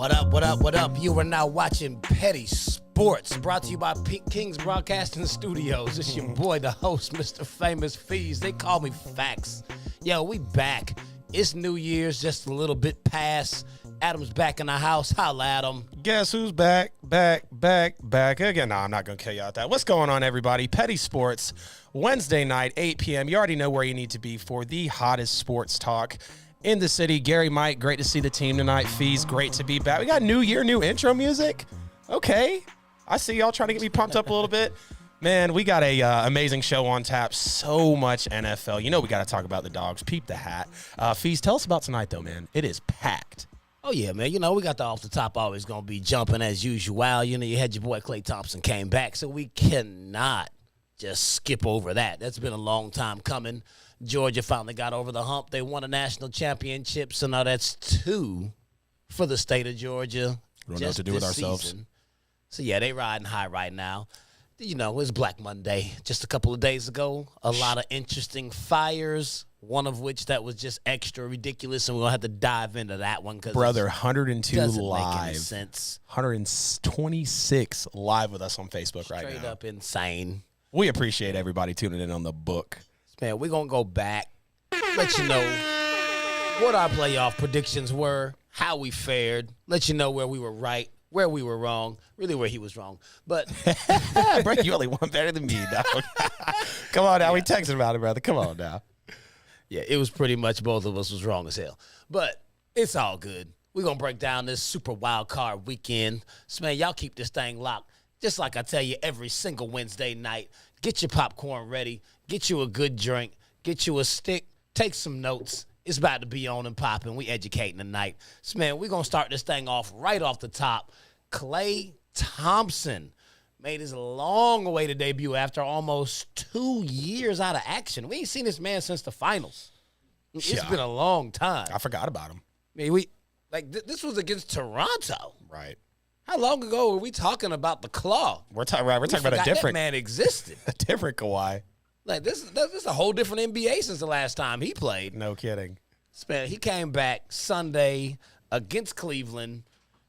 What up, what up, what up? You are now watching Petty Sports, brought to you by Kings Broadcasting Studios. It's your boy, the host, Mr. Famous Fees. They call me Facts. Yo, we back. It's New Year's, just a little bit past. Adam's back in the house. Holla at him. Guess who's back again? No, I'm not going to kill you out that. What's going on, everybody? Petty Sports, Wednesday night, 8 p.m. You already know where you need to be for the hottest sports talk in the city. Gary, Mike, great to see the team tonight. Fees, great to be back. We got New Year, new intro music. Okay. I see y'all trying to get me pumped up a little bit. Man, we got a amazing show on tap. So much NFL. You know we got to talk about the dogs. Peep the hat. Fees, tell us about tonight, though, man. It is packed. Oh, yeah, man. You know, we got the off the top always going to be jumping as usual. You know, you had your boy Klay Thompson came back, so we cannot just skip over that. That's been a long time coming. Georgia finally got over the hump. They won a national championship, so now that's 2 for the state of Georgia. We don't know what to do with ourselves. Season. So, yeah, they riding high right now. You know, it's Black Monday just a couple of days ago. A lot of interesting fires, one of which that was just extra ridiculous, and we're going to have to dive into that one. Brother, 102 doesn't live. Make any sense. 126 live with us on Facebook right now. Straight up insane. We appreciate everybody tuning in on the book. Man, we're going to go back, let you know what our playoff predictions were, how we fared, let you know where we were right, where we were wrong, really where he was wrong. But bro, you only one better than me, dog. Come on now. Yeah. We texted about it, brother. Come on now. Yeah, it was pretty much both of us was wrong as hell. But it's all good. We're going to break down this super wild card weekend. So, man, y'all keep this thing locked. Just like I tell you every single Wednesday night, get your popcorn ready, get you a good drink, get you a stick, take some notes. It's about to be on and popping. We educating tonight. So, man, we're going to start this thing off right off the top. Klay Thompson made his long-awaited debut after almost 2 years out of action. We ain't seen this man since the finals. It's been a long time. I forgot about him. I mean, this was against Toronto. Right. How long ago were we talking about the claw? We're talking about a different that man existed. A different Kawhi. Like this is a whole different NBA since the last time he played. No kidding. Man, he came back Sunday against Cleveland.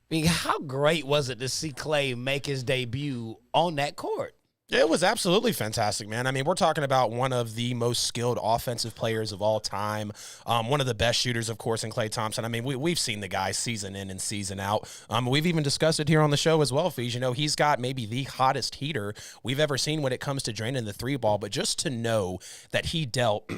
I mean, how great was it to see Klay make his debut on that court? It was absolutely fantastic, man. I mean, we're talking about one of the most skilled offensive players of all time, one of the best shooters, of course, in Klay Thompson. I mean, we've seen the guy season in and season out. We've even discussed it here on the show as well, Fees. You know, he's got maybe the hottest heater we've ever seen when it comes to draining the three ball. But just to know that he dealt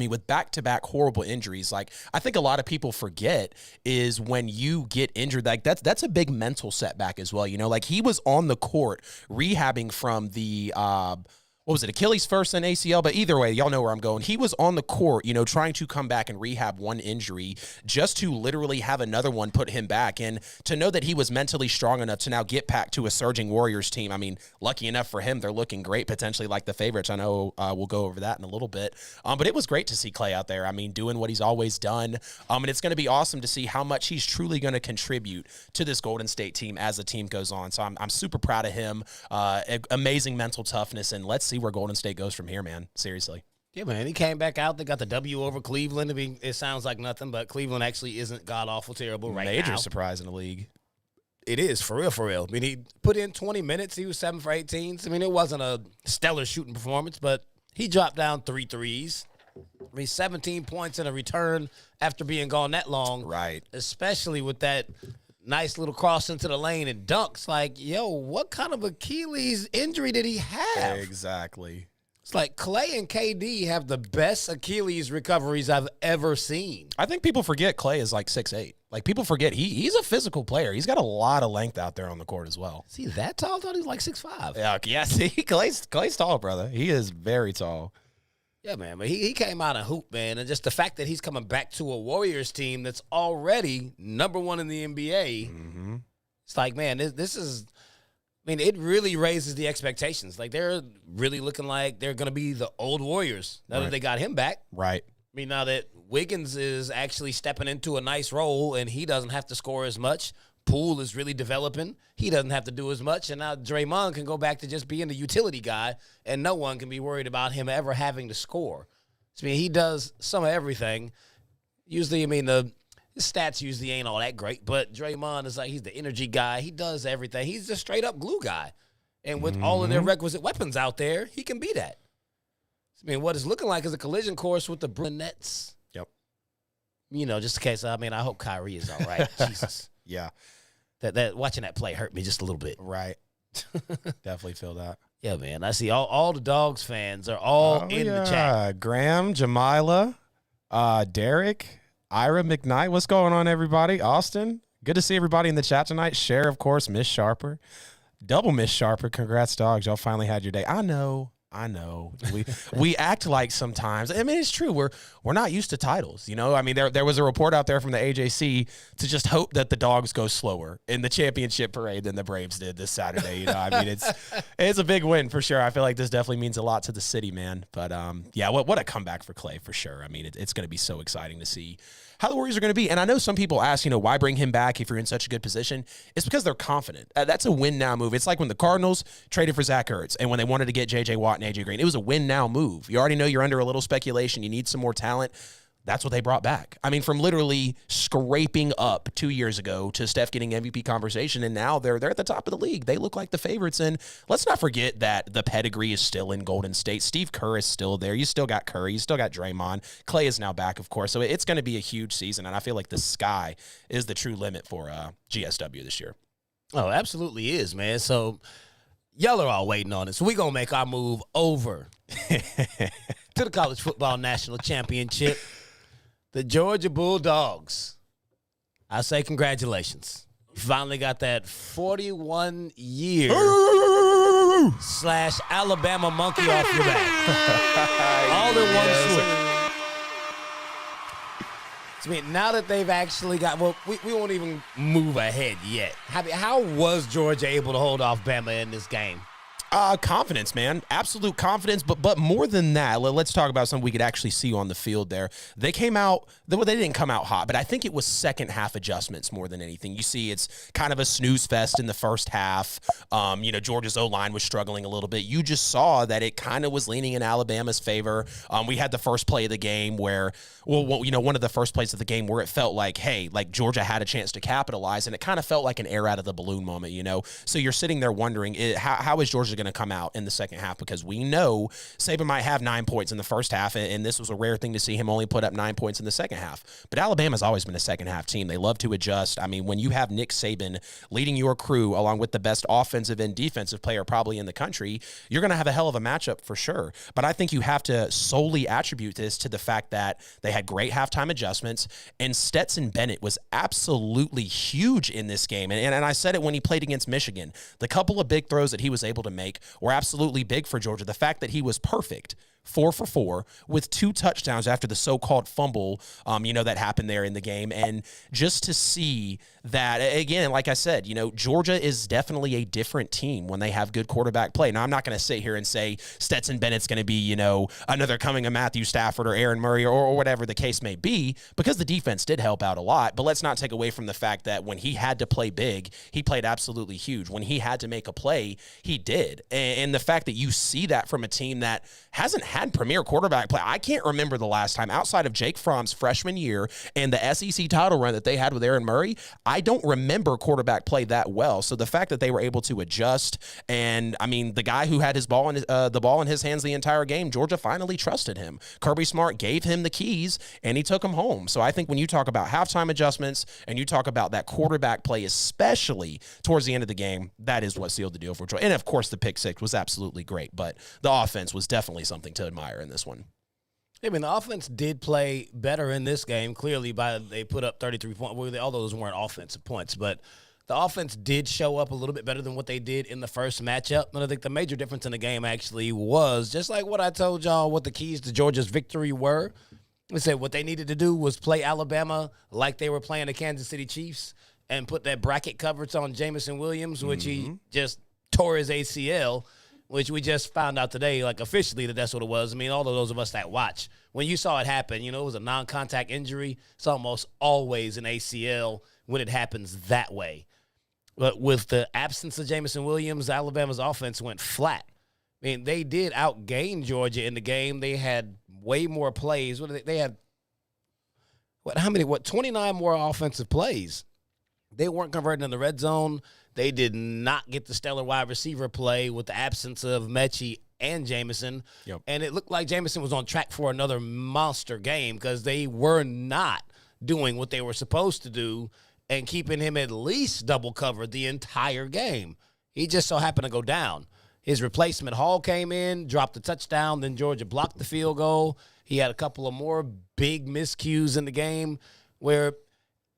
with back-to-back horrible injuries. Like, I think a lot of people forget is when you get injured, like that's a big mental setback as well. You know, like he was on the court rehabbing from the, Achilles first and ACL, but either way, y'all know where I'm going. He was on the court, you know, trying to come back and rehab one injury just to literally have another one put him back. And to know that he was mentally strong enough to now get back to a surging Warriors team. I mean, lucky enough for him, they're looking great, potentially like the favorites. I know we'll go over that in a little bit. But it was great to see Klay out there. I mean, doing what he's always done. And it's going to be awesome to see how much he's truly going to contribute to this Golden State team as the team goes on. So I'm super proud of him. Amazing mental toughness. And let's see where Golden State goes from here, man. Seriously. Yeah, man. He came back out. They got the W over Cleveland. I mean, it sounds like nothing, but Cleveland actually isn't god-awful terrible right now. Major surprise in the league. It is, for real, for real. I mean, he put in 20 minutes. He was 7 for 18. I mean, it wasn't a stellar shooting performance, but he dropped down 3 threes. I mean, 17 points in a return after being gone that long. Right. Especially with that nice little cross into the lane and dunks. Like, yo, what kind of Achilles injury did he have? Exactly. It's like Klay and KD have the best Achilles recoveries I've ever seen. I think people forget Klay is like 6'8". Like, people forget he's a physical player. He's got a lot of length out there on the court as well. See, that tall? I thought he was like 6'5". Yeah, see, Klay's tall, brother. He is very tall. Yeah, man, but he came out and hoop, man, and just the fact that he's coming back to a Warriors team that's already #1 in the NBA, It's like, man, this is, I mean, it really raises the expectations. Like, they're really looking like they're going to be the old Warriors now that they got him back. Right. I mean, now that Wiggins is actually stepping into a nice role and he doesn't have to score as much, Poole is really developing. He doesn't have to do as much. And now Draymond can go back to just being the utility guy, and no one can be worried about him ever having to score. So, I mean, he does some of everything. Usually, I mean, the His stats usually ain't all that great, but Draymond is like, he's the energy guy. He does everything. He's the straight-up glue guy. And with all of their requisite weapons out there, he can be that. I mean, what it's looking like is a collision course with the Brooklyn Nets. Yep. You know, just in case, I hope Kyrie is all right. Jesus. Yeah. That watching that play hurt me just a little bit. Right. Definitely feel that. Yeah, man. I see all the Dogs fans are all in the chat. Graham, Jamila, Derek, Ira McKnight. What's going on, everybody? Austin. Good to see everybody in the chat tonight. Cher, of course, Miss Sharper. Double Miss Sharper. Congrats, Dogs. Y'all finally had your day. I know. We act like sometimes. I mean, it's true. We're not used to titles. You know, I mean, there was a report out there from the AJC to just hope that the Dogs go slower in the championship parade than the Braves did this Saturday. You know, I mean, it's a big win for sure. I feel like this definitely means a lot to the city, man. But yeah, what a comeback for Klay for sure. I mean, it's going to be so exciting to see how the Warriors are going to be. And I know some people ask, you know, why bring him back if you're in such a good position? It's because they're confident. That's a win-now move. It's like when the Cardinals traded for Zach Ertz and when they wanted to get J.J. Watt and A.J. Green. It was a win-now move. You already know you're under a little speculation. You need some more talent. That's what they brought back. I mean, from literally scraping up 2 years ago to Steph getting MVP conversation, and now they're at the top of the league. They look like the favorites. And let's not forget that the pedigree is still in Golden State. Steve Kerr is still there. You still got Curry. You still got Draymond. Klay is now back, of course. So it's going to be a huge season, and I feel like the sky is the true limit for GSW this year. Oh, absolutely is, man. So y'all are all waiting on it. So we're going to make our move over to the College Football National Championship. The Georgia Bulldogs. I say congratulations. You finally got that 41-year / Alabama monkey off your back. All in one swoop. So, I mean, now that they've actually got, well, we won't even move ahead yet. How was Georgia able to hold off Bama in this game? Confidence, man. Absolute confidence. But more than that, let's talk about something we could actually see on the field there. They came out, well, they didn't come out hot, but I think it was second half adjustments more than anything. You see, it's kind of a snooze fest in the first half. You know, Georgia's O-line was struggling a little bit. You just saw that it kind of was leaning in Alabama's favor. We had the first play of the game where, well, you know, one of the first plays of the game where it felt like, hey, like Georgia had a chance to capitalize, and it kind of felt like an air out of the balloon moment, you know? So you're sitting there wondering, how is Georgia going to come out in the second half? Because we know Saban might have 9 points in the first half, and this was a rare thing to see him only put up 9 points in the second half. But Alabama's always been a second half team. They love to adjust. I mean, when you have Nick Saban leading your crew along with the best offensive and defensive player probably in the country, you're going to have a hell of a matchup for sure. But I think you have to solely attribute this to the fact that they had great halftime adjustments, and Stetson Bennett was absolutely huge in this game. And I said it when he played against Michigan. The couple of big throws that he was able to make were absolutely big for Georgia. The fact that he was perfect, 4 for 4 with 2 touchdowns after the so-called fumble, you know, that happened there in the game. And just to see that, again, like I said, you know, Georgia is definitely a different team when they have good quarterback play. Now, I'm not going to sit here and say Stetson Bennett's going to be, you know, another coming of Matthew Stafford or Aaron Murray or whatever the case may be, because the defense did help out a lot. But let's not take away from the fact that when he had to play big, he played absolutely huge. When he had to make a play, he did. And the fact that you see that from a team that hasn't had premier quarterback play. I can't remember the last time outside of Jake Fromm's freshman year and the SEC title run that they had with Aaron Murray. I don't remember quarterback play that well. So the fact that they were able to adjust, and I mean, the guy who had his ball in the ball in his hands the entire game, Georgia finally trusted him. Kirby Smart gave him the keys and he took him home. So I think when you talk about halftime adjustments and you talk about that quarterback play, especially towards the end of the game, that is what sealed the deal for Georgia. And of course, the pick six was absolutely great, but the offense was definitely something to admire in this one. I mean, the offense did play better in this game. Clearly, they put up 33 points. Well, all those weren't offensive points, but the offense did show up a little bit better than what they did in the first matchup. And I think the major difference in the game actually was, just like what I told y'all, what the keys to Georgia's victory were. I said what they needed to do was play Alabama like they were playing the Kansas City Chiefs and put that bracket coverage on Jamison Williams, which he just tore his ACL, which we just found out today, like officially, that's what it was. I mean, all of those of us that watch, when you saw it happen, you know, it was a non-contact injury. It's almost always an ACL when it happens that way. But with the absence of Jamison Williams, Alabama's offense went flat. I mean, they did outgain Georgia in the game. They had way more plays. They had what 29 more offensive plays. They weren't converting in the red zone. They did not get the stellar wide receiver play with the absence of Mechie and Jameson. Yep. And it looked like Jameson was on track for another monster game because they were not doing what they were supposed to do and keeping him at least double covered the entire game. He just so happened to go down. His replacement, Hall, came in, dropped the touchdown, then Georgia blocked the field goal. He had a couple of more big miscues in the game where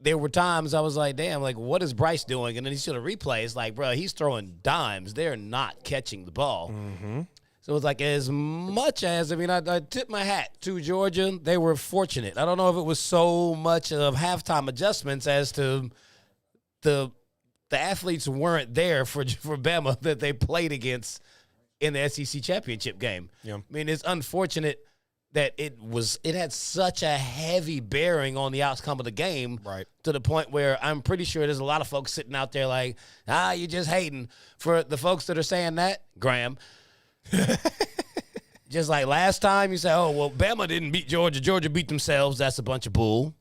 there were times I was like, damn, like, what is Bryce doing? And then he saw the replay. It's like, bro, he's throwing dimes. They're not catching the ball. Mm-hmm. So it's like as much as, I tip my hat to Georgia. They were fortunate. I don't know if it was so much of halftime adjustments as to the athletes weren't there for Bama that they played against in the SEC championship game. Yeah. I mean, it's unfortunate that it had such a heavy bearing on the outcome of the game, right, to the point where I'm pretty sure there's a lot of folks sitting out there like, you're just hating. For the folks that are saying that, Graham, just like last time you say, oh, well, Bama didn't beat Georgia. Georgia beat themselves. That's a bunch of bull.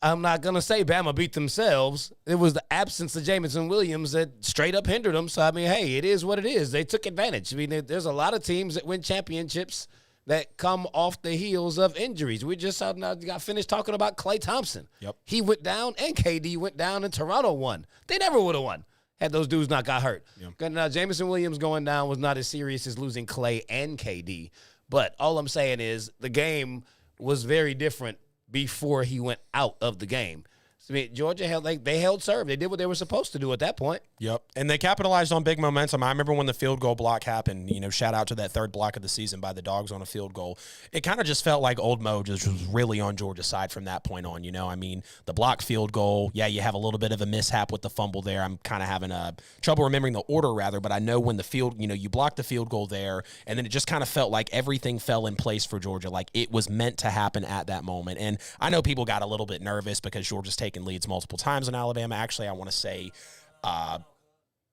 I'm not going to say Bama beat themselves. It was the absence of Jamison Williams that straight up hindered them. So, I mean, hey, it is what it is. They took advantage. I mean, there's a lot of teams that win championships that come off the heels of injuries. We just got finished talking about Klay Thompson. Yep. He went down, and KD went down, and Toronto won. They never would have won had those dudes not got hurt. Yep. Now, Jamison Williams going down was not as serious as losing Klay and KD. But all I'm saying is the game was very different before he went out of the game. So, I mean, Georgia held serve. They did what they were supposed to do at that point. Yep. And they capitalized on big momentum. I remember when the field goal block happened, shout out to that third block of the season by the Dogs on a field goal. It kind of just felt like old Mo just was really on Georgia's side from that point on. I mean, the block field goal, yeah, you have a little bit of a mishap with the fumble there. I'm kind of having trouble remembering the order rather, but I know when the field, you blocked the field goal there, and then it just kind of felt like everything fell in place for Georgia. Like it was meant to happen at that moment. And I know people got a little bit nervous because Georgia's taken leads multiple times in Alabama. Actually, I want to say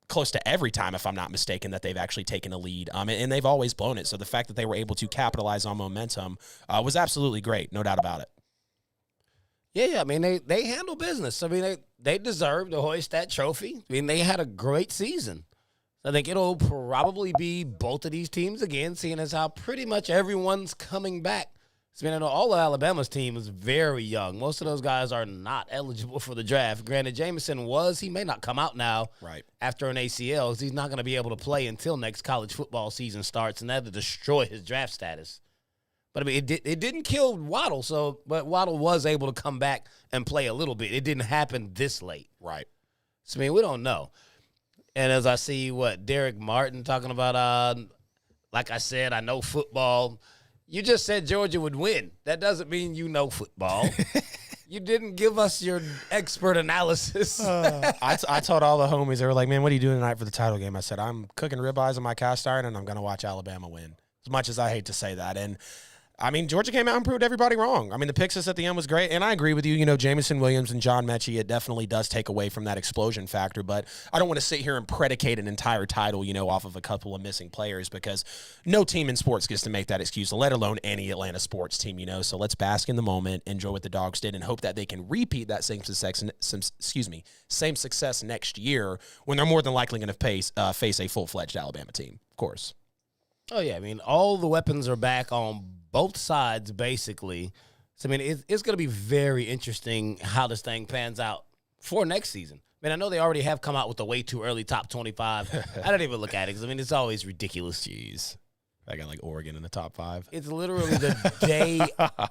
close to every time, if I'm not mistaken, that they've actually taken a lead, and they've always blown it. So the fact that they were able to capitalize on momentum was absolutely great, no doubt about it. Yeah, I mean, they handle business. I mean, they deserve to hoist that trophy. I mean, they had a great season. I think it'll probably be both of these teams again, seeing as how pretty much everyone's coming back. I mean, I know all of Alabama's team is very young. Most of those guys are not eligible for the draft. Granted, Jameson he may not come out now after an ACL, because he's not going to be able to play until next college football season starts, and that'll destroy his draft status. But, I mean, it didn't kill Waddle, but Waddle was able to come back and play a little bit. It didn't happen this late. Right. So, I mean, we don't know. And as I see, Derek Martin talking about, like I said, I know football. You just said Georgia would win. That doesn't mean you know football. You didn't give us your expert analysis. I told all the homies, they were like, man, what are you doing tonight for the title game? I said, I'm cooking ribeyes on my cast iron, and I'm going to watch Alabama win. As much as I hate to say that. And I mean, Georgia came out and proved everybody wrong. I mean, the pick six at the end was great, and I agree with you. Jameson Williams and John Mechie, it definitely does take away from that explosion factor, but I don't want to sit here and predicate an entire title, off of a couple of missing players, because no team in sports gets to make that excuse, let alone any Atlanta sports team, So let's bask in the moment, enjoy what the Dogs did, and hope that they can repeat that same success next year when they're more than likely going to face a full-fledged Alabama team, of course. Oh, yeah. I mean, all the weapons are back on both sides, basically. So, I mean, it's going to be very interesting how this thing pans out for next season. I mean, I know they already have come out with a way too early top 25. I don't even look at it because, I mean, it's always ridiculous. Jeez. I got, Oregon in the top 5. It's literally the day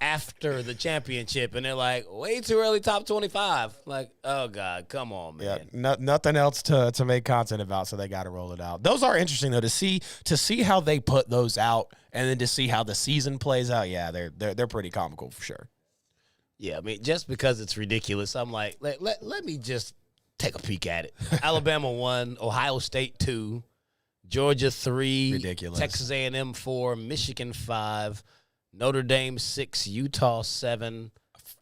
after the championship, and they're like, way too early top 25. Like, oh, God, come on, man. Yeah, nothing else to make content about, so they got to roll it out. Those are interesting, though, to see how they put those out and then to see how the season plays out. Yeah, they're pretty comical for sure. Yeah, I mean, just because it's ridiculous, I'm like, let me just take a peek at it. Alabama 1, Ohio State 2. Georgia 3, ridiculous. Texas A&M 4, Michigan 5, Notre Dame 6, Utah 7.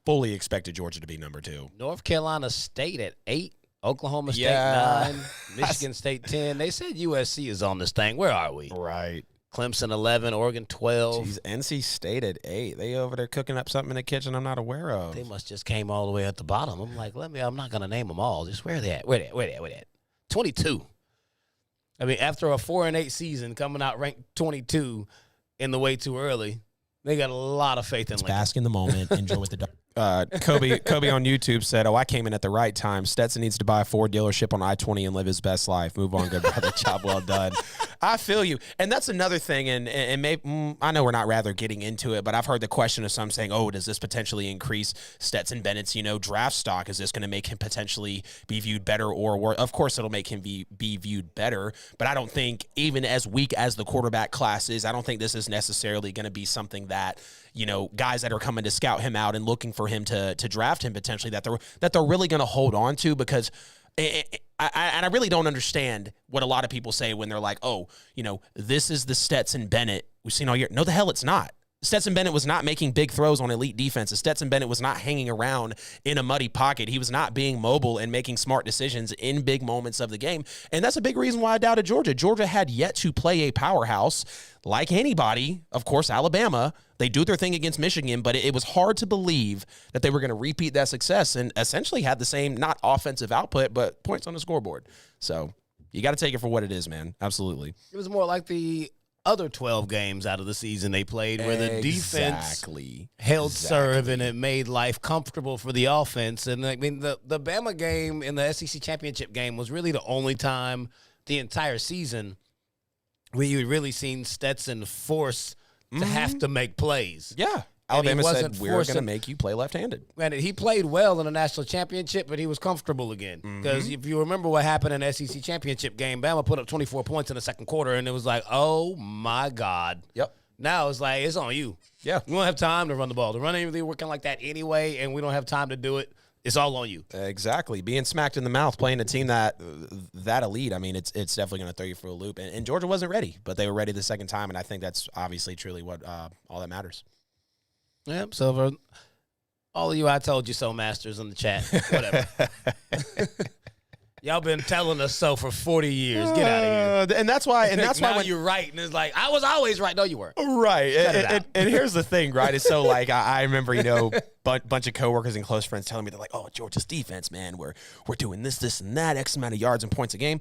Fully expected Georgia to be number 2. North Carolina State at 8, Oklahoma State 9, Michigan State 10. They said USC is on this thing. Where are we? Right. Clemson 11, Oregon 12. Jeez, NC State at 8. They over there cooking up something in the kitchen I'm not aware of. They must just came all the way at the bottom. I'm like, I'm not going to name them all. Just where they at? Where they at? 22. I mean, after a 4-8 season, coming out ranked 22 in the way too early, they got a lot of faith in Lincoln. Bask in the moment. Enjoy with the dog. Kobe on YouTube said, I came in at the right time. Stetson needs to buy a Ford dealership on I-20 and live his best life. Move on, good brother. Job well done. I feel you. And that's another thing, and maybe, I know we're not rather getting into it, but I've heard the question of some saying, does this potentially increase Stetson Bennett's, draft stock? Is this going to make him potentially be viewed better or worse? Of course, it'll make him be viewed better, but I don't think, even as weak as the quarterback class is, I don't think this is necessarily going to be something that, guys that are coming to scout him out and looking for him to draft him potentially that they're really going to hold on to, because I really don't understand what a lot of people say when they're like, this is the Stetson Bennett we've seen all year. No, the hell it's not. Stetson Bennett was not making big throws on elite defenses. Stetson Bennett was not hanging around in a muddy pocket. He was not being mobile and making smart decisions in big moments of the game. And that's a big reason why I doubted Georgia. Georgia had yet to play a powerhouse like anybody. Of course, Alabama. They do their thing against Michigan, but it was hard to believe that they were going to repeat that success and essentially had the same, not offensive output, but points on the scoreboard. So you got to take it for what it is, man. Absolutely. It was more like the other 12 games out of the season they played where the defense held serve and it made life comfortable for the offense. And I mean, the Bama game in the SEC championship game was really the only time the entire season where you had really seen Stetson force to have to make plays. Yeah. Alabama said, we're going to make you play left-handed. Granted, he played well in the national championship, but he was comfortable again. Because if you remember what happened in the SEC championship game, Bama put up 24 points in the second quarter, and it was like, oh, my God. Yep. Now it's like, it's on you. Yeah. We don't have time to run the ball. The running really working like that anyway, and we don't have time to do it. It's all on you. Exactly. Being smacked in the mouth, playing a team that elite, I mean, it's definitely going to throw you for a loop. And Georgia wasn't ready, but they were ready the second time, and I think that's obviously truly what all that matters. Yep. So for all of you, I told you so masters in the chat, whatever. Y'all been telling us so for 40 years. Get out of here. And that's why. And that's now why you're right. And it's like, I was always right. No, you weren't. Right. And here's the thing, right? It's so like I remember, bunch of coworkers and close friends telling me, they're like, oh, Georgia's defense, man, we're doing this, and that, X amount of yards and points a game.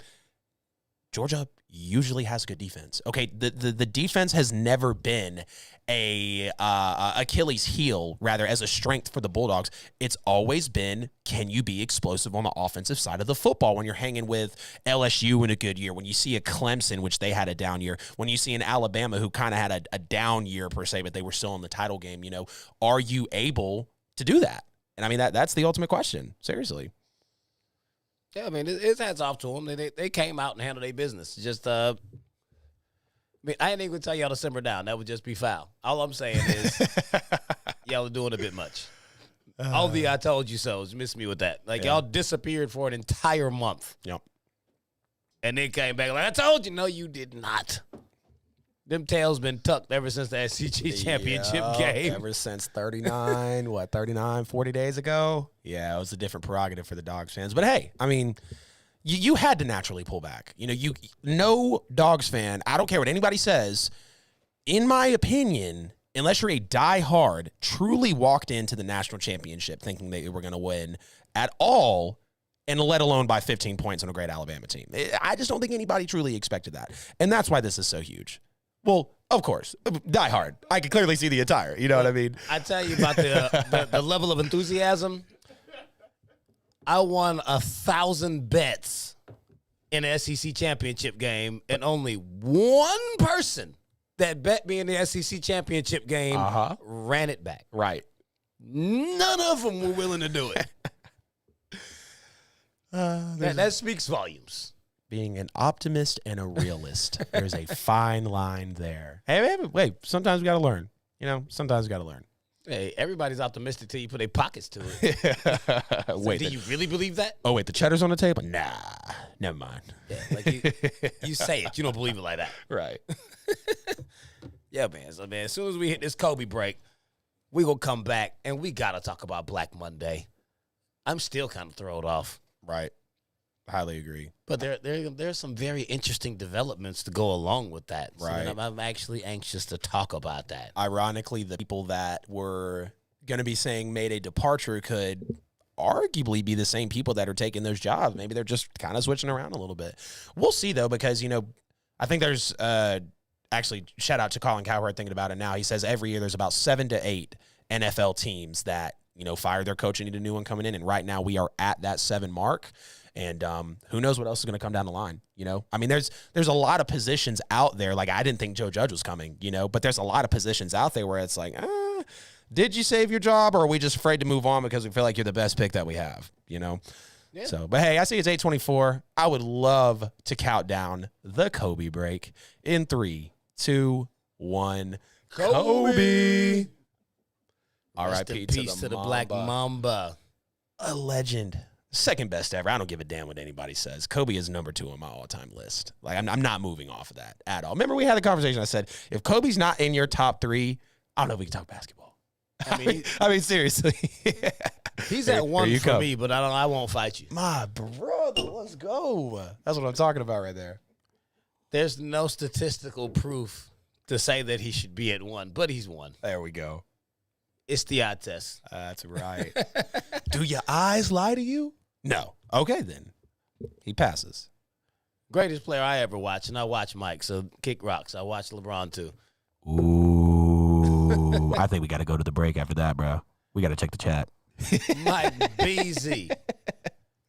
Georgia usually has good defense. Okay, the defense has never been a Achilles heel, rather, as a strength for the Bulldogs. It's always been, can you be explosive on the offensive side of the football when you're hanging with LSU in a good year, when you see a Clemson, which they had a down year, when you see an Alabama who kind of had a down year per se, but they were still in the title game, are you able to do that? And I mean, that's the ultimate question, seriously. Yeah, I mean, it's hats off to them. They came out and handled their business. Just, I mean, I ain't even going to tell y'all to simmer down. That would just be foul. All I'm saying is y'all are doing a bit much. All the I told you so's miss me with that. Like, y'all disappeared for an entire month. Yep. And then came back like, I told you. No, you did not. Them tails been tucked ever since the SEC championship game. Ever since 40 days ago? Yeah, it was a different prerogative for the Dogs fans. But hey, I mean, you had to naturally pull back. No Dogs fan, I don't care what anybody says, in my opinion, unless you're a diehard, truly walked into the national championship thinking they were going to win at all, and let alone by 15 points on a great Alabama team. I just don't think anybody truly expected that. And that's why this is so huge. Well, of course, die hard. I can clearly see the attire. You know what I mean? I tell you about the level of enthusiasm. I won 1,000 bets in the SEC championship game, and only one person that bet me in the SEC championship game ran it back. Right. None of them were willing to do it. That speaks volumes. Being an optimist and a realist. There's a fine line there. Hey, wait, sometimes we got to learn. Sometimes we got to learn. Hey, everybody's optimistic till you put their pockets to it. Wait, do you really believe that? Oh, wait, the cheddar's on the table? Nah, never mind. Yeah, like you say it. You don't believe it like that. Right. Yeah, man. So, man, as soon as we hit this Kobe break, we going to come back, and we got to talk about Black Monday. I'm still kind of thrown off. Right. Highly agree. But there's some very interesting developments to go along with that. So Right. I'm actually anxious to talk about that. Ironically, the people that were going to be saying made a departure could arguably be the same people that are taking those jobs. Maybe they're just kind of switching around a little bit. We'll see, though, because, I think there's actually, shout out to Colin Cowherd thinking about it now. He says every year there's about 7 to 8 NFL teams that, fire their coach and need a new one coming in. And right now we are at that 7 mark. And who knows what else is going to come down the line, I mean, there's a lot of positions out there. Like, I didn't think Joe Judge was coming, but there's a lot of positions out there where it's like, did you save your job, or are we just afraid to move on because we feel like you're the best pick that we have, Yeah. So, but hey, I see it's 8:24. I would love to count down the Kobe break in 3, 2, 1. Kobe. R.I.P. Peace to the Black Mamba. A legend. Second best ever. I don't give a damn what anybody says. Kobe is number 2 on my all-time list. Like, I'm not moving off of that at all. Remember, we had a conversation. I said, if Kobe's not in your top 3, I don't know if we can talk basketball. I mean, seriously. He's at 1 for me, but I won't fight you. My brother, let's go. That's what I'm talking about right there. There's no statistical proof to say that he should be at 1, but he's 1. There we go. It's the eye test. That's right. Do your eyes lie to you? No. Okay, then. He passes. Greatest player I ever watched, and I watch Mike, so kick rocks. I watch LeBron, too. Ooh. I think we got to go to the break after that, bro. We got to check the chat. Mike BZ.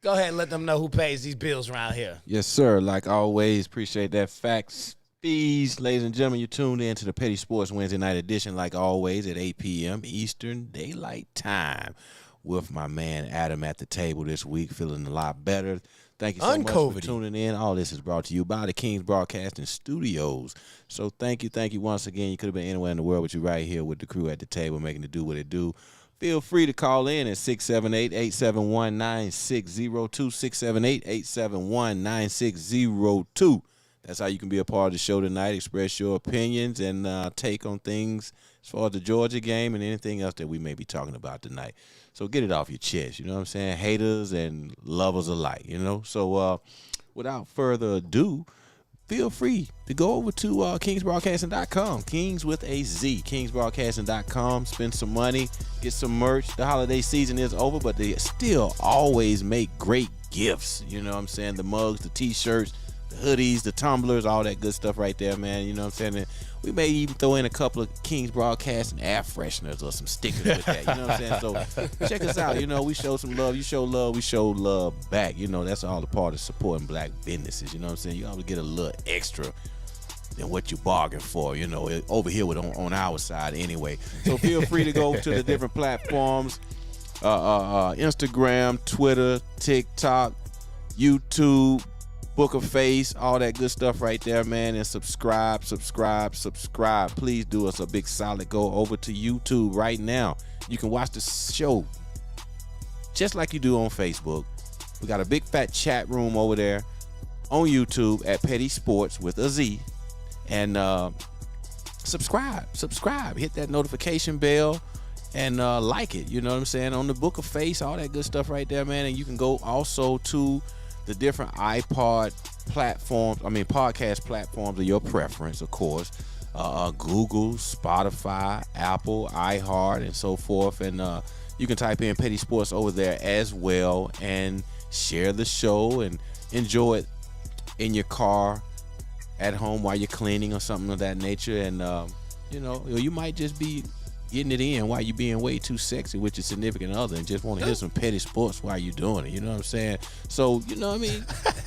Go ahead and let them know who pays these bills around here. Yes, sir. Like always, appreciate that. Facts, fees. Ladies and gentlemen, you tuned in to the Petty Sports Wednesday night edition, like always, at 8 p.m. Eastern Daylight Time with my man Adam at the table this week, feeling a lot better. Thank you so much for tuning in. All this is brought to you by the Kings Broadcasting Studios. So thank you once again. You could have been anywhere in the world, but you're right here with the crew at the table making it do what it do. Feel free to call in at 678-871-9602, 678-871-9602. That's how you can be a part of the show tonight, express your opinions and take on things as far as the Georgia game and anything else that we may be talking about tonight. So get it off your chest, you know what I'm saying? Haters and lovers alike, So without further ado, feel free to go over to kingsbroadcasting.com, Kings with a Z, kingsbroadcasting.com. Spend some money, get some merch. The holiday season is over, but they still always make great gifts. You know what I'm saying? The mugs, the T-shirts, the hoodies, the tumblers, all that good stuff right there, man. You know what I'm saying? And we may even throw in a couple of Kings Broadcasting air fresheners or some stickers with that. You know what I'm saying? So check us out. We show some love. You show love, we show love back. That's all a part of supporting black businesses. You know what I'm saying? You always get a little extra than what you bargained for, over here on our side anyway. So feel free to go to the different platforms, Instagram, Twitter, TikTok, YouTube, Book of Face, all that good stuff right there, man. And subscribe. Please do us a big solid. Go over to YouTube right now. You can watch the show just like you do on Facebook. We got a big fat chat room over there on YouTube at Petty Sports with a Z. And subscribe. Hit that notification bell and like it. You know what I'm saying? On the Book of Face, all that good stuff right there, man. And you can go also to the different podcast platforms of your preference, of course. Google, Spotify, Apple, iHeart, and so forth. And you can type in Petty Sports over there as well and share the show and enjoy it in your car, at home while you're cleaning or something of that nature. And, you might just be getting it in while you're being way too sexy with your significant other and just want to hear some petty sports while you're doing it. You know what I'm saying? So, you know what I mean?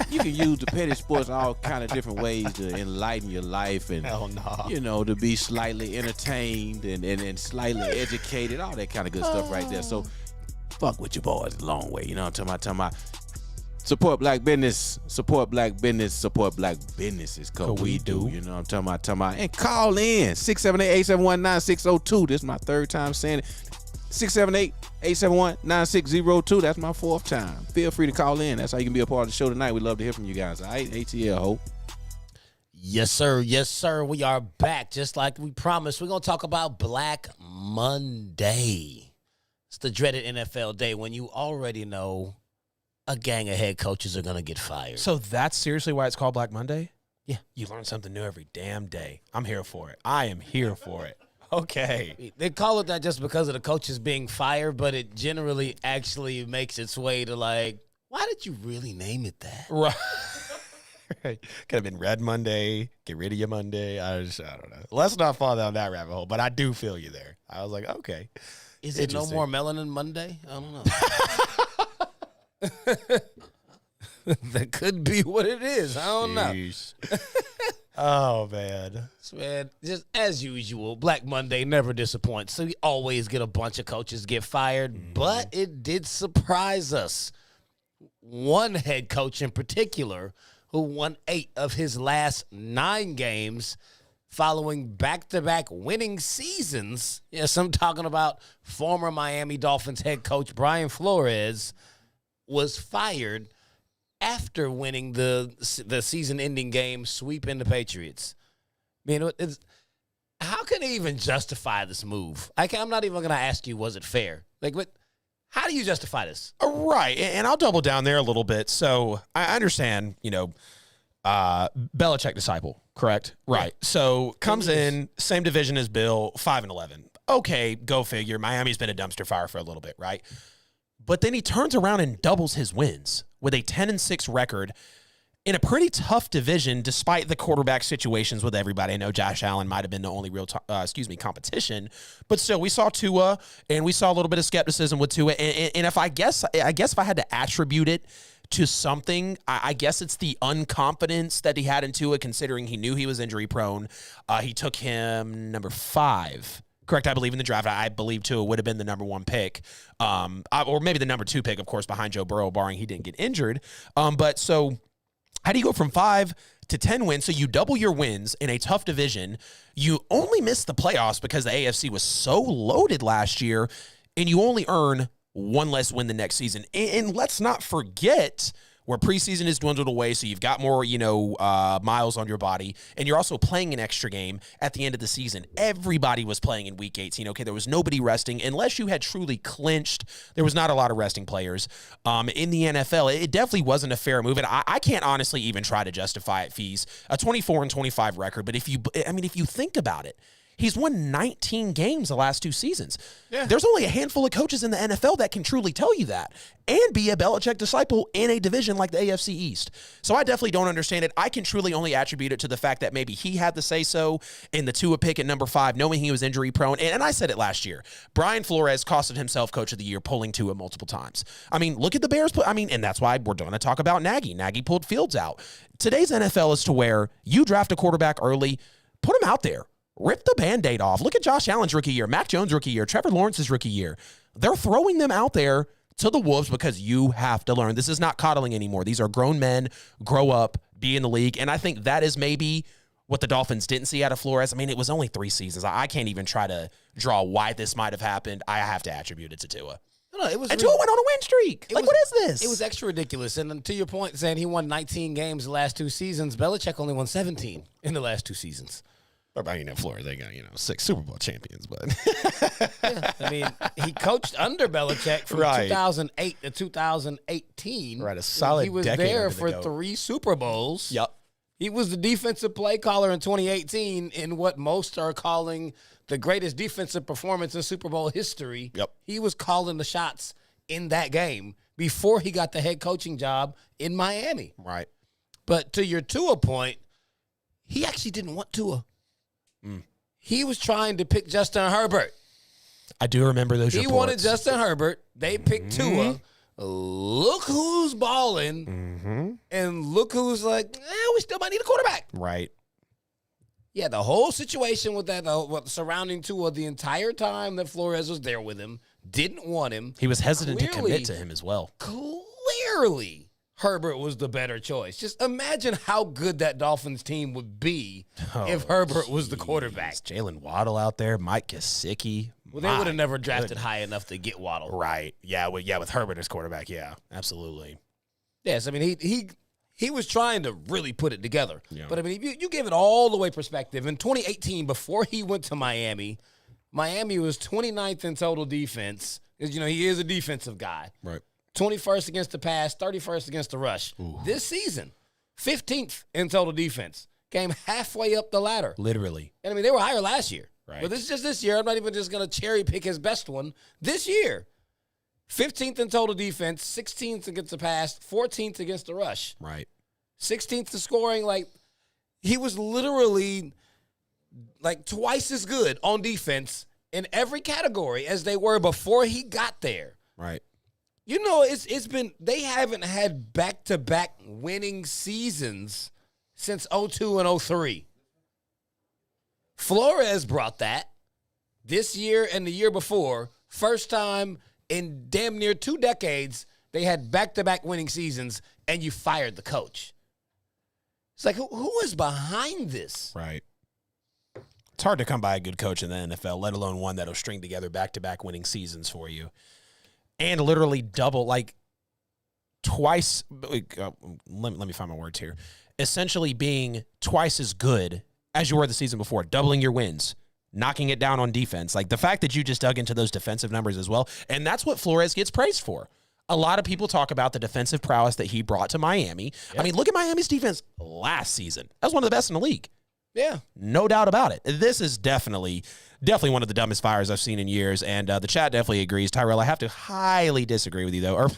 You can use the petty sports all kind of different ways to enlighten your life and, to be slightly entertained and slightly educated, all that kind of good stuff right there. So, fuck with your boys a long way. You know what I'm talking about? Support black business, support black businesses, because we do. You know what I'm talking about? And call in, 678-871-9602. This is my third time saying it. 678-871-9602. That's my fourth time. Feel free to call in. That's how you can be a part of the show tonight. We'd love to hear from you guys. All right, ATL, ho. Yes, sir. Yes, sir. We are back just like we promised. We're going to talk about Black Monday. It's the dreaded NFL day when you already know a gang of head coaches are going to get fired. So that's seriously why it's called Black Monday? Yeah. You learn something new every damn day. I'm here for it. I am here for it. Okay. They call it that just because of the coaches being fired, but it generally actually makes its way to like, why did you really name it that? Right. Could have been Red Monday, get rid of you Monday. I don't know. Let's not fall down that rabbit hole, but I do feel you there. I was like, okay. Is it no more Melanin Monday? I don't know. That could be what it is. I don't know. Oh, man. So, man, just as usual, Black Monday never disappoints. So we always get a bunch of coaches get fired, but it did surprise us. One head coach in particular who won 8 of his last 9 games following back-to-back winning seasons. Yes, I'm talking about former Miami Dolphins head coach Brian Flores was fired after winning the season-ending game, sweeping the Patriots. I mean, how can they even justify this move? I'm not even going to ask you, was it fair? Like, how do you justify this? Right, and I'll double down there a little bit. So I understand, Belichick disciple, correct? Right. So comes in, same division as Bill, 5-11. Okay, go figure. Miami's been a dumpster fire for a little bit, right? But then he turns around and doubles his wins with a 10-6 record in a pretty tough division, despite the quarterback situations with everybody. I know Josh Allen might have been the only real, competition, but still, we saw Tua, and we saw a little bit of skepticism with Tua. And if I guess if I had to attribute it to something, I guess it's the unconfidence that he had in Tua, considering he knew he was injury prone. He took him number 5. Correct, I believe, in the draft. I believe Tua would have been the number 1 pick, or maybe the number 2 pick, of course, behind Joe Burrow, barring he didn't get injured. But so how do you go from 5 to 10 wins? So you double your wins in a tough division. You only missed the playoffs because the AFC was so loaded last year, and you only earn 1 less win the next season. And let's not forget where preseason is dwindled away, so you've got more, miles on your body, and you're also playing an extra game at the end of the season. Everybody was playing in Week 18, okay? There was nobody resting. Unless you had truly clinched, there was not a lot of resting players. In the NFL, it definitely wasn't a fair move, and I can't honestly even try to justify it, Fees. A 24-25 record, but if you think about it, he's won 19 games the last 2 seasons. Yeah. There's only a handful of coaches in the NFL that can truly tell you that and be a Belichick disciple in a division like the AFC East. So I definitely don't understand it. I can truly only attribute it to the fact that maybe he had the say-so in the Tua pick at number 5, knowing he was injury prone. And I said it last year. Brian Flores costed himself Coach of the Year, pulling Tua multiple times. I mean, look at the Bears. And that's why we're going to talk about Nagy. Nagy pulled Fields out. Today's NFL is to where you draft a quarterback early, put him out there. Rip the Band-Aid off. Look at Josh Allen's rookie year, Mac Jones' rookie year, Trevor Lawrence's rookie year. They're throwing them out there to the wolves because you have to learn. This is not coddling anymore. These are grown men. Grow up, be in the league. And I think that is maybe what the Dolphins didn't see out of Flores. I mean, it was only 3 seasons. I can't even try to draw why this might have happened. I have to attribute it to Tua. No, Tua went on a win streak. What is this? It was extra ridiculous. And to your point, saying he won 19 games the last 2 seasons, Belichick only won 17 in the last 2 seasons. Flores, they got, 6 Super Bowl champions, but. Yeah, I mean, he coached under Belichick from 2008 to 2018. Right, a solid He was decade there under for the GOAT. 3 Super Bowls. Yep. He was the defensive play caller in 2018 in what most are calling the greatest defensive performance in Super Bowl history. Yep. He was calling the shots in that game before he got the head coaching job in Miami. Right. But to your Tua point, he actually didn't want Tua. He was trying to pick Justin Herbert. I do remember those reports. He wanted Justin Herbert. They picked Tua. Look who's balling. And look who's like, we still might need a quarterback. Right. Yeah, the whole situation with that, surrounding Tua the entire time that Flores was there with him, didn't want him. He was hesitant to commit to him as well. Clearly, Herbert was the better choice. Just imagine how good that Dolphins team would be if Herbert was the quarterback. Jalen Waddle out there, Mike Gesicki. Well, they would have never drafted high enough to get Waddle. Right. Yeah, with Herbert as quarterback, yeah, absolutely. Yes, I mean, he was trying to really put it together. Yeah. But, I mean, if you give it all the way perspective, in 2018, before he went to Miami was 29th in total defense because, he is a defensive guy. Right. 21st against the pass, 31st against the rush. Ooh. This season, 15th in total defense. Came halfway up the ladder. Literally. And I mean, they were higher last year. Right. But this is just this year. I'm not even just going to cherry pick his best one. This year, 15th in total defense, 16th against the pass, 14th against the rush. Right. 16th to scoring. Like, he was literally like twice as good on defense in every category as they were before he got there. Right. You know, it's been, they haven't had back-to-back winning seasons since 02 and 03. Flores brought that this year and the year before. First time in damn near 2 decades they had back-to-back winning seasons, and you fired the coach. It's like, who is behind this? Right. It's hard to come by a good coach in the NFL, let alone one that'll string together back-to-back winning seasons for you. And literally double, like twice, let me find my words here. Essentially being twice as good as you were the season before, doubling your wins, knocking it down on defense. Like the fact that you just dug into those defensive numbers as well. And that's what Flores gets praised for. A lot of people talk about the defensive prowess that he brought to Miami. Yep. I mean, look at Miami's defense last season. That was one of the best in the league. Yeah. No doubt about it. This is definitely one of the dumbest fires I've seen in years, and the chat definitely agrees. Tyrell, I have to highly disagree with you, though.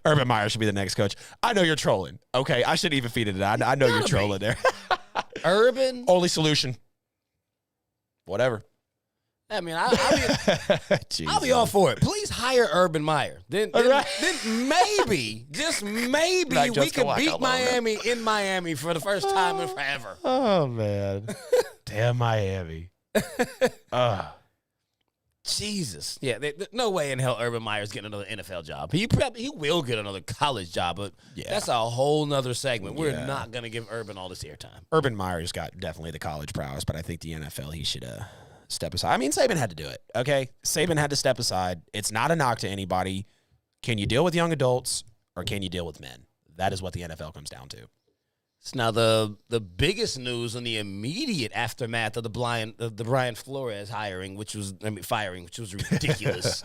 Urban Meyer should be the next coach. I know you're trolling. Okay, I shouldn't even feed it. I know you're trolling there. Urban? Only solution. Whatever. I mean, I'll be all for it. Please hire Urban Meyer. Then maybe, just maybe, we could beat Miami in Miami for the first time in forever. Oh, man. Damn Miami. Jesus. Yeah, no way in hell Urban Meyer's getting another NFL job. He will get another college job, but that's a whole nother segment. We're not going to give Urban all this airtime. Urban Meyer's got definitely the college prowess, but I think the NFL, he should step aside. I mean, Saban had to do it, okay? Saban had to step aside. It's not a knock to anybody. Can you deal with young adults or can you deal with men? That is what the NFL comes down to. So now the biggest news in the immediate aftermath of the Brian Flores firing, which was ridiculous.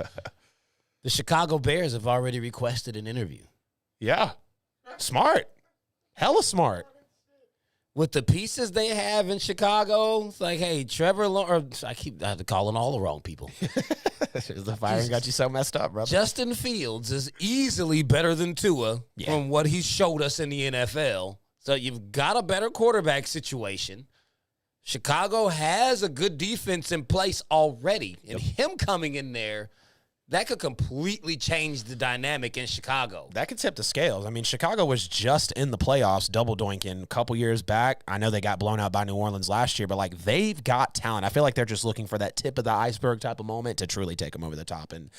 The Chicago Bears have already requested an interview. Yeah. Smart. Hella smart. With the pieces they have in Chicago, it's like, hey, I have to call in all the wrong people. The firing got you so messed up, brother. Justin Fields is easily better than Tua from what he showed us in the NFL. So you've got a better quarterback situation. Chicago has a good defense in place already. And him coming in there, that could completely change the dynamic in Chicago. That could tip the scales. I mean, Chicago was just in the playoffs, double doinking a couple years back. I know they got blown out by New Orleans last year, but like they've got talent. I feel like they're just looking for that tip of the iceberg type of moment to truly take them over the top. And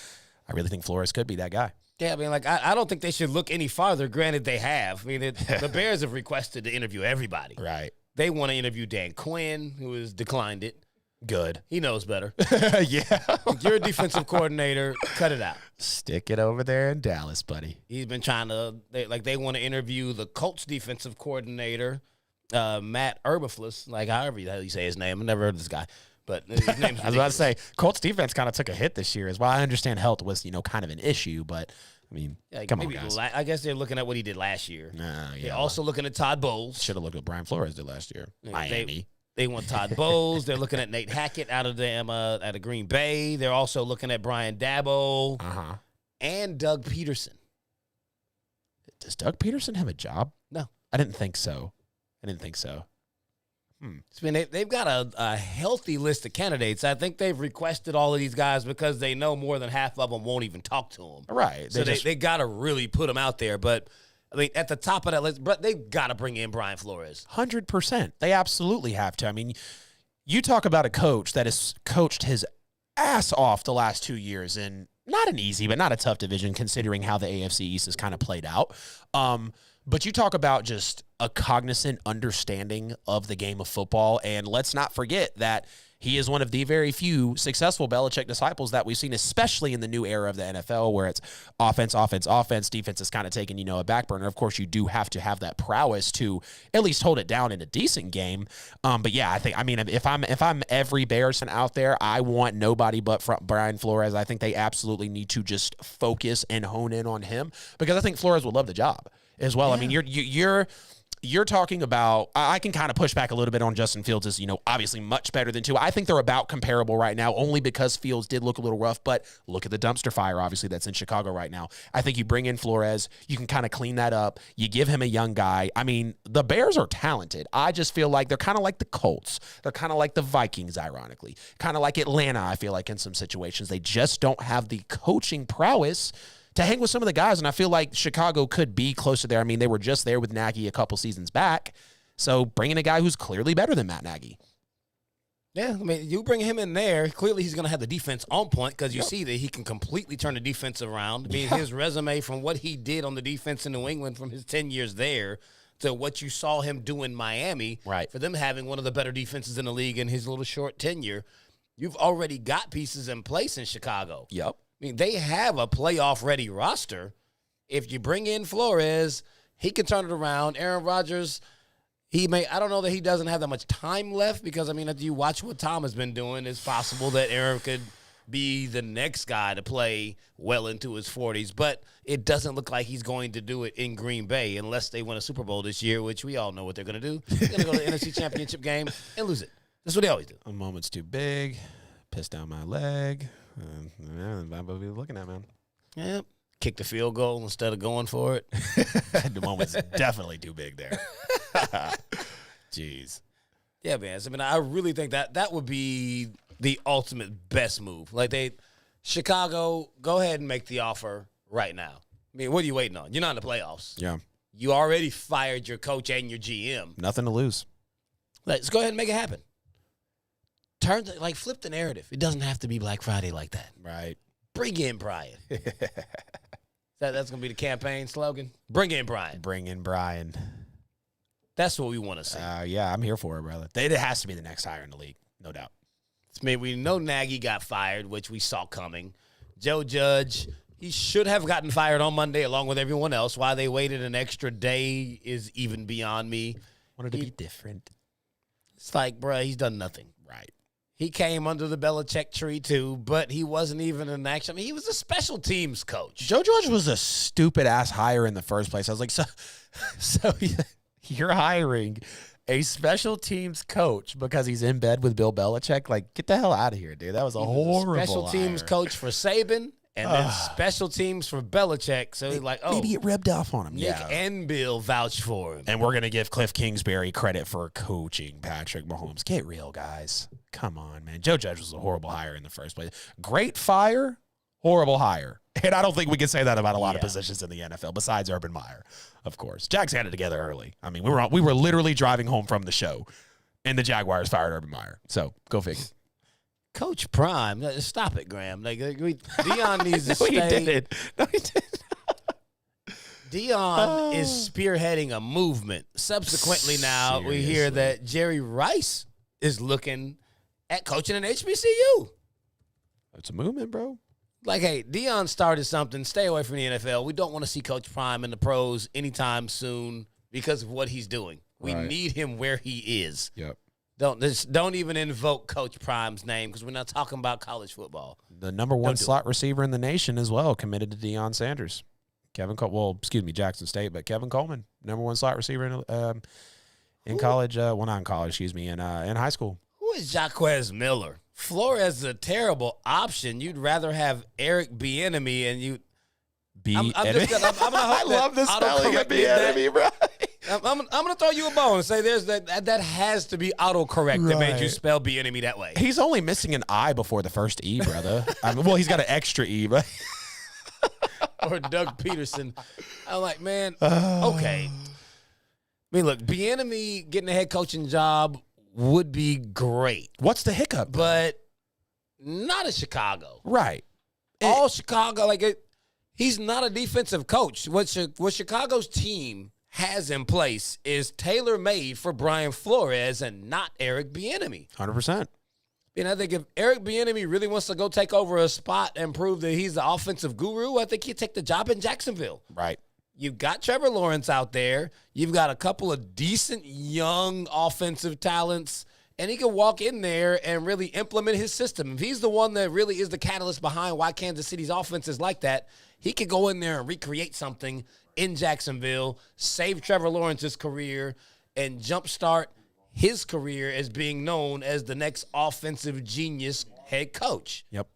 I really think Flores could be that guy. Yeah, I mean, like, I don't think they should look any farther. Granted, they have. I mean, the Bears have requested to interview everybody. Right. They want to interview Dan Quinn, who has declined it. Good. He knows better. Yeah. You're a defensive coordinator. Cut it out. Stick it over there in Dallas, buddy. He's been trying to, they want to interview the Colts defensive coordinator, Matt Eberflus, like however the hell you say his name. I've never heard of this guy. But his name's ridiculous. I was about to say, Colts defense kind of took a hit this year as well. I understand health was, kind of an issue, but, I mean, come on, guys. I guess they're looking at what he did last year. Yeah. They're also looking at Todd Bowles. Should have looked at what Brian Flores did last year. Miami. They want Todd Bowles. They're looking at Nate Hackett out of Green Bay. They're also looking at Brian Daboll and Doug Peterson. Does Doug Peterson have a job? No. I didn't think so. I mean, they've got a healthy list of candidates. I think they've requested all of these guys because they know more than half of them won't even talk to them. Right. So they got to really put them out there. But, I mean, at the top of that list, but they've got to bring in Brian Flores. 100%. They absolutely have to. I mean, you talk about a coach that has coached his ass off the last 2 years in not an easy, but not a tough division considering how the AFC East has kind of played out. But you talk about just a cognizant understanding of the game of football, and let's not forget that he is one of the very few successful Belichick disciples that we've seen, especially in the new era of the NFL where it's offense, offense, offense. Defense is kind of taking, a back burner. Of course, you do have to have that prowess to at least hold it down in a decent game. But yeah, if I'm every Bearson out there, I want nobody but Brian Flores. I think they absolutely need to just focus and hone in on him because I think Flores would love the job as well. Yeah. I mean, you're talking about, I can kind of push back a little bit on Justin Fields is, obviously much better than Tua. I think they're about comparable right now only because Fields did look a little rough, but look at the dumpster fire, obviously, that's in Chicago right now. I think you bring in Flores, you can kind of clean that up. You give him a young guy. I mean, the Bears are talented. I just feel like they're kind of like the Colts. They're kind of like the Vikings, ironically. Kind of like Atlanta, I feel like, in some situations. They just don't have the coaching prowess to hang with some of the guys, and I feel like Chicago could be closer there. I mean, they were just there with Nagy a couple seasons back, so bringing a guy who's clearly better than Matt Nagy. Yeah, I mean, you bring him in there, clearly he's going to have the defense on point because you see that he can completely turn the defense around. I mean, his resume from what he did on the defense in New England from his 10 years there to what you saw him do in Miami, right? For them having one of the better defenses in the league in his little short tenure, you've already got pieces in place in Chicago. Yep. I mean, they have a playoff-ready roster. If you bring in Flores, he can turn it around. Aaron Rodgers, I don't know that he doesn't have that much time left because, I mean, if you watch what Tom has been doing, it's possible that Aaron could be the next guy to play well into his 40s. But it doesn't look like he's going to do it in Green Bay unless they win a Super Bowl this year, which we all know what they're going to do. They're going to go to the NFC Championship game and lose it. That's what they always do. A moment's too big. Piss down my leg. I'm about to be looking at, man. Yeah. Kick the field goal instead of going for it. The moment's definitely too big there. Jeez. Yeah, man. I mean, I really think that would be the ultimate best move. Like, Chicago, go ahead and make the offer right now. I mean, what are you waiting on? You're not in the playoffs. Yeah. You already fired your coach and your GM. Nothing to lose. Let's go ahead and make it happen. Flip the narrative. It doesn't have to be Black Friday like that. Right. Bring in Brian. That's going to be the campaign slogan. Bring in Brian. Bring in Brian. That's what we want to see. Yeah, I'm here for it, brother. It has to be the next hire in the league, no doubt. I mean, we know Nagy got fired, which we saw coming. Joe Judge, he should have gotten fired on Monday along with everyone else. Why they waited an extra day is even beyond me. Wanted to be different. It's like, bruh, he's done nothing. Right. He came under the Belichick tree, too, but he wasn't even in action. I mean, he was a special teams coach. Joe Judge was a stupid-ass hire in the first place. I was like, so you're hiring a special teams coach because he's in bed with Bill Belichick? Like, get the hell out of here, dude. That was a horrible special teams coach for Saban. And then special teams for Belichick. So he's like, maybe it rubbed off on him. Nick and Bill vouch for him. And we're going to give Cliff Kingsbury credit for coaching Patrick Mahomes. Get real, guys. Come on, man. Joe Judge was a horrible hire in the first place. Great fire, horrible hire. And I don't think we can say that about a lot of positions in the NFL, besides Urban Meyer, of course. Jags had it together early. I mean, we were literally driving home from the show, and the Jaguars fired Urban Meyer. So go figure. Coach Prime, stop it, Graham. Deion needs to stay. No, he didn't. Deion is spearheading a movement. Subsequently, now we hear that Jerry Rice is looking at coaching an HBCU. It's a movement, bro. Like, hey, Deion started something. Stay away from the NFL. We don't want to see Coach Prime in the pros anytime soon because of what he's doing. We need him where he is. Yep. Don't even invoke Coach Prime's name because we're not talking about college football. The number one slot receiver in the nation as well committed to Deion Sanders. Jackson State, but Kevin Coleman, number one slot receiver in college. Not in college, in high school. Who is Jaquez Miller? Flores is a terrible option. You'd rather have Eric Bieniemy and you. I love the spelling of Bieniemy, bro. I'm gonna throw you a bone and say there's that has to be autocorrect that made you spell Bieniemy that way. He's only missing an I before the first E, brother. He's got an extra E, but or Doug Peterson. I'm like, man, okay. I mean, look, Bieniemy getting a head coaching job would be great. What's the hiccup? But not in Chicago, right? All Chicago, he's not a defensive coach. What Chicago's team has in place is tailor-made for Brian Flores and not Eric Bieniemy. 100%. And I think if Eric Bieniemy really wants to go take over a spot and prove that he's the offensive guru, I think he'd take the job in Jacksonville. Right. You've got Trevor Lawrence out there. You've got a couple of decent young offensive talents, and he can walk in there and really implement his system. If he's the one that really is the catalyst behind why Kansas City's offense is like that, he could go in there and recreate something in Jacksonville, save Trevor Lawrence's career, and jumpstart his career as being known as the next offensive genius head coach. Yep.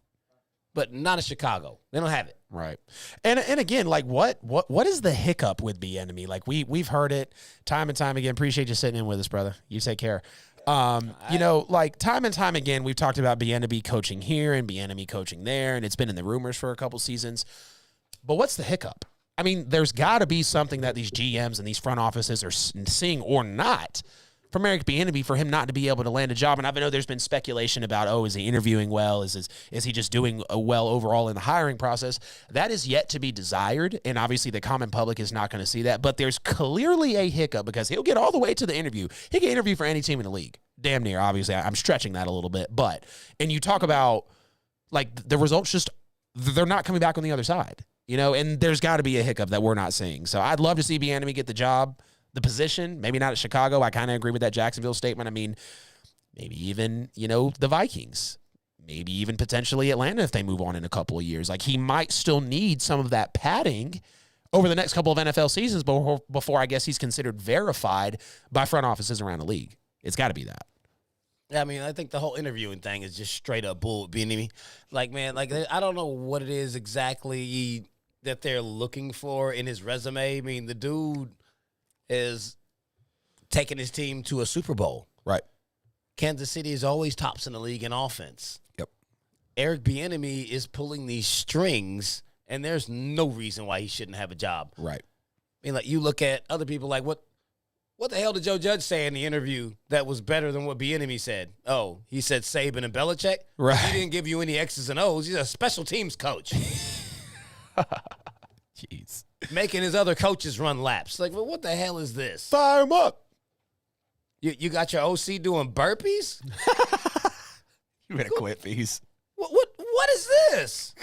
But not in Chicago. They don't have it. Right. And again, like what is the hiccup with Bieniemy? Like we've heard it time and time again. Appreciate you sitting in with us, brother. You take care. You know, like time and time again, we've talked about Bieniemy coaching here and Bieniemy coaching there, and it's been in the rumors for a couple seasons. But what's the hiccup? I mean, there's got to be something that these GMs and these front offices are seeing or not from Eric Bieniemy for him not to be able to land a job. And I know there's been speculation about, is he interviewing well? Is he just doing well overall in the hiring process? That is yet to be desired, and obviously the common public is not going to see that. But there's clearly a hiccup because he'll get all the way to the interview. He can interview for any team in the league. Damn near, obviously. I'm stretching that a little bit. And you talk about, like, the results just, they're not coming back on the other side. You know, and there's got to be a hiccup that we're not seeing. So I'd love to see Bieniemy get the job, the position, maybe not at Chicago. I kind of agree with that Jacksonville statement. I mean, maybe even, you know, the Vikings, maybe even potentially Atlanta if they move on in a couple of years. Like, he might still need some of that padding over the next couple of NFL seasons before I guess he's considered verified by front offices around the league. It's got to be that. Yeah, I mean, I think the whole interviewing thing is just straight up bull. Bieniemy, like, man, like, I don't know what it is exactly that they're looking for in his resume. I mean, the dude is taking his team to a Super Bowl. Right. Kansas City is always tops in the league in offense. Yep. Eric Bieniemy is pulling these strings, and there's no reason why he shouldn't have a job. Right. I mean, like, you look at other people like, what the hell did Joe Judge say in the interview that was better than what Bieniemy said? Oh, he said Saban and Belichick? Right. He didn't give you any X's and O's. He's a special teams coach. Jeez. Making his other coaches run laps. Like, well, what the hell is this? Fire him up. You got your OC doing burpees? You better quit these. What is this?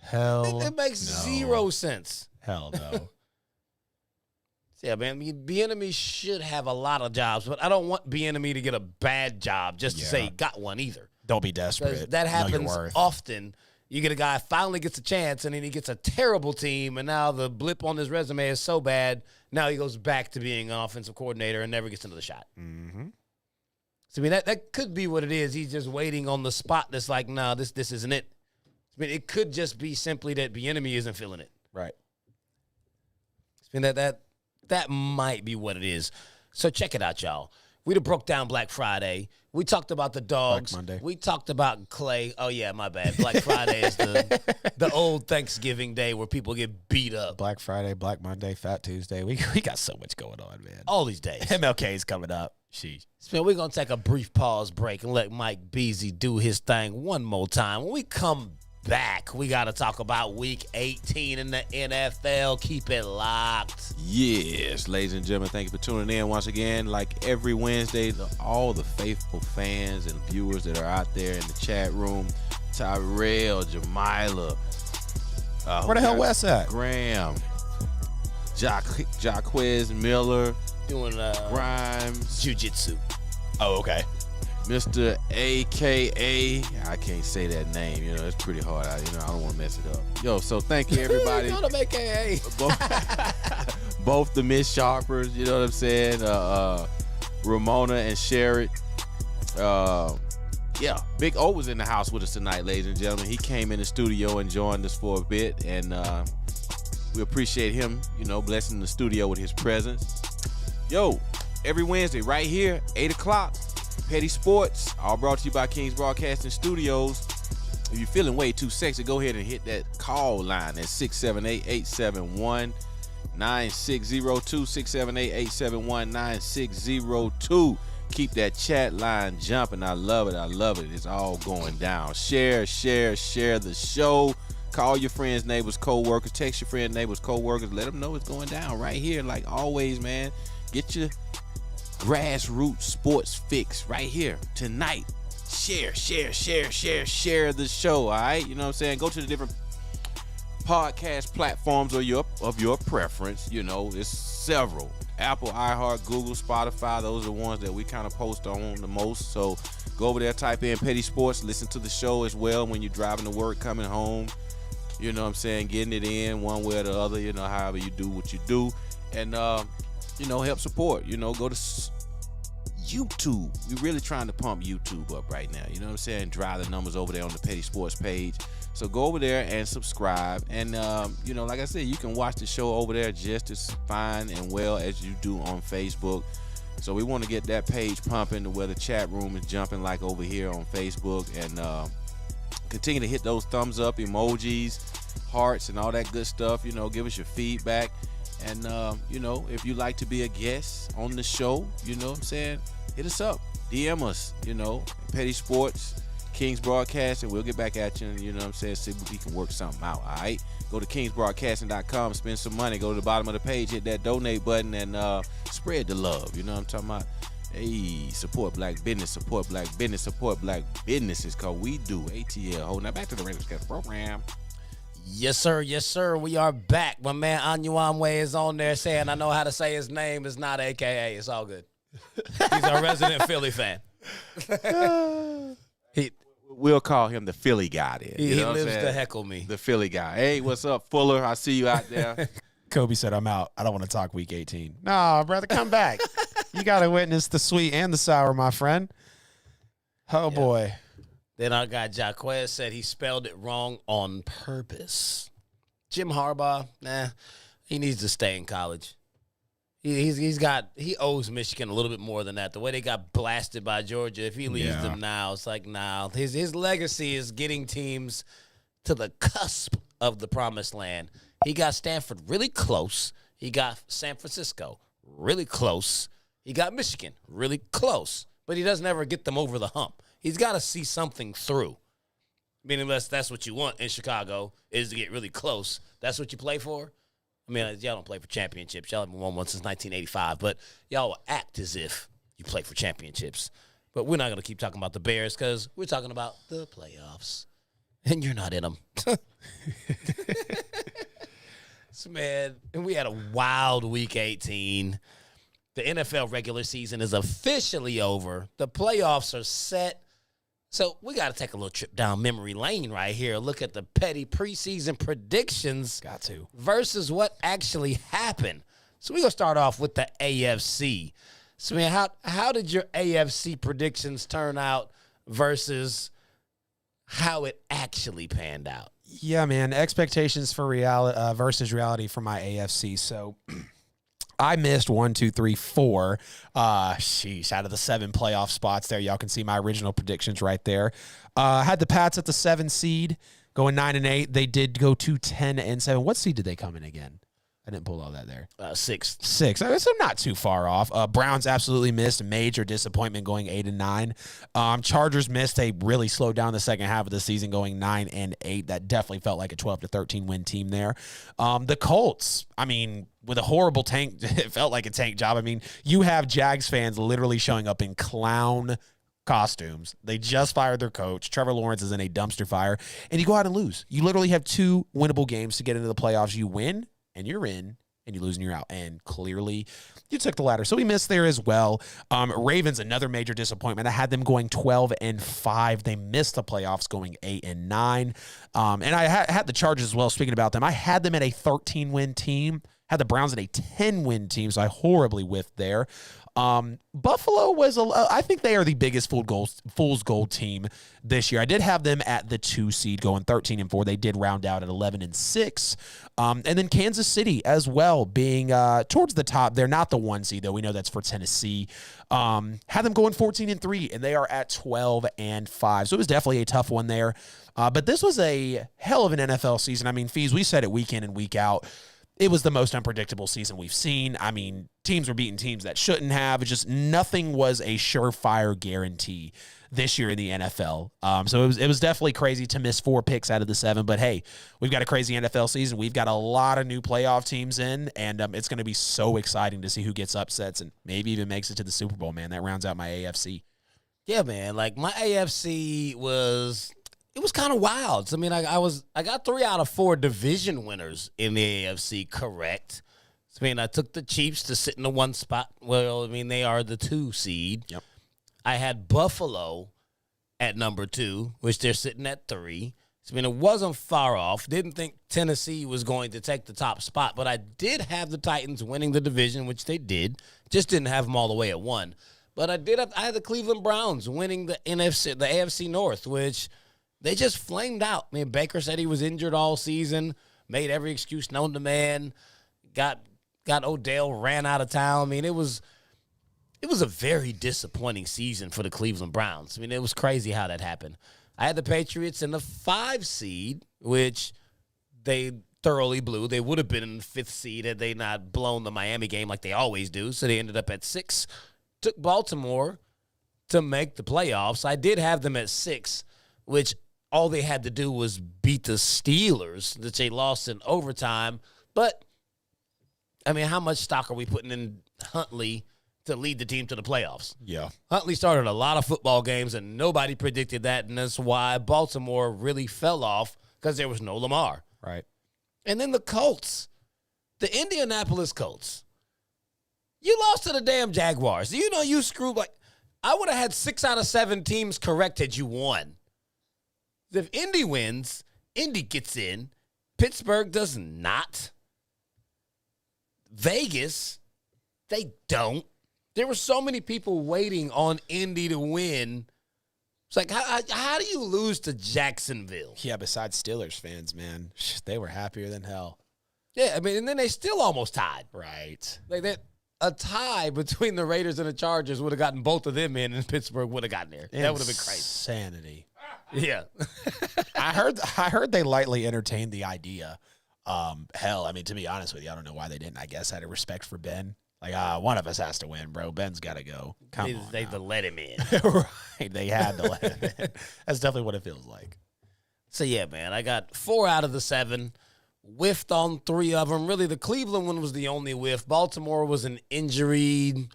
Hell It makes zero sense. Hell no. Yeah, man. I mean, Bieniemy should have a lot of jobs, but I don't want Bieniemy to get a bad job just to say he got one either. Don't be desperate. That happens often. You get a guy finally gets a chance, and then he gets a terrible team, and now the blip on his resume is so bad, now he goes back to being an offensive coordinator and never gets another shot. Mm-hmm. So, I mean, that could be what it is. He's just waiting on the spot that's like, no, this isn't it. I mean, it could just be simply that Bieniemy isn't feeling it. Right. I mean, that might be what it is. So check it out, y'all. We done broke down Black Friday. We talked about the dogs. Black Monday. We talked about Klay. Oh, yeah, my bad. Black Friday is the old Thanksgiving day where people get beat up. Black Friday, Black Monday, Fat Tuesday. We got so much going on, man. All these days. MLK is coming up. Sheesh. So we're going to take a brief pause break and let Mike Beasley do his thing one more time. When we come back, we got to talk about Week 18 in the NFL. Keep it locked. Yes, ladies and gentlemen, thank you for tuning in once again. Like every Wednesday, all the faithful fans and viewers that are out there in the chat room, Tyrell, Jamila, where the hell Wes at? Graham, Jaquez Miller, Doing Grimes, jiu-jitsu. Oh, okay. Mr. AKA, I can't say that name, it's pretty hard. I don't want to mess it up. Yo, so thank you, everybody. Call him AKA. Both the Miss Sharpers, you know what I'm saying? Ramona and Sherrod. Yeah, Big O was in the house with us tonight, ladies and gentlemen. He came in the studio and joined us for a bit, and we appreciate him, blessing the studio with his presence. Yo, every Wednesday, right here, 8 o'clock. Petty Sports, all brought to you by Kings Broadcasting Studios. If you're feeling way too sexy, go ahead and hit that call line at 678-871-9602, 678-871-9602. Keep that chat line jumping. I love it. It's all going down. Share the show. Call your friends, neighbors, co-workers. Text your friends, neighbors, co-workers. Let them know it's going down right here. Like always, man, get your grassroots sports fix right here tonight. Share the show, all right? You know what I'm saying? Go to the different podcast platforms of your preference. You know, there's several. Apple, iHeart, Google, Spotify. Those are the ones that we kind of post on the most. So go over there, type in Petty Sports, listen to the show as well when you're driving to work, coming home. You know what I'm saying? Getting it in one way or the other, you know, however you do what you do. And, you know, help support. You know, go to YouTube. We're really trying to pump YouTube up right now. You know what I'm saying? Drive the numbers over there on the Petty Sports page. So go over there and subscribe. And, you know, like I said, you can watch the show over there just as fine and well as you do on Facebook. So we want to get that page pumping to where the chat room is jumping like over here on Facebook. And continue to hit those thumbs up, emojis, hearts, and all that good stuff. You know, give us your feedback. And, you know, if you'd like to be a guest on the show, you know what I'm saying, hit us up. DM us, you know, Petty Sports, Kings Broadcasting. We'll get back at you and, you know what I'm saying, see if we can work something out, all right? Go to kingsbroadcasting.com, spend some money, go to the bottom of the page, hit that donate button, and spread the love. You know what I'm talking about? Hey, support black business, support black business, support black businesses, because we do. ATL. Hold now, back to the Rangers Cast program. Yes, sir. Yes, sir. We are back. My man Anyuamwe is on there saying, I know how to say his name. It's not AKA. It's all good. He's our resident Philly fan. We'll call him the Philly guy then. He lives to heckle me. The Philly guy. Hey, what's up, Fuller? I see you out there. Kobe said, I'm out. I don't want to talk week 18. No, brother, come back. You got to witness the sweet and the sour, my friend. Oh, boy. Then our guy Jaquez said he spelled it wrong on purpose. Jim Harbaugh, he needs to stay in college. He owes Michigan a little bit more than that. The way they got blasted by Georgia, if he leaves them now, it's like, nah. His legacy is getting teams to the cusp of the promised land. He got Stanford really close. He got San Francisco really close. He got Michigan really close. But he doesn't ever get them over the hump. He's got to see something through. I mean, unless that's what you want in Chicago, is to get really close. That's what you play for? I mean, y'all don't play for championships. Y'all haven't won one since 1985. But y'all will act as if you play for championships. But we're not going to keep talking about the Bears because we're talking about the playoffs. And you're not in them. So, man, and we had a wild Week 18. The NFL regular season is officially over. The playoffs are set. So we got to take a little trip down memory lane right here. Look at the petty preseason predictions. Got to. Versus what actually happened. So we're going to start off with the AFC. So, man, how did your AFC predictions turn out versus how it actually panned out? Yeah, man. Expectations for reality versus reality for my AFC. So I missed 1, 2, 3, 4. Out of the 7 playoff spots there. Y'all can see my original predictions right there. Had the Pats at the 7 seed, going 9-8. They did go to 10-7. What seed did they come in again? I didn't pull all that there. 6. 6. So not too far off. Browns absolutely missed. Major disappointment going 8-9. Chargers missed. They really slowed down the second half of the season going 9-8. That definitely felt like a 12-13 win team there. The Colts, I mean, with a horrible tank, it felt like a tank job. I mean, you have Jags fans literally showing up in clown costumes. They just fired their coach. Trevor Lawrence is in a dumpster fire, and you go out and lose. You literally have 2 winnable games to get into the playoffs. You win, and you're in, and you lose and you're out. And clearly, you took the latter. So we missed there as well. Ravens, another major disappointment. I had them going 12-5. They missed the playoffs going 8-9. And I had the Chargers as well. Speaking about them, I had them at a 13-win team. Had the Browns at a 10-win team, so I horribly whiffed there. Buffalo was, I think they are the biggest fool's gold team this year. I did have them at the 2 seed going 13-4. They did round out at 11-6. And then Kansas City as well being towards the top. They're not the 1 seed, though. We know that's for Tennessee. Had them going 14-3, and they are at 12-5. So it was definitely a tough one there. But this was a hell of an NFL season. I mean, Fees, we said it week in and week out. it was the most unpredictable season we've seen. I mean, teams were beating teams that shouldn't have. It's just nothing was a surefire guarantee this year in the NFL. So it was definitely crazy to miss 4 picks out of the 7. But, hey, we've got a crazy NFL season. We've got a lot of new playoff teams in, and it's going to be so exciting to see who gets upsets and maybe even makes it to the Super Bowl, man. That rounds out my AFC. Yeah, man. Like, my AFC was kind of wild. I mean, I got 3 out of 4 division winners in the AFC correct. I mean, I took the Chiefs to sit in the 1 spot. Well, I mean, they are the 2 seed. Yep. I had Buffalo at number 2, which they're sitting at 3. I mean, it wasn't far off. Didn't think Tennessee was going to take the top spot, but I did have the Titans winning the division, which they did. Just didn't have them all the way at 1. But I had the Cleveland Browns winning the AFC North, which they just flamed out. I mean, Baker said he was injured all season, made every excuse known to man, got Odell, ran out of town. I mean, it was a very disappointing season for the Cleveland Browns. I mean, it was crazy how that happened. I had the Patriots in the 5 seed, which they thoroughly blew. They would have been in the 5th seed had they not blown the Miami game like they always do. So they ended up at 6. Took Baltimore to make the playoffs. I did have them at 6, which all they had to do was beat the Steelers, that they lost in overtime. But, I mean, how much stock are we putting in Huntley to lead the team to the playoffs? Yeah. Huntley started a lot of football games, and nobody predicted that, and that's why Baltimore really fell off, because there was no Lamar. Right. And then the Colts, the Indianapolis Colts. You lost to the damn Jaguars. You know you screwed. Like, I would have had 6 out of 7 teams correct had you won. If Indy wins, Indy gets in. Pittsburgh does not. Vegas, they don't. There were so many people waiting on Indy to win. It's like, how do you lose to Jacksonville? Yeah, besides Steelers fans, man, they were happier than hell. Yeah, I mean, and then they still almost tied. Right. Like that. A tie between the Raiders and the Chargers would have gotten both of them in, and Pittsburgh would have gotten there. That would have been crazy. Insanity. Yeah. I heard they lightly entertained the idea. Hell, I mean, to be honest with you, I don't know why they didn't. I guess out of respect for Ben. Like, one of us has to win, bro. Ben's got to go. Come on. They let him in. Right. They had to let him in. That's definitely what it feels like. So, yeah, man, I got 4 out of the 7. Whiffed on 3 of them. Really, the Cleveland one was the only whiff. Baltimore was an injury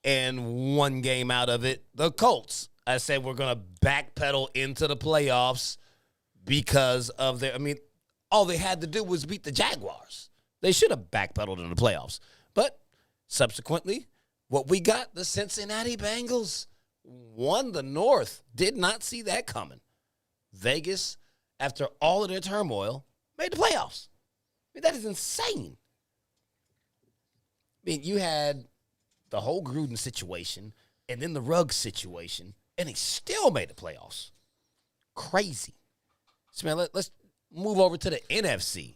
and 1 game out of it. The Colts, I said we're going to backpedal into the playoffs because of their – I mean, all they had to do was beat the Jaguars. They should have backpedaled in the playoffs. But subsequently, what we got, the Cincinnati Bengals won the North. Did not see that coming. Vegas, after all of their turmoil, made the playoffs. I mean, that is insane. I mean, you had the whole Gruden situation and then the Ruggs situation, and they still made the playoffs. Crazy. So, man, let's move over to the NFC.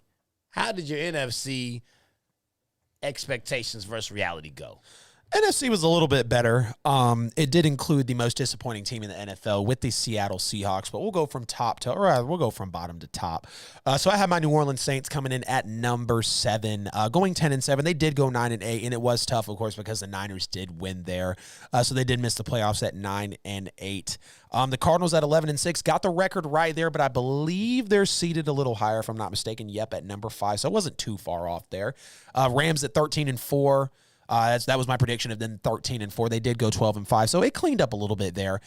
How did your NFC expectations versus reality go? NFC was a little bit better. It did include the most disappointing team in the NFL with the Seattle Seahawks, but we'll go from bottom to top. So I had my New Orleans Saints coming in at number 7, going 10-7. They did go 9-8, and it was tough, of course, because the Niners did win there. So they did miss the playoffs at 9-8. The Cardinals at 11-6 got the record right there, but I believe they're seated a little higher, if I'm not mistaken. Yep, at number 5. So it wasn't too far off there. Rams at 13-4. That was my prediction of then 13-4. They did go 12-5, so it cleaned up a little bit there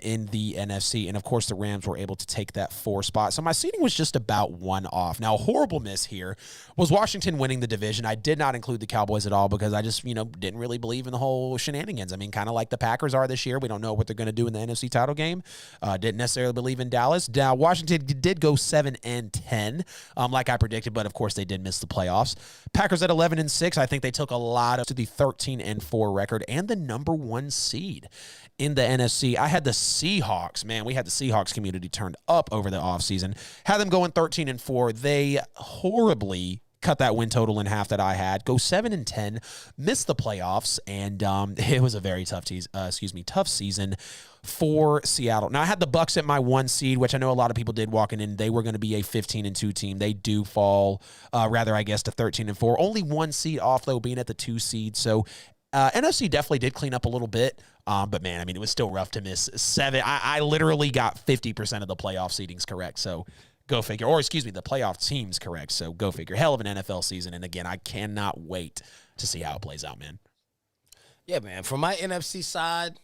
in the NFC. And of course, the Rams were able to take that 4 spot. So my seeding was just about 1 off. Now, a horrible miss here was Washington winning the division. I did not include the Cowboys at all because I just didn't really believe in the whole shenanigans. I mean, kind of like the Packers are this year. We don't know what they're going to do in the NFC title game. Didn't necessarily believe in Dallas. Now, Washington did go 7-10, like I predicted, but of course they did miss the playoffs. Packers at 11-6. I think they took a lot of the 13-4 record and the number 1 seed in the NFC. I had the Seahawks. Man, we had the Seahawks community turned up over the offseason. Had them going 13-4. They horribly cut that win total in half that I had, go 7-10, miss the playoffs, and it was a very tough season for Seattle. Now I had the Bucks at my 1 seed, which I know a lot of people did walking in. They were going to be a 15-2 team. They do fall, to 13-4. Only 1 seed off though, being at the 2 seed. So NFC definitely did clean up a little bit. But man, I mean, it was still rough to miss 7. I literally got 50% of the playoff seedings correct. So go figure. Or excuse me, the playoff teams correct. So go figure. Hell of an NFL season. And again, I cannot wait to see how it plays out, man. Yeah, man. For my NFC side,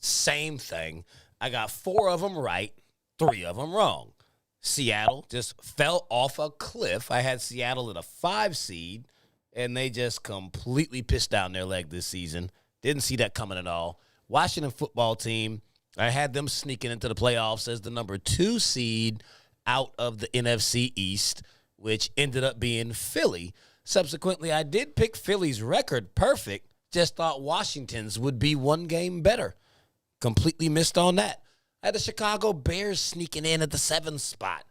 same thing. I got 4 of them right, 3 of them wrong. Seattle just fell off a cliff. I had Seattle at a 5 seed, and they just completely pissed down their leg this season. Didn't see that coming at all. Washington football team, I had them sneaking into the playoffs as the number 2 seed out of the NFC East, which ended up being Philly. Subsequently, I did pick Philly's record perfect, just thought Washington's would be 1 game better. Completely missed on that. I had the Chicago Bears sneaking in at the 7th spot.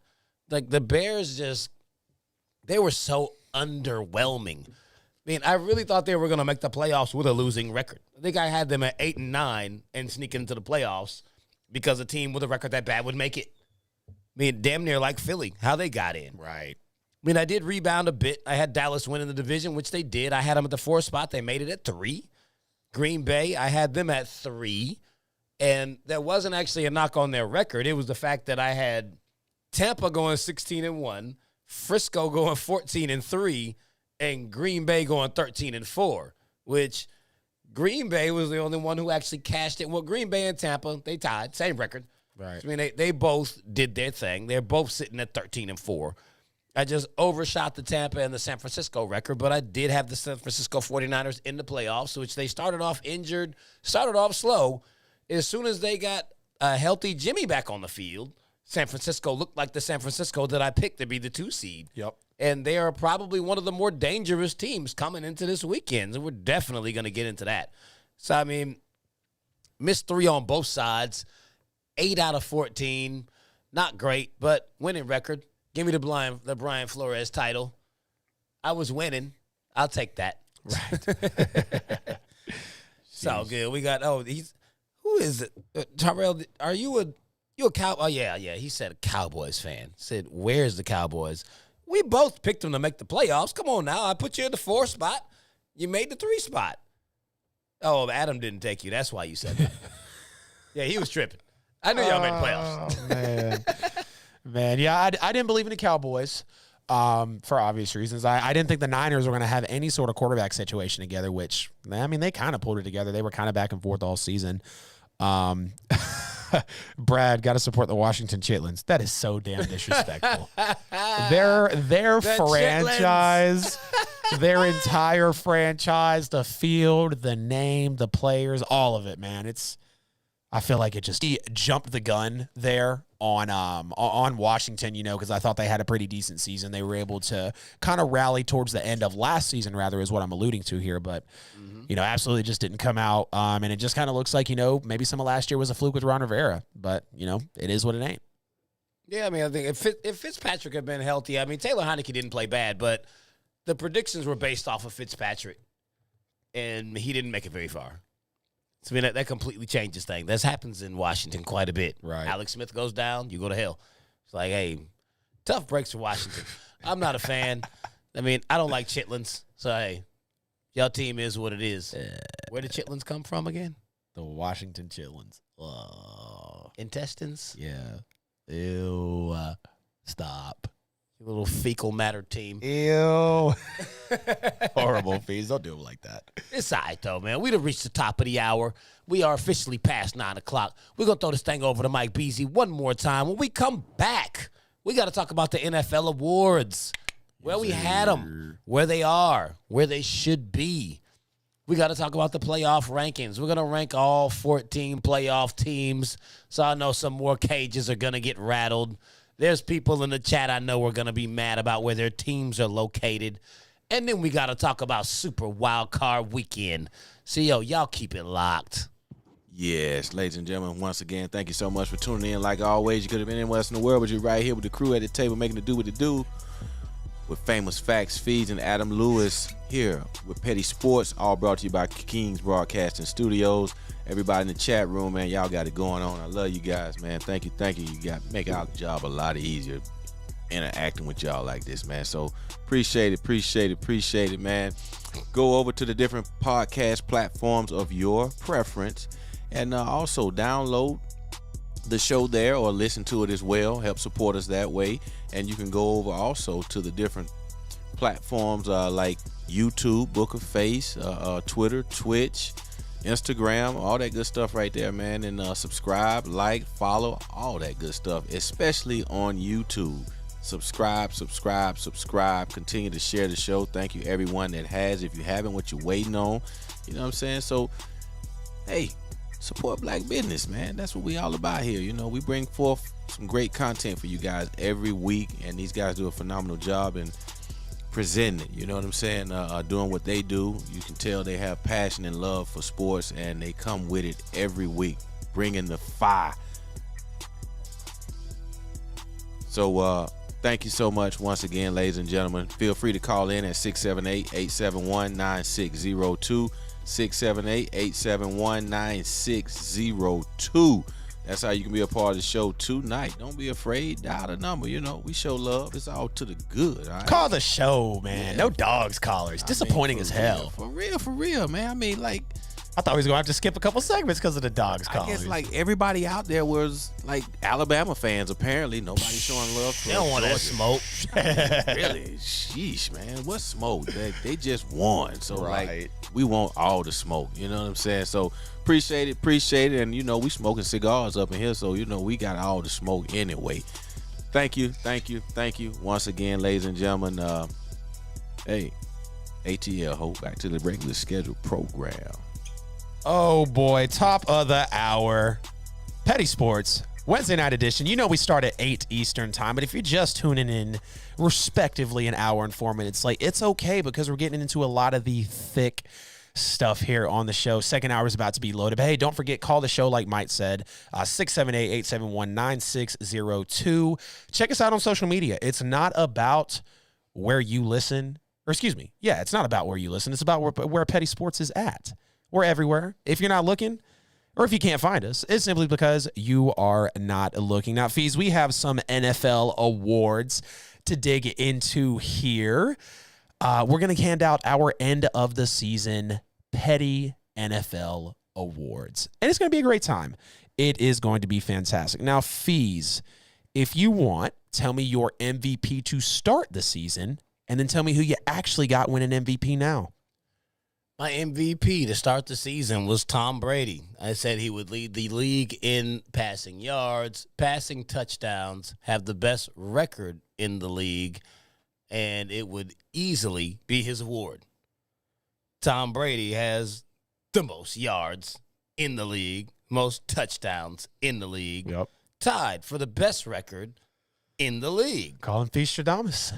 Like, the Bears they were so underwhelming. I mean, I really thought they were going to make the playoffs with a losing record. I think I had them at 8-9 and sneaking into the playoffs because a team with a record that bad would make it. I mean, damn near like Philly, how they got in. Right. I mean, I did rebound a bit. I had Dallas winning the division, which they did. I had them at the 4th spot. They made it at 3. Green Bay, I had them at 3. And that wasn't actually a knock on their record. It was the fact that I had Tampa going 16-1, Frisco going 14-3, and Green Bay going 13-4, which Green Bay was the only one who actually cashed it. Well, Green Bay and Tampa, they tied, same record. Right. I mean, they both did their thing. They're both sitting at 13-4. I just overshot the Tampa and the San Francisco record, but I did have the San Francisco 49ers in the playoffs, which they started off injured, started off slow. As soon as they got a healthy Jimmy back on the field, San Francisco looked like the San Francisco that I picked to be the 2 seed. Yep. And they are probably one of the more dangerous teams coming into this weekend. And we're definitely going to get into that. So, I mean, missed 3 on both sides, 8 out of 14. Not great, but winning record. Give me the Brian Flores title. I was winning. I'll take that. Right. It's all good. We got, who is it? Tyrell, are you a cow? Oh, yeah. He said a Cowboys fan. Said, where's the Cowboys? We both picked them to make the playoffs. Come on now. I put you in the 4 spot. You made the 3 spot. Oh, Adam didn't take you. That's why you said that. Yeah, he was tripping. I knew y'all made the playoffs. Man. Man, yeah, I didn't believe in the Cowboys for obvious reasons. I didn't think the Niners were going to have any sort of quarterback situation together, which, I mean, they kind of pulled it together. They were kind of back and forth all season. Brad, got to support the Washington Chitlins. That is so damn disrespectful. Their franchise, their entire franchise, the field, the name, the players, all of it, man. I feel like it just jumped the gun there on Washington, because I thought they had a pretty decent season. They were able to kind of rally towards the end of last season, rather, is what I'm alluding to here. But, absolutely just didn't come out. And it just kind of looks like, maybe some of last year was a fluke with Ron Rivera. But, it is what it ain't. Yeah, I mean, I think if Fitzpatrick had been healthy, I mean, Taylor Heineke didn't play bad, but the predictions were based off of Fitzpatrick, and he didn't make it very far. So, I mean, that completely changes things. That happens in Washington quite a bit. Right. Alex Smith goes down, you go to hell. It's like, hey, tough breaks for Washington. I'm not a fan. I mean, I don't like chitlins. So, hey, y'all team is what it is. Where did chitlins come from again? The Washington Chitlins. Intestines? Yeah. Ew. Stop. Your little fecal matter team. Ew. Horrible fees. Don't do them like that. It's all right, though, man. We'd have reached the top of the hour. We are officially past 9 o'clock. We're going to throw this thing over to Mike Beasley one more time. When we come back, we got to talk about the NFL awards. Where we had them, where they are, where they should be. We got to talk about the playoff rankings. We're going to rank all 14 playoff teams, so I know some more cages are going to get rattled. There's people in the chat I know are going to be mad about where their teams are located. And then we got to talk about Super Wild Card Weekend. So, y'all keep it locked. Yes, ladies and gentlemen, once again, thank you so much for tuning in. Like always, you could have been anywhere else in the world, but you're right here with the crew at the table making it do what it do. with Famous Facts, Feeds, and Adam Lewis here with Petty Sports, all brought to you by King's Broadcasting Studios. Everybody in the chat room, man, y'all got it going on. I love you guys, man. Thank you. You make our job a lot easier interacting with y'all like this, man. So appreciate it, man. Go over to the different podcast platforms of your preference and also download the show there or listen to it as well. Help support us that way. And you can go over also to the different platforms like YouTube, Book of Face, Twitter, Twitch, Instagram, all that good stuff right there, man. And subscribe, like, follow, all that good stuff, especially on YouTube. Subscribe. Continue to share the show. Thank you, everyone that has. If you haven't, what you're waiting on. You know what I'm saying? So, hey, support black business, man. That's what we all about here. You know, we bring forth some great content for you guys every week, and these guys do a phenomenal job in presenting it. You know what I'm saying? Doing what they do. You can tell they have passion and love for sports, and they come with it every week, bringing the fire. So, thank you so much once again, ladies and gentlemen. Feel free to call in at 678-871-9602. 678-871-9602. That's how you can be a part of the show tonight. Don't be afraid. Dial the number. You know, we show love. It's all to the good. All right? Call the show, man. Yeah. No dogs callers. Disappointing as hell. For real, man. I mean, like, I thought we was going to have to skip a couple segments because of the dogs callers. I guess, like, everybody out there was, like, Alabama fans, apparently. Nobody showing love for They don't want that smoke. Really? Sheesh, man. What smoke? They just won. So, like, we want all the smoke. You know what I'm saying? So, appreciate it. And, you know, we smoking cigars up in here. So, you know, we got all the smoke anyway. Thank you. Once again, ladies and gentlemen. Hey, ATL, hold back to the regular scheduled program. Oh, boy. Top of the hour. Petty Sports. Wednesday night edition. You know we start at 8 Eastern time, but if you're just tuning in, respectively, an hour and 4 minutes late, it's okay because we're getting into a lot of the thick stuff here on the show. Second hour is about to be loaded. But hey, don't forget, call the show like Mike said, 678-871-9602. Check us out on social media. It's not about where you listen, or excuse me. Yeah, it's not about where you listen. It's about where Petty Sports is at. We're everywhere. If you're not looking, or if you can't find us, it's simply because you are not looking. Now, Fees, we have some NFL awards to dig into here. We're going to hand out our end of the season Petty NFL awards. And it's going to be a great time. It is going to be fantastic. Now, Fees, if you want, tell me your MVP to start the season, and then tell me who you actually got winning MVP now. My MVP to start the season was Tom Brady. I said he would lead the league in passing yards, passing touchdowns, have the best record in the league, and it would easily be his award. Tom Brady has the most yards in the league, most touchdowns in the league, tied for the best record in the league. Call him Feastradamus. I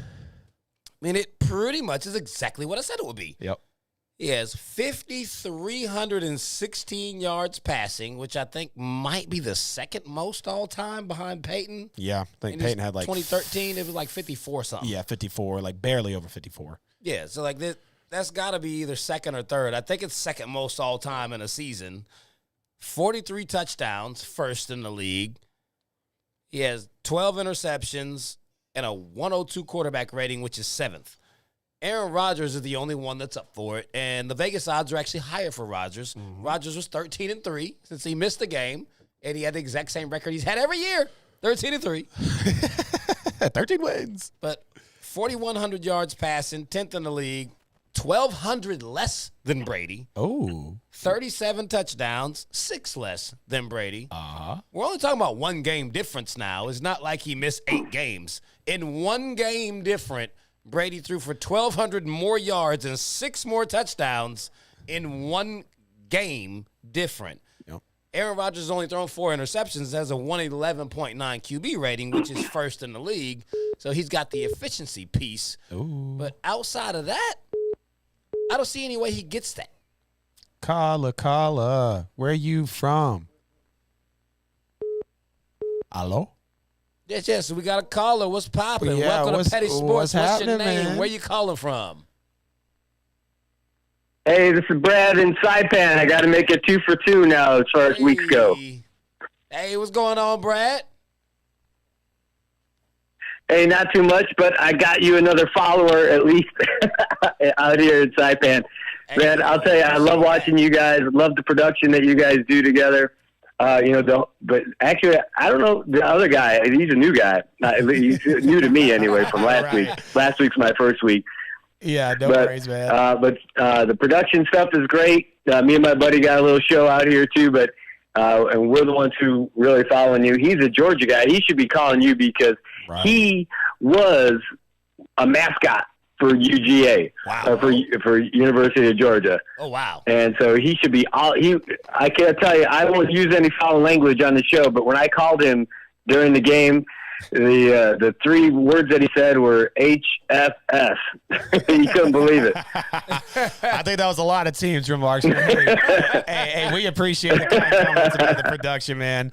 mean, it pretty much is exactly what I said it would be. Yep. He has 5,316 yards passing, which I think might be the second most all time behind Peyton. Yeah, I think Peyton had like 2013. It was like 54 something. Yeah, 54, like barely over 54. Yeah, so like that's got to be either second or third. I think it's second most all time in a season. 43 touchdowns, first in the league. He has 12 interceptions and a 102 quarterback rating, which is seventh. Aaron Rodgers is the only one that's up for it, and the Vegas odds are actually higher for Rodgers. Mm-hmm. Rodgers was 13-3 since he missed the game, and he had the exact same record he's had every year, 13-3. 13 wins. But 4,100 yards passing, 10th in the league, 1,200 less than Brady. Oh. 37 touchdowns, 6 less than Brady. We're only talking about one game difference now. It's not like he missed 8 games. In one game different, Brady threw for 1,200 more yards and 6 more touchdowns in one game different. Yep. Aaron Rodgers has only thrown 4 interceptions, has a 111.9 QB rating, which is first in the league. So he's got the efficiency piece. Ooh. But outside of that, I don't see any way he gets that. Kala, where you from? Hello? Yes. So we got a caller. What's popping? Yeah, Welcome to Petty Sports. What's your name? man? Where you calling from? Hey, this is Brad in Saipan. I got to make it 2 for 2 now as far as weeks go. Hey, what's going on, Brad? Hey, not too much, but I got you another follower at least out here in Saipan. Man, I'll tell you, I love watching you guys. Love the production that you guys do together. But actually, I don't know the other guy. He's a new guy. He's new to me anyway from last week. Last week's my first week. Yeah, no worries, man. But the production stuff is great. Me and my buddy got a little show out here too, but and we're the ones who really following you. He's a Georgia guy. He should be calling you because he was a mascot for UGA, for University of Georgia. Oh, wow. And so he should be I can't tell you, I won't use any foul language on the show, but when I called him during the game, the 3 words that he said were HFS. He couldn't believe it. I think that was a lot of teams remarks. Hey, we appreciate the kind comments about the production, man.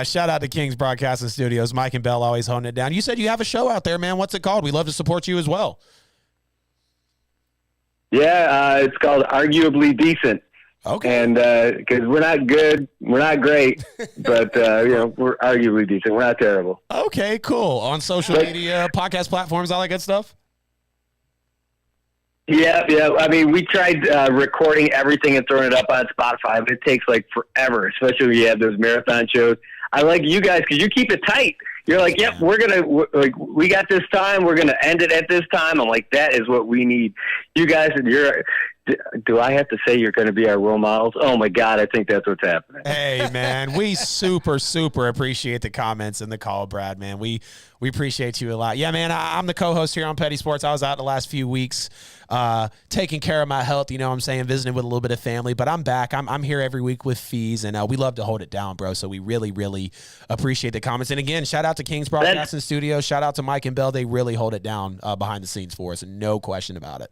Shout out to Kings Broadcasting Studios. Mike and Bell always honing it down. You said you have a show out there, man. What's it called? We love to support you as well. Yeah, it's called Arguably Decent. Okay. And because we're not good, we're not great, but we're arguably decent. We're not terrible. Okay, cool. On social media, podcast platforms, all that good stuff? Yeah. I mean, we tried recording everything and throwing it up on Spotify, but it takes like forever, especially when you have those marathon shows. I like you guys because you keep it tight. You're like, yep, we got this time. We're going to end it at this time. I'm like, that is what we need. You guys, do I have to say you're going to be our role models? Oh, my God, I think that's what's happening. Hey, man, we super appreciate the comments and the call, Brad, man. We appreciate you a lot. Yeah, man, I'm the co-host here on Petty Sports. I was out the last few weeks taking care of my health, you know what I'm saying, visiting with a little bit of family, but I'm back. I'm here every week with Fees, and we love to hold it down, bro, so we really appreciate the comments. And again, shout out to Kings Broadcasting Studios. Shout out to Mike and Bell. They really hold it down behind the scenes for us, no question about it.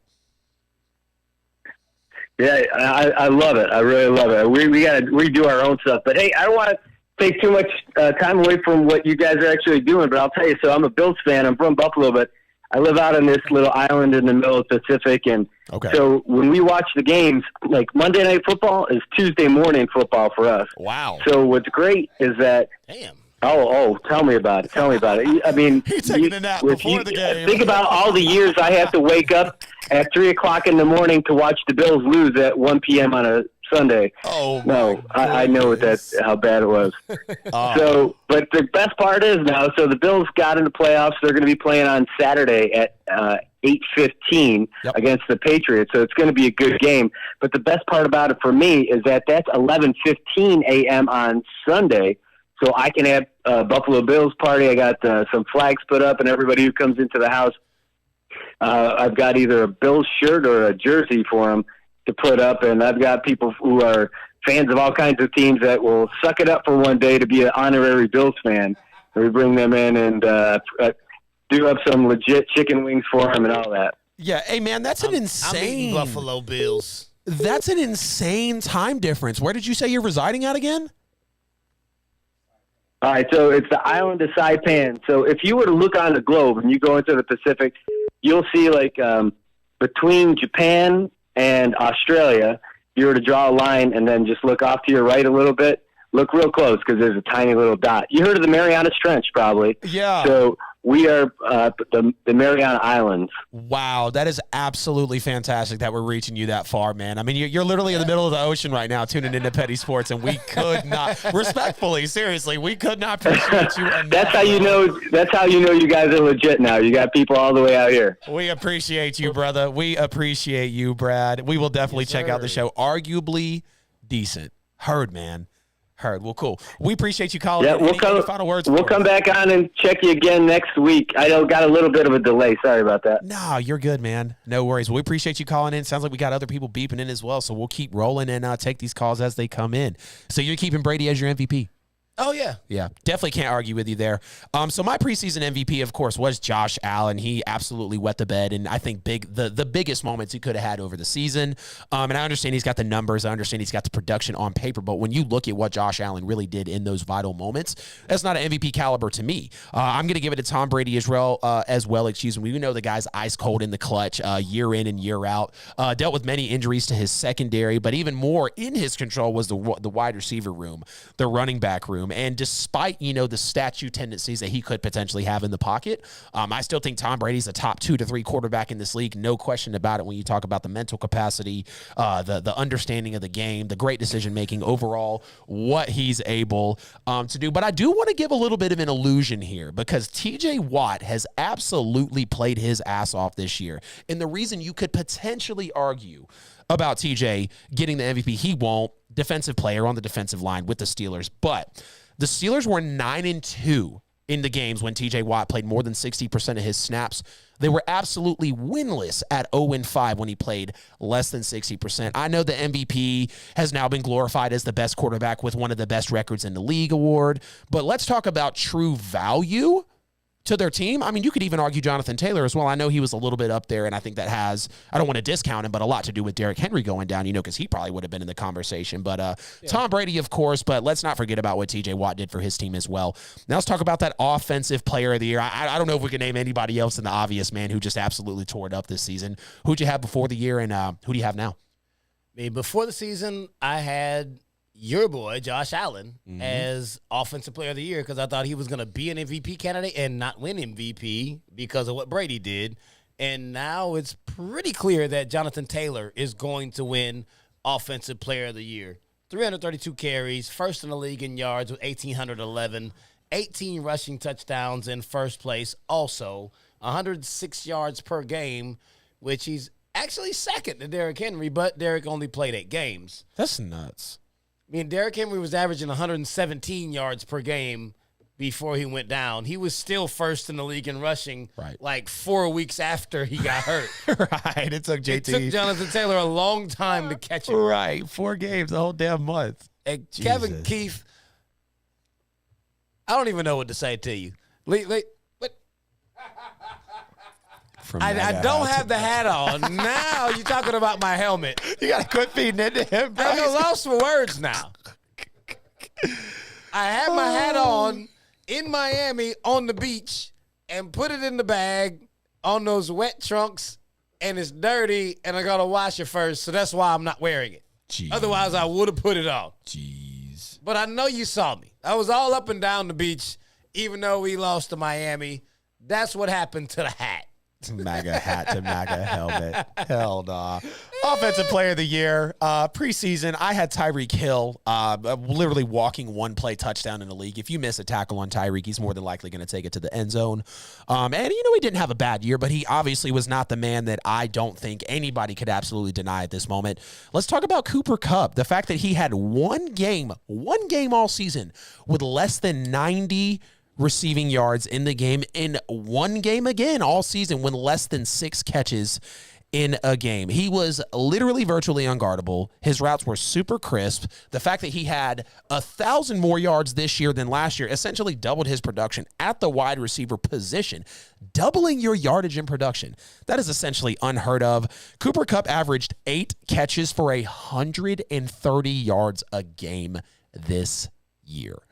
Yeah, I love it. I really love it. We got to redo our own stuff. But, hey, I don't want to take too much time away from what you guys are actually doing, but I'll tell you, so I'm a Bills fan. I'm from Buffalo, but I live out on this little island in the middle of the Pacific. And so when we watch the games, like Monday Night Football is Tuesday morning football for us. Wow. So what's great is that – Damn. Oh, tell me about it. I mean, he's taking a nap before the game. Think about all the years I have to wake up at 3 o'clock in the morning to watch the Bills lose at 1 p.m. on a Sunday. Oh, no, I know how bad it was. So, but the best part is now, so the Bills got in the playoffs. They're going to be playing on Saturday at 8:15 against the Patriots. So it's going to be a good game. But the best part about it for me is that that's 11:15 a.m. on Sunday. So I can have a Buffalo Bills party. I got some flags put up, and everybody who comes into the house, I've got either a Bills shirt or a jersey for them to put up. And I've got people who are fans of all kinds of teams that will suck it up for one day to be an honorary Bills fan. And we bring them in and do up some legit chicken wings for them and all that. Yeah, hey, man, that's an insane – Buffalo Bills. That's an insane time difference. Where did you say you're residing at again? All right, so it's the island of Saipan. So if you were to look on the globe and you go into the Pacific, you'll see like between Japan and Australia, you were to draw a line and then just look off to your right a little bit, look real close because there's a tiny little dot. You heard of the Marianas Trench probably. Yeah. So we are the Mariana Islands. Wow, that is absolutely fantastic that we're reaching you that far, man. I mean, you're literally in the middle of the ocean right now tuning into Petty Sports, and we could not, respectfully, seriously, we could not appreciate you enough. That's how you know you guys are legit now. You got people all the way out here. We appreciate you, brother. We appreciate you, Brad. We will definitely check out the show. Arguably Decent. Heard, man. Heard. Well, cool. We appreciate you calling. Yeah, any final words? We'll come back on and check you again next week. I got a little bit of a delay. Sorry about that. No, you're good, man. No worries. We appreciate you calling in. Sounds like we got other people beeping in as well, so we'll keep rolling and take these calls as they come in. So you're keeping Brady as your MVP? Oh, yeah. Yeah, definitely can't argue with you there. So my preseason MVP, of course, was Josh Allen. He absolutely wet the bed, and I think the biggest moments he could have had over the season. And I understand he's got the numbers. I understand he's got the production on paper. But when you look at what Josh Allen really did in those vital moments, that's not an MVP caliber to me. I'm going to give it to Tom Brady as well. We know the guy's ice cold in the clutch year in and year out. Dealt with many injuries to his secondary, but even more in his control was the wide receiver room, the running back room. And despite, the statue tendencies that he could potentially have in the pocket, I still think Tom Brady's a top 2 to 3 quarterback in this league. No question about it when you talk about the mental capacity, the understanding of the game, the great decision-making overall, what he's able to do. But I do want to give a little bit of an illusion here because TJ Watt has absolutely played his ass off this year. And the reason you could potentially argue about TJ getting the MVP, he won't. Defensive player on the defensive line with the Steelers. But the Steelers were 9-2 in the games when TJ Watt played more than 60% of his snaps. They were absolutely winless at 0-5 when he played less than 60%. I know the MVP has now been glorified as the best quarterback with one of the best records in the league award, but let's talk about true value to their team. I mean, you could even argue Jonathan Taylor as well. I know he was a little bit up there, and I think that has, I don't want to discount him, but a lot to do with Derrick Henry going down, because he probably would have been in the conversation. But Tom Brady, of course, but let's not forget about what TJ Watt did for his team as well. Now let's talk about that offensive player of the year. I don't know if we can name anybody else than the obvious man who just absolutely tore it up this season. Who'd you have before the year, and who do you have now? Before the season, I had your boy, Josh Allen, as Offensive Player of the Year because I thought he was going to be an MVP candidate and not win MVP because of what Brady did. And now it's pretty clear that Jonathan Taylor is going to win Offensive Player of the Year. 332 carries, first in the league in yards with 1,811, 18 rushing touchdowns in first place. Also, 106 yards per game, which he's actually second to Derrick Henry, but Derrick only played 8 games. That's nuts. Derrick Henry was averaging 117 yards per game before he went down. He was still first in the league in rushing like 4 weeks after he got hurt. Right. It took JT. It took Jonathan Taylor a long time to catch him. Right. 4 games, the whole damn month. And Kevin Keith, I don't even know what to say to you. I don't have the hat on. Now you're talking about my helmet. You got to quit feeding into him, bro. I'm lost for words now. I have my hat on in Miami on the beach and put it in the bag on those wet trunks, and it's dirty, and I got to wash it first, so that's why I'm not wearing it. Jeez. Otherwise, I would have put it on. Jeez. But I know you saw me. I was all up and down the beach, even though we lost to Miami. That's what happened to the hat. MAGA hat to MAGA helmet. Hell nah. Offensive Player of the Year. Preseason, I had Tyreek Hill literally walking one play touchdown in the league. If you miss a tackle on Tyreek, he's more than likely going to take it to the end zone. And, he didn't have a bad year, but he obviously was not the man that I don't think anybody could absolutely deny at this moment. Let's talk about Cooper Kupp. The fact that he had one game all season with less than 90 receiving yards in the game, in one game again all season with less than 6 catches in a game. He was literally virtually unguardable. His routes were super crisp. The fact that he had 1,000 more yards this year than last year essentially doubled his production at the wide receiver position. Doubling your yardage in production. That is essentially unheard of. Cooper Kupp averaged 8 catches for 130 yards a game this year.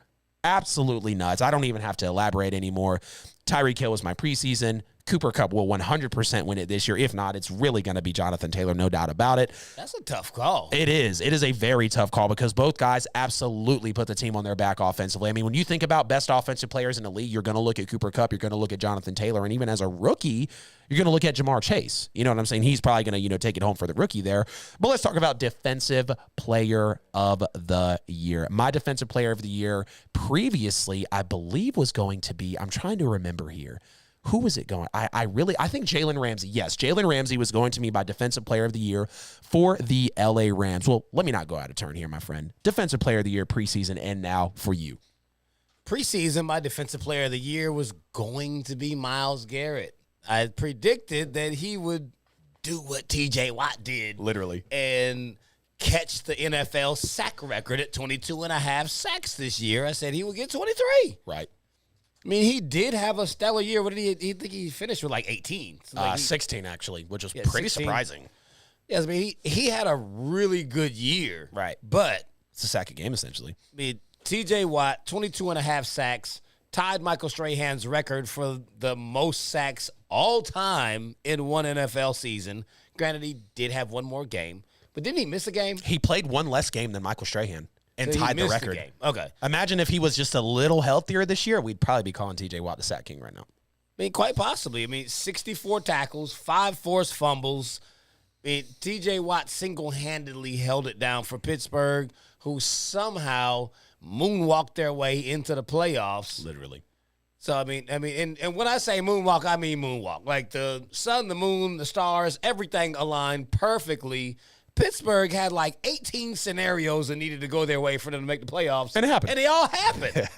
Absolutely nuts. I don't even have to elaborate anymore. Tyreek Hill was my preseason. Cooper Kupp will 100% win it this year. If not, it's really going to be Jonathan Taylor, no doubt about it. That's a tough call. It is. It is a very tough call because both guys absolutely put the team on their back offensively. I mean, when you think about best offensive players in the league, you're going to look at Cooper Kupp, you're going to look at Jonathan Taylor, and even as a rookie, you're going to look at Jamar Chase. You know what I'm saying? He's probably going to, take it home for the rookie there. But let's talk about Defensive Player of the Year. My Defensive Player of the Year previously, I believe, was going to be, I'm trying to remember here. Who was it going? I think Jalen Ramsey. Yes, Jalen Ramsey was going to me by Defensive Player of the Year for the LA Rams. Well, let me not go out of turn here, my friend. Defensive Player of the Year preseason and now for you. Preseason, my Defensive Player of the Year was going to be Myles Garrett. I predicted that he would do what TJ Watt did. Literally. And catch the NFL sack record at 22.5 sacks this year. I said he would get 23. Right. I mean, he did have a stellar year. What did he think he finished with, like 18? So 16, actually, which was pretty 16. surprising. Yes, I mean, he had a really good year. Right. But it's a sack a game, essentially. I mean, T.J. Watt, 22.5 sacks, tied Michael Strahan's record for the most sacks all time in one NFL season. Granted, he did have one more game, but didn't he miss a game? He played one less game than Michael Strahan and So he tied the missed record. game. Okay. Imagine if he was just a little healthier this year, we'd probably be calling T.J. Watt the sack king right now. I mean, quite possibly. I mean, 64 tackles, 5 forced fumbles. I mean, T.J. Watt single-handedly held it down for Pittsburgh, who somehow moonwalked their way into the playoffs. Literally. So, I mean, and when I say moonwalk, I mean moonwalk. Like the sun, the moon, the stars, everything aligned perfectly. Pittsburgh had like 18 scenarios that needed to go their way for them to make the playoffs. And it happened. And they all happened.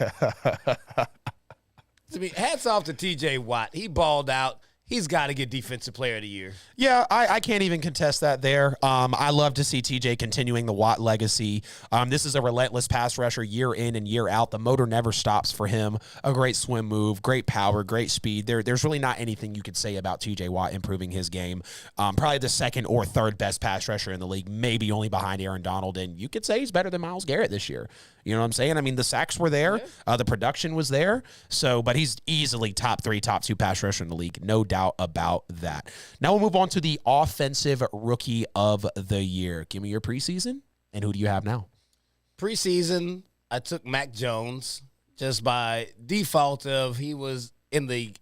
I mean, hats off to T.J. Watt. He balled out. He's got to get Defensive Player of the Year. Yeah, I can't even contest that there. I love to see TJ continuing the Watt legacy. This is a relentless pass rusher year in and year out. The motor never stops for him. A great swim move, great power, great speed. There's really not anything you could say about TJ Watt improving his game. Probably the second or third best pass rusher in the league, maybe only behind Aaron Donald. And you could say he's better than Myles Garrett this year. You know what I'm saying? I mean, the sacks were there. Yeah. The production was there. So, but he's easily top 3, top 2 pass rusher in the league. No doubt about that. Now we'll move on to the Offensive Rookie of the Year. Give me your preseason, and who do you have now? Preseason, I took Mac Jones just by default of he was in the,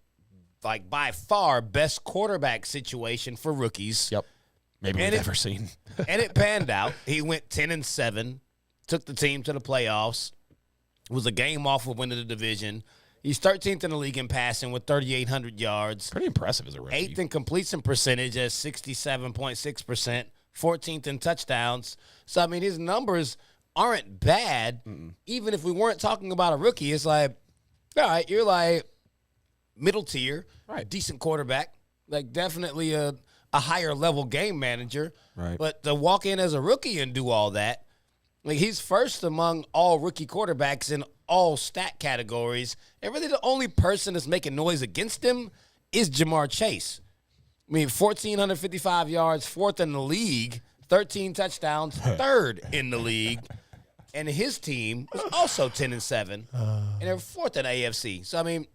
like, by far best quarterback situation for rookies. Yep. Maybe we've ever seen. And it panned out. He went 10-7. Took the team to the playoffs, was a game off of winning the division. He's 13th in the league in passing with 3,800 yards. Pretty impressive as a rookie. 8th in completion percentage at 67.6%, 14th in touchdowns. So, I mean, his numbers aren't bad. Even if we weren't talking about a rookie, it's like, all right, you're like middle tier, right? Decent quarterback, like definitely a higher level game manager. Right. But to walk in as a rookie and do all that, like he's first among all rookie quarterbacks in all stat categories. And really the only person that's making noise against him is Jamar Chase. I mean, 1,455 yards, 4th in the league, 13 touchdowns, 3rd in the league. And his team was also 10-7, and they're 4th in AFC. So, I mean,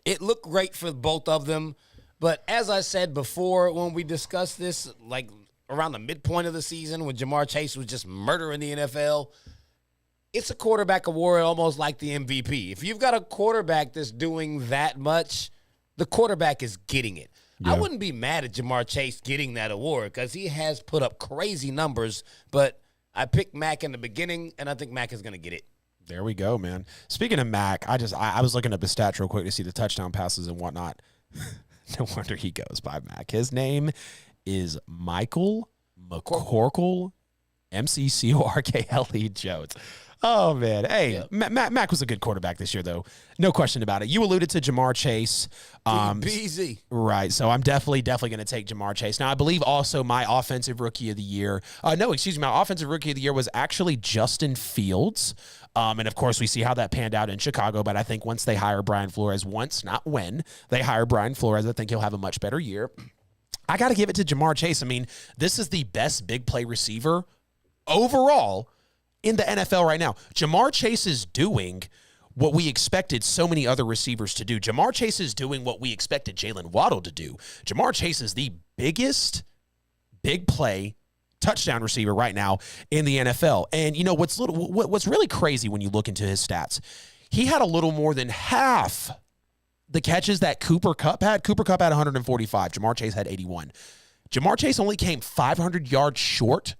it looked great for both of them. But as I said before when we discussed this, like, around the midpoint of the season when Jamar Chase was just murdering the NFL, it's a quarterback award almost like the MVP. If you've got a quarterback that's doing that much, the quarterback is getting it. Yeah. I wouldn't be mad at Jamar Chase getting that award because he has put up crazy numbers, but I picked Mac in the beginning, and I think Mac is going to get it. There we go, man. Speaking of Mac, I was looking up his stats real quick to see the touchdown passes and whatnot. No wonder he goes by Mac. His name is Michael McCorkle, McCorkle Jones. Oh, man. Hey, yeah. Mac was a good quarterback this year, though. No question about it. You alluded to Jamar Chase. BZ. Right. So I'm definitely going to take Jamar Chase. Now, I believe also my offensive rookie of the year. My offensive rookie of the year was actually Justin Fields. And, of course, we see how that panned out in Chicago. But I think once they hire Brian Flores, not when, they hire Brian Flores, I think he'll have a much better year. I got to give it to Jamar Chase. I mean, this is the best big play receiver overall in the NFL right now. Jamar Chase is doing what we expected so many other receivers to do. Jamar Chase is doing what we expected Jalen Waddle to do. Jamar Chase is the biggest big play touchdown receiver right now in the NFL. And you know what's really crazy when you look into his stats? He had a little more than half the catches that Cooper Kupp had. Cooper Kupp had 145. Jamar Chase had 81. Jamar Chase only came 500 yards short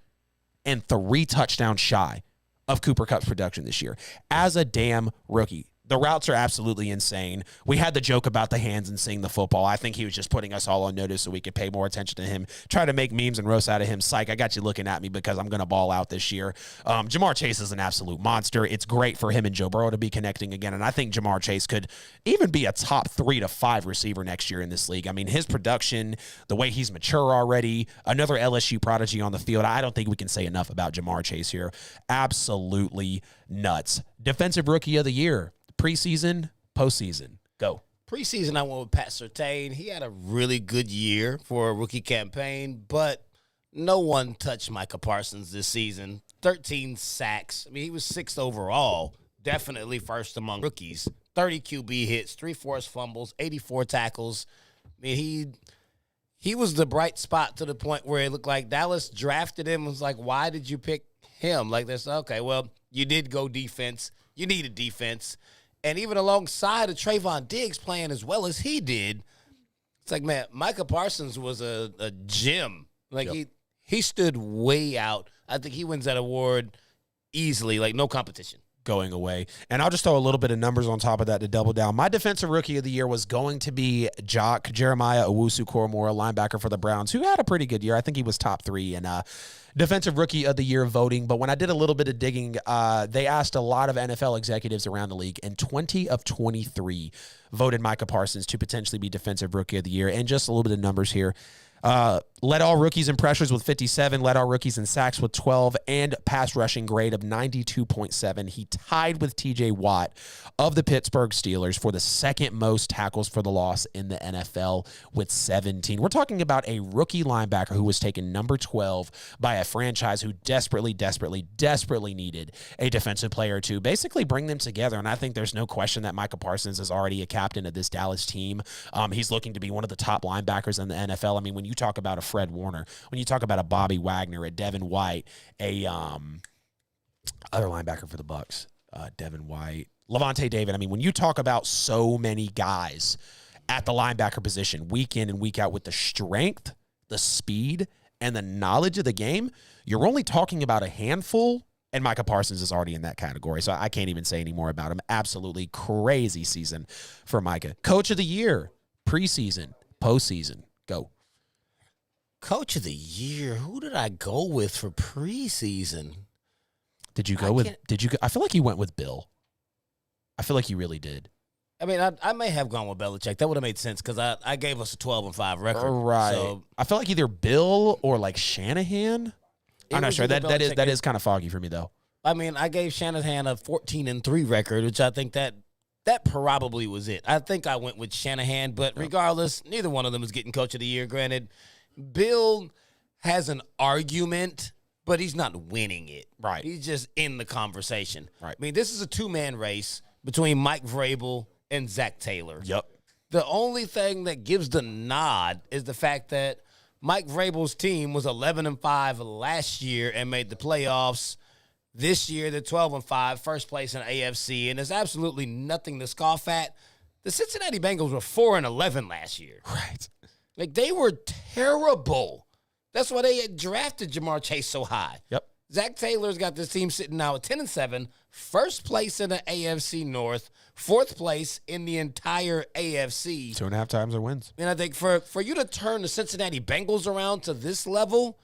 and 3 touchdowns shy of Cooper Kupp's production this year as a damn rookie. The routes are absolutely insane. We had the joke about the hands and seeing the football. I think he was just putting us all on notice so we could pay more attention to him, try to make memes and roast out of him. Psych, I got you looking at me because I'm going to ball out this year. Jamar Chase is an absolute monster. It's great for him and Joe Burrow to be connecting again, and I think Jamar Chase could even be a top 3 to 5 receiver next year in this league. I mean, his production, the way he's mature already, another LSU prodigy on the field. I don't think we can say enough about Jamar Chase here. Absolutely nuts. Defensive Rookie of the Year. Preseason, postseason. Go. Preseason, I went with Pat Surtain. He had a really good year for a rookie campaign, but no one touched Micah Parsons this season. 13 sacks. I mean, he was 6th overall. Definitely first among rookies. 30 QB hits, 3 forced fumbles, 84 tackles. I mean, he was the bright spot to the point where it looked like Dallas drafted him and was like, why did you pick him? Like this, okay, well, you did go defense. You needed defense. And even alongside of Trayvon Diggs playing as well as he did, it's like, man, Micah Parsons was a gem. Like, he stood way out. I think he wins that award easily, like no competition. Going away. And I'll just throw a little bit of numbers on top of that to double down. My defensive rookie of the year was going to be Jeremiah Owusu-Koramoah, linebacker for the Browns, who had a pretty good year. I think he was top 3 in defensive rookie of the year voting. But when I did a little bit of digging, they asked a lot of NFL executives around the league, and 20 of 23 voted Micah Parsons to potentially be defensive rookie of the year. And just a little bit of numbers here. Led all rookies in pressures with 57, led all rookies in sacks with 12, and pass rushing grade of 92.7. He tied with TJ Watt of the Pittsburgh Steelers for the second most tackles for the loss in the NFL with 17. We're talking about a rookie linebacker who was taken number 12 by a franchise who desperately needed a defensive player to basically bring them together. And I think there's no question that Micah Parsons is already a captain of this Dallas team. He's looking to be one of the top linebackers in the NFL. I mean, when you talk about a Fred Warner, when you talk about a Bobby Wagner, a Devin White, a other linebacker for the Bucs, Devin White, Levante David. I mean, when you talk about so many guys at the linebacker position week in and week out with the strength, the speed, and the knowledge of the game, you're only talking about a handful, and Micah Parsons is already in that category, so I can't even say any more about him. Absolutely crazy season for Micah. Coach of the Year, preseason, postseason. Go. Coach of the Year, who did I go with for preseason? Did you go I feel like you went with Bill. I feel like you really did. I mean, I may have gone with Belichick. That would have made sense because I gave us a 12-5 record. Right. So I feel like either Bill or like Shanahan. I'm not sure. That is kind of foggy for me, though. I mean, I gave Shanahan a 14-3 record, which I think that probably was it. I think I went with Shanahan, but regardless, neither one of them is getting Coach of the Year. Granted, Bill has an argument, but he's not winning it. Right. He's just in the conversation. Right. I mean, this is a 2-man race between Mike Vrabel and Zach Taylor. Yep. The only thing that gives the nod is the fact that Mike Vrabel's team was 11-5 last year and made the playoffs. This year, they're 12-5, first place in AFC, and there's absolutely nothing to scoff at. The Cincinnati Bengals were 4-11 last year. Right. Like, they were terrible. That's why they had drafted Jamar Chase so high. Yep. Zach Taylor's got this team sitting now at 10-7, first place in the AFC North, 4th place in the entire AFC. 2.5 times their wins. And I think for you to turn the Cincinnati Bengals around to this level,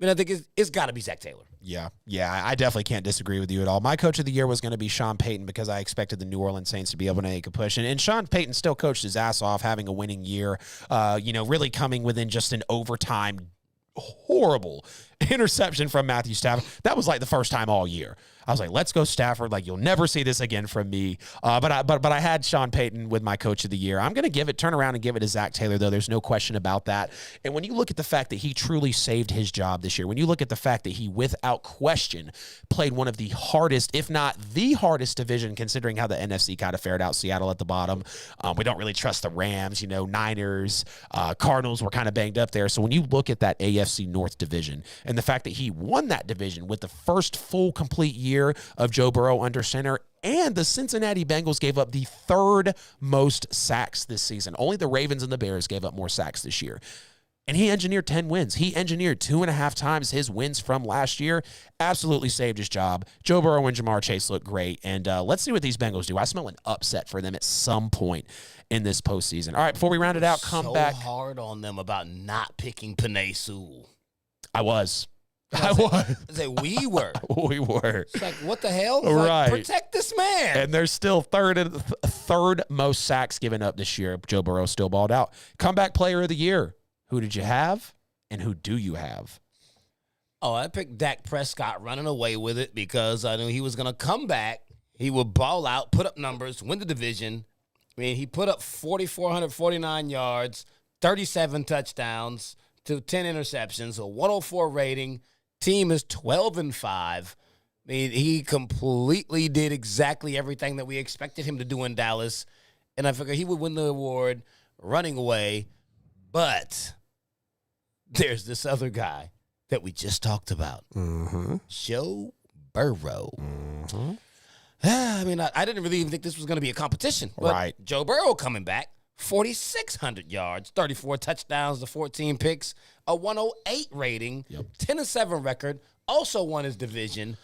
I think it's got to be Zach Taylor. Yeah, I definitely can't disagree with you at all. My coach of the year was going to be Sean Payton because I expected the New Orleans Saints to be able to make a push. And Sean Payton still coached his ass off, having a winning year, really coming within just an overtime horrible interception from Matthew Stafford. That was like the first time all year. I was like, let's go Stafford. Like, you'll never see this again from me. But I had Sean Payton with my coach of the year. I'm going to turn around and give it to Zach Taylor, though. There's no question about that. And when you look at the fact that he truly saved his job this year, when you look at the fact that he, without question, played one of the hardest, if not the hardest division, considering how the NFC kind of fared out, Seattle at the bottom. We don't really trust the Rams, Niners, Cardinals were kind of banged up there. So when you look at that AFC North division and the fact that he won that division with the first full complete year of Joe Burrow under center, and the Cincinnati Bengals gave up the 3rd most sacks this season. Only the Ravens and the Bears gave up more sacks this year. And he engineered 10 wins. He engineered 2.5 times his wins from last year. Absolutely saved his job. Joe Burrow and Jamar Chase look great. And let's see what these Bengals do. I smell an upset for them at some point in this postseason. All right, before we round it out, come back. So hard on them about not picking Penei Sewell. I was. We were. We were. It's like, what the hell? Right. Protect this man. And they're still third most sacks given up this year. Joe Burrow still balled out. Comeback player of the year. Who did you have, and who do you have? Oh, I picked Dak Prescott running away with it because I knew he was going to come back. He would ball out, put up numbers, win the division. I mean, he put up 4,449 yards, 37 touchdowns to 10 interceptions, a 104 rating. Team is 12-5. I mean, he completely did exactly everything that we expected him to do in Dallas, and I figured he would win the award running away. But there's this other guy that we just talked about, Joe Burrow. I mean, I didn't really even think this was going to be a competition. But right. Joe Burrow coming back, 4,600 yards, 34 touchdowns to 14 picks, a 108 rating, 10-7 record, also won his division.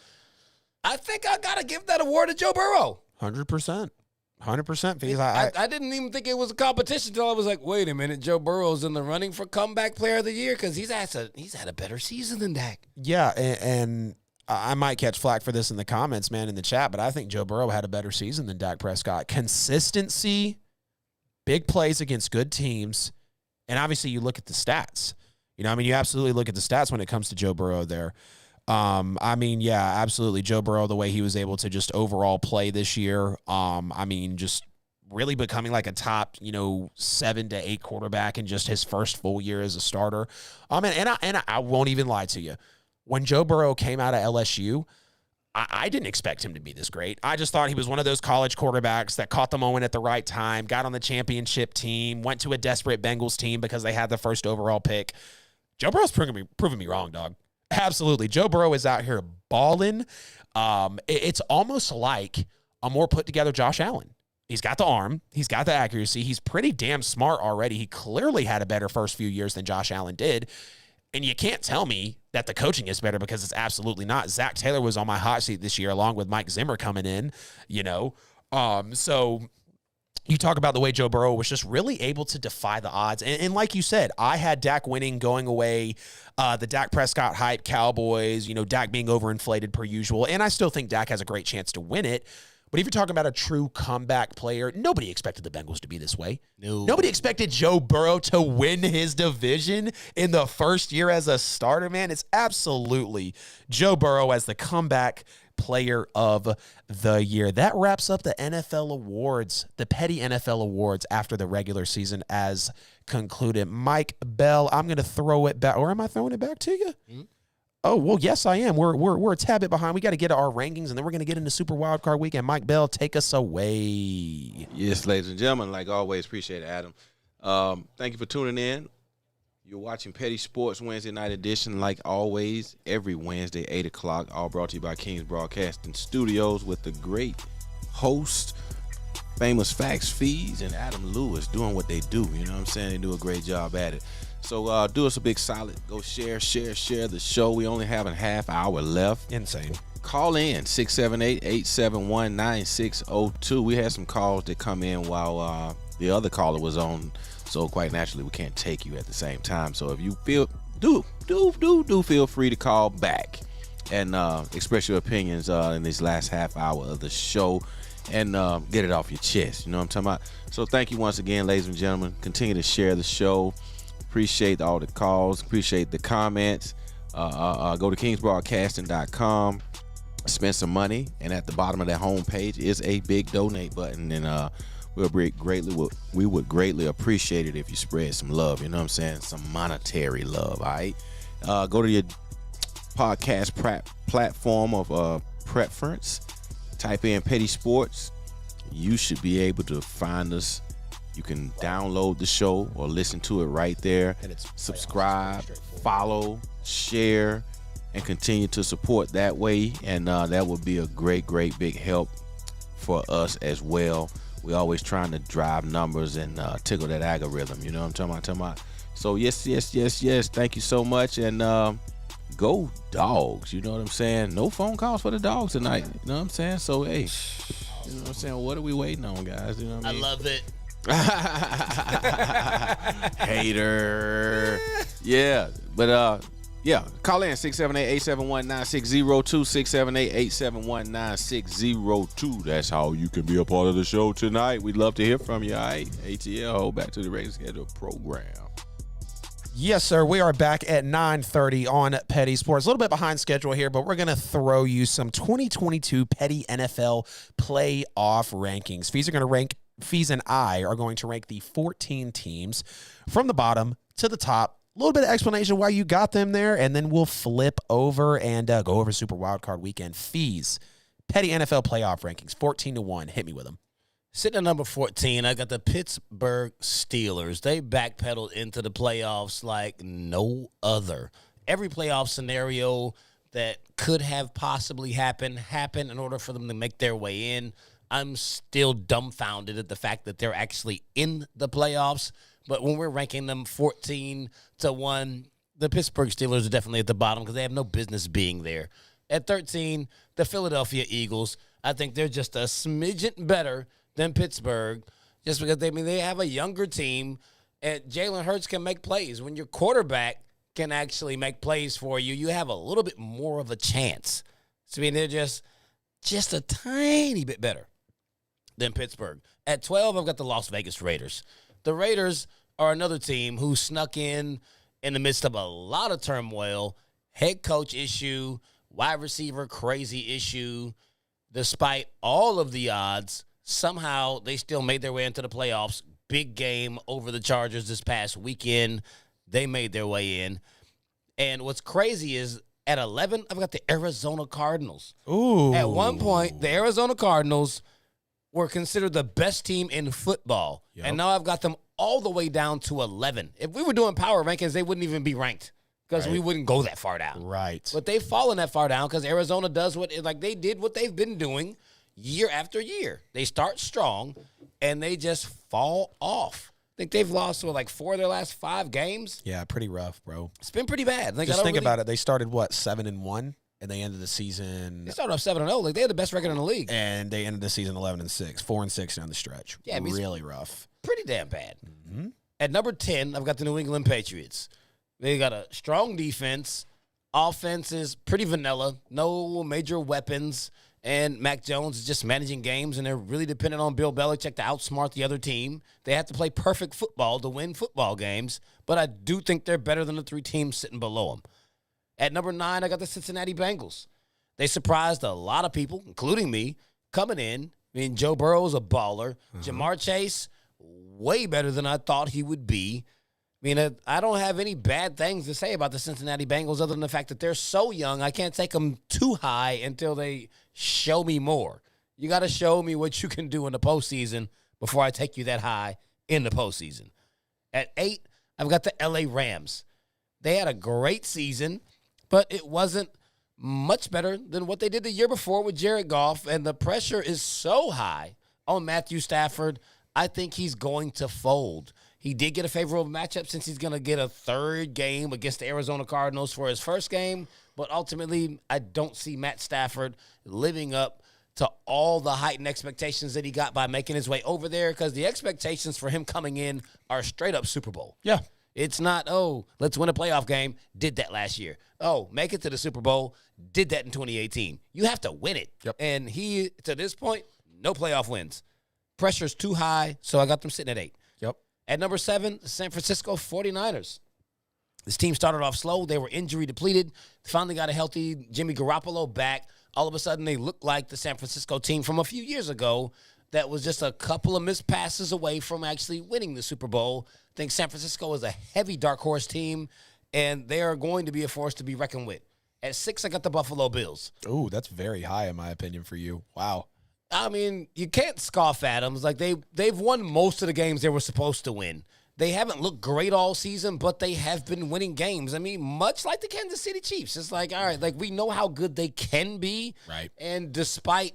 I think I got to give that award to Joe Burrow. 100%. 100%. Because I didn't even think it was a competition until I was like, wait a minute, Joe Burrow's in the running for comeback player of the year because he's had a better season than Dak. Yeah, and I might catch flack for this in the comments, man, in the chat, but I think Joe Burrow had a better season than Dak Prescott. Consistency, big plays against good teams, and obviously you look at the stats. You know, I mean, you absolutely look at the stats when it comes to Joe Burrow there. I mean, yeah, absolutely. Joe Burrow, the way he was able to just overall play this year, I mean, just really becoming like a top, 7 to 8 quarterback in just his first full year as a starter. And I won't even lie to you. When Joe Burrow came out of LSU, I didn't expect him to be this great. I just thought he was one of those college quarterbacks that caught the moment at the right time, got on the championship team, went to a desperate Bengals team because they had the first overall pick. Joe Burrow's proving me wrong, dog. Absolutely. Joe Burrow is out here balling. It's almost like a more put-together Josh Allen. He's got the arm. He's got the accuracy. He's pretty damn smart already. He clearly had a better first few years than Josh Allen did. And you can't tell me that the coaching is better because it's absolutely not. Zach Taylor was on my hot seat this year along with Mike Zimmer coming in, So you talk about the way Joe Burrow was just really able to defy the odds. And like you said, I had Dak winning, going away, the Dak Prescott hype, Cowboys, Dak being overinflated per usual. And I still think Dak has a great chance to win it. But if you're talking about a true comeback player, nobody expected the Bengals to be this way. No. Nobody expected Joe Burrow to win his division in the first year as a starter, man. It's absolutely Joe Burrow as the comeback player of the year. That wraps up the NFL awards, the petty NFL awards after the regular season as concluded. Mike Bell, I'm going to throw it back, or am I throwing it back to you? Mm-hmm. Oh, well, yes, I am. We're a tad bit behind. We got to get our rankings, and then we're going to get into Super Wildcard Weekend. Mike Bell, take us away. Yes, ladies and gentlemen, like always, appreciate it, Adam. Thank you for tuning in. You're watching Petty Sports Wednesday Night Edition, like always, every Wednesday, 8 o'clock, all brought to you by Kings Broadcasting Studios with the great host, Famous Facts Feeds, and Adam Lewis doing what they do. You know what I'm saying? They do a great job at it. So do us a big solid. Go share the show. We only have a half hour left. Insane. Call in, 678-871-9602. We had some calls that come in while the other caller was on. So quite naturally, we can't take you at the same time. So if you feel, do feel free to call back and express your opinions in this last half hour of the show and get it off your chest. You know what I'm talking about? So thank you once again, ladies and gentlemen. Continue to share the show. Appreciate all the calls. Appreciate the comments. Go to kingsbroadcasting.com. Spend some money, and at the bottom of that homepage is a big donate button, and we would greatly appreciate it if you spread some love. You know what I'm saying? Some monetary love. All right. Go to your podcast platform of preference. Type in Petty Sports. You should be able to find us. You can download the show or listen to it right there. And it's subscribe, follow, share, and continue to support that way. And that would be a great big help for us as well. We're always trying to drive numbers and tickle that algorithm. You know what I'm talking about? So, yes. Thank you so much. And go Dogs. You know what I'm saying? No phone calls for the Dogs tonight. You know what I'm saying? So, hey, you know what I'm saying? What are we waiting on, guys? You know what I mean? I love it. Hater. Yeah. But, yeah, call in 678-871-9602, 678-871-9602. That's how you can be a part of the show tonight. We'd love to hear from you, all right? ATL, back to the regular scheduled program. Yes, sir. We are back at 9:30 on Petty Sports. A little bit behind schedule here, but we're going to throw you some 2022 Petty NFL playoff rankings. Fees and I are going to rank the 14 teams from the bottom to the top. A little bit of explanation why you got them there, and then we'll flip over and go over Super Wildcard Weekend. Fees, Petty NFL playoff rankings, 14-1. Hit me with them. Sitting at number 14, I got the Pittsburgh Steelers. They backpedaled into the playoffs like no other. Every playoff scenario that could have possibly happened in order for them to make their way in. I'm still dumbfounded at the fact that they're actually in the playoffs. But when we're ranking them 14-1, the Pittsburgh Steelers are definitely at the bottom because they have no business being there. At 13, the Philadelphia Eagles. I think they're just a smidgen better than Pittsburgh just because they have a younger team, and Jalen Hurts can make plays. When your quarterback can actually make plays for you, you have a little bit more of a chance. So, they're just a tiny bit better than Pittsburgh. At 12, I've got the Las Vegas Raiders. The Raiders are another team who snuck in the midst of a lot of turmoil, head coach issue, wide receiver crazy issue. Despite all of the odds, somehow they still made their way into the playoffs. Big game over the Chargers this past weekend. They made their way in. And what's crazy is at 11, I've got the Arizona Cardinals. Ooh. At one point, the Arizona Cardinals were considered the best team in football. Yep. And now I've got them all the way down to 11. If we were doing power rankings, they wouldn't even be ranked because we wouldn't go that far down. Right. But they've fallen that far down because Arizona does they did what they've been doing year after year. They start strong, and they just fall off. I think they've lost, 4 of their last 5 games? Yeah, pretty rough, bro. It's been pretty bad. Just think about it. They started, 7-1? And they ended the season. They started off 7-0. They had the best record in the league. And they ended the season 11-6, 4-6 down the stretch. Yeah, really rough. Pretty damn bad. Mm-hmm. At number 10, I've got the New England Patriots. They got a strong defense. Offense is pretty vanilla. No major weapons. And Mac Jones is just managing games, and they're really dependent on Bill Belichick to outsmart the other team. They have to play perfect football to win football games. But I do think they're better than the 3 teams sitting below them. At number 9, I got the Cincinnati Bengals. They surprised a lot of people, including me, coming in. Joe Burrow's a baller. Jamar Chase, way better than I thought he would be. I don't have any bad things to say about the Cincinnati Bengals other than the fact that they're so young. I can't take them too high until they show me more. You got to show me what you can do in the postseason before I take you that high in the postseason. At 8, I've got the LA Rams. They had a great season, but it wasn't much better than what they did the year before with Jared Goff, and the pressure is so high on Matthew Stafford, I think he's going to fold. He did get a favorable matchup since he's going to get a 3rd game against the Arizona Cardinals for his first game, but ultimately I don't see Matt Stafford living up to all the heightened expectations that he got by making his way over there because the expectations for him coming in are straight up Super Bowl. Yeah. It's not, let's win a playoff game, did that last year. Make it to the Super Bowl, did that in 2018. You have to win it. Yep. And he, to this point, no playoff wins. Pressure's too high, so I got them sitting at 8. Yep. At number 7, the San Francisco 49ers. This team started off slow. They were injury depleted. Finally got a healthy Jimmy Garoppolo back. All of a sudden, they looked like the San Francisco team from a few years ago that was just a couple of missed passes away from actually winning the Super Bowl. I think San Francisco is a heavy dark horse team, and they are going to be a force to be reckoned with. At 6, I got the Buffalo Bills. Ooh, that's very high in my opinion for you. Wow. You can't scoff at them. They've won most of the games they were supposed to win. They haven't looked great all season, but they have been winning games. Much like the Kansas City Chiefs. It's all right, we know how good they can be. Right. And despite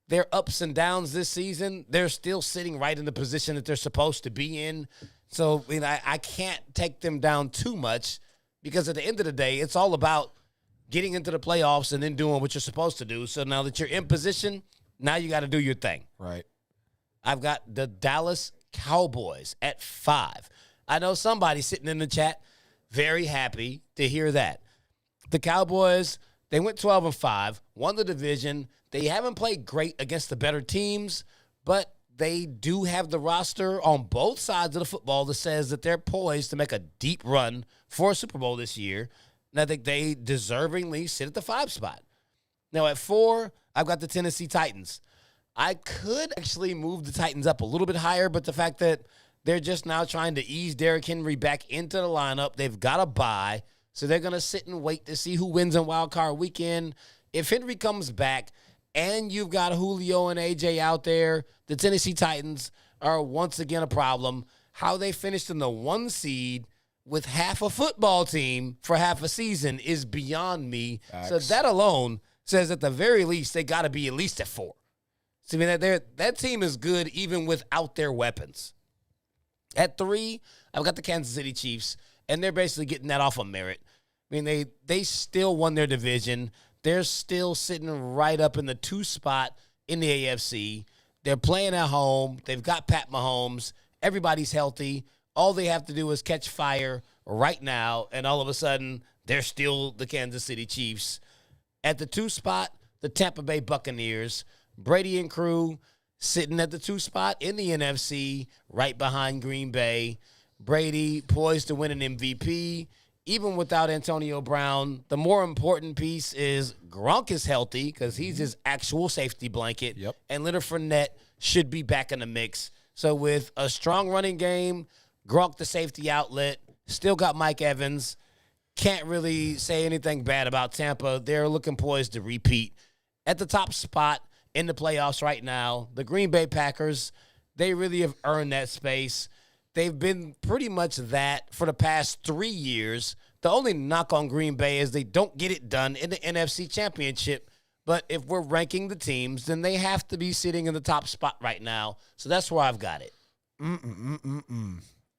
their ups and downs this season, they're still sitting right in the position that they're supposed to be in. So I can't take them down too much because at the end of the day, it's all about getting into the playoffs and then doing what you're supposed to do. So now that you're in position, now you got to do your thing. Right. I've got the Dallas Cowboys at 5. I know somebody sitting in the chat very happy to hear that. The Cowboys, they went 12-5, won the division. They haven't played great against the better teams, but they do have the roster on both sides of the football that says that they're poised to make a deep run for a Super Bowl this year. And I think they deservingly sit at the 5 spot. Now at 4, I've got the Tennessee Titans. I could actually move the Titans up a little bit higher, but the fact that they're just now trying to ease Derrick Henry back into the lineup, they've got a bye, so they're going to sit and wait to see who wins on Wild Card Weekend. If Henry comes back and you've got Julio and AJ out there, the Tennessee Titans are once again a problem. How they finished in the 1 seed with half a football team for half a season is beyond me. Facts. So that alone says at the very least they got to be at least at 4. So, I mean, that team is good even without their weapons. At 3, I've got the Kansas City Chiefs, and they're basically getting that off of merit. I mean, they still won their division. They're still sitting right up in the 2 spot in the AFC. They're playing at home. They've got Pat Mahomes. Everybody's healthy. All they have to do is catch fire right now, and all of a sudden, they're still the Kansas City Chiefs. At the 2 spot, the Tampa Bay Buccaneers. Brady and crew sitting at the 2 spot in the NFC, right behind Green Bay. Brady poised to win an MVP. Even without Antonio Brown, the more important piece is Gronk is healthy because he's his actual safety blanket. Yep. And Leonard Fournette should be back in the mix. So with a strong running game, Gronk the safety outlet, still got Mike Evans. Can't really say anything bad about Tampa. They're looking poised to repeat. At the top spot in the playoffs right now, the Green Bay Packers, they really have earned that space. They've been pretty much that for the past 3 years. The only knock on Green Bay is they don't get it done in the NFC Championship. But if we're ranking the teams, then they have to be sitting in the top spot right now. So that's where I've got it.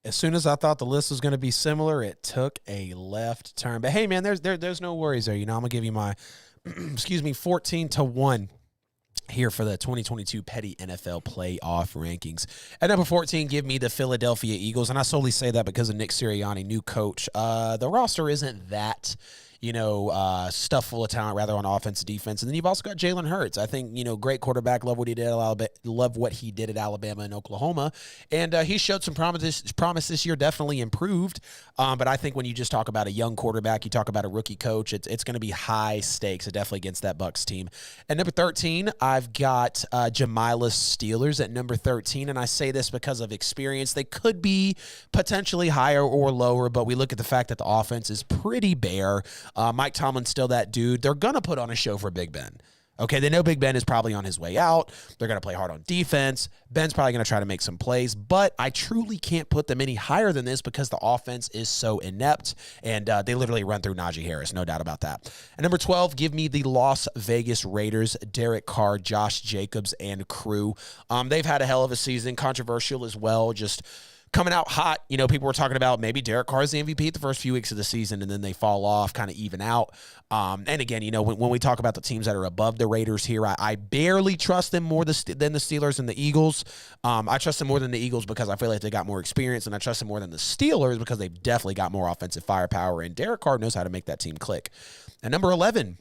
As soon as I thought the list was going to be similar, it took a left turn. But hey, man, there's no worries there. You know, I'm gonna give you my 14-1 here for the 2022 Petty NFL Playoff Rankings. At number 14, give me the Philadelphia Eagles, and I solely say that because of Nick Sirianni, new coach. The roster isn't that, stuff full of talent, rather on offense and defense. And then you've also got Jalen Hurts. I think, great quarterback. Love what he did at Alabama and Oklahoma. And he showed some promise this year, definitely improved. But I think when you just talk about a young quarterback, you talk about a rookie coach, it's going to be high stakes, definitely against that Bucs team. At number 13, I've got Jamila's Steelers at number 13. And I say this because of experience. They could be potentially higher or lower, but we look at the fact that the offense is pretty bare. Mike Tomlin's still that dude. They're going to put on a show for Big Ben. Okay, they know Big Ben is probably on his way out. They're going to play hard on defense. Ben's probably going to try to make some plays, but I truly can't put them any higher than this because the offense is so inept, and they literally run through Najee Harris, no doubt about that. At number 12, give me the Las Vegas Raiders, Derek Carr, Josh Jacobs, and crew. They've had a hell of a season, controversial as well, just coming out hot. People were talking about maybe Derek Carr is the MVP at the first few weeks of the season, and then they fall off, kind of even out. And again, when we talk about the teams that are above the Raiders here, I barely trust them more than the Steelers and the Eagles. I trust them more than the Eagles because I feel like they got more experience, and I trust them more than the Steelers because they've definitely got more offensive firepower, and Derek Carr knows how to make that team click. At number 11,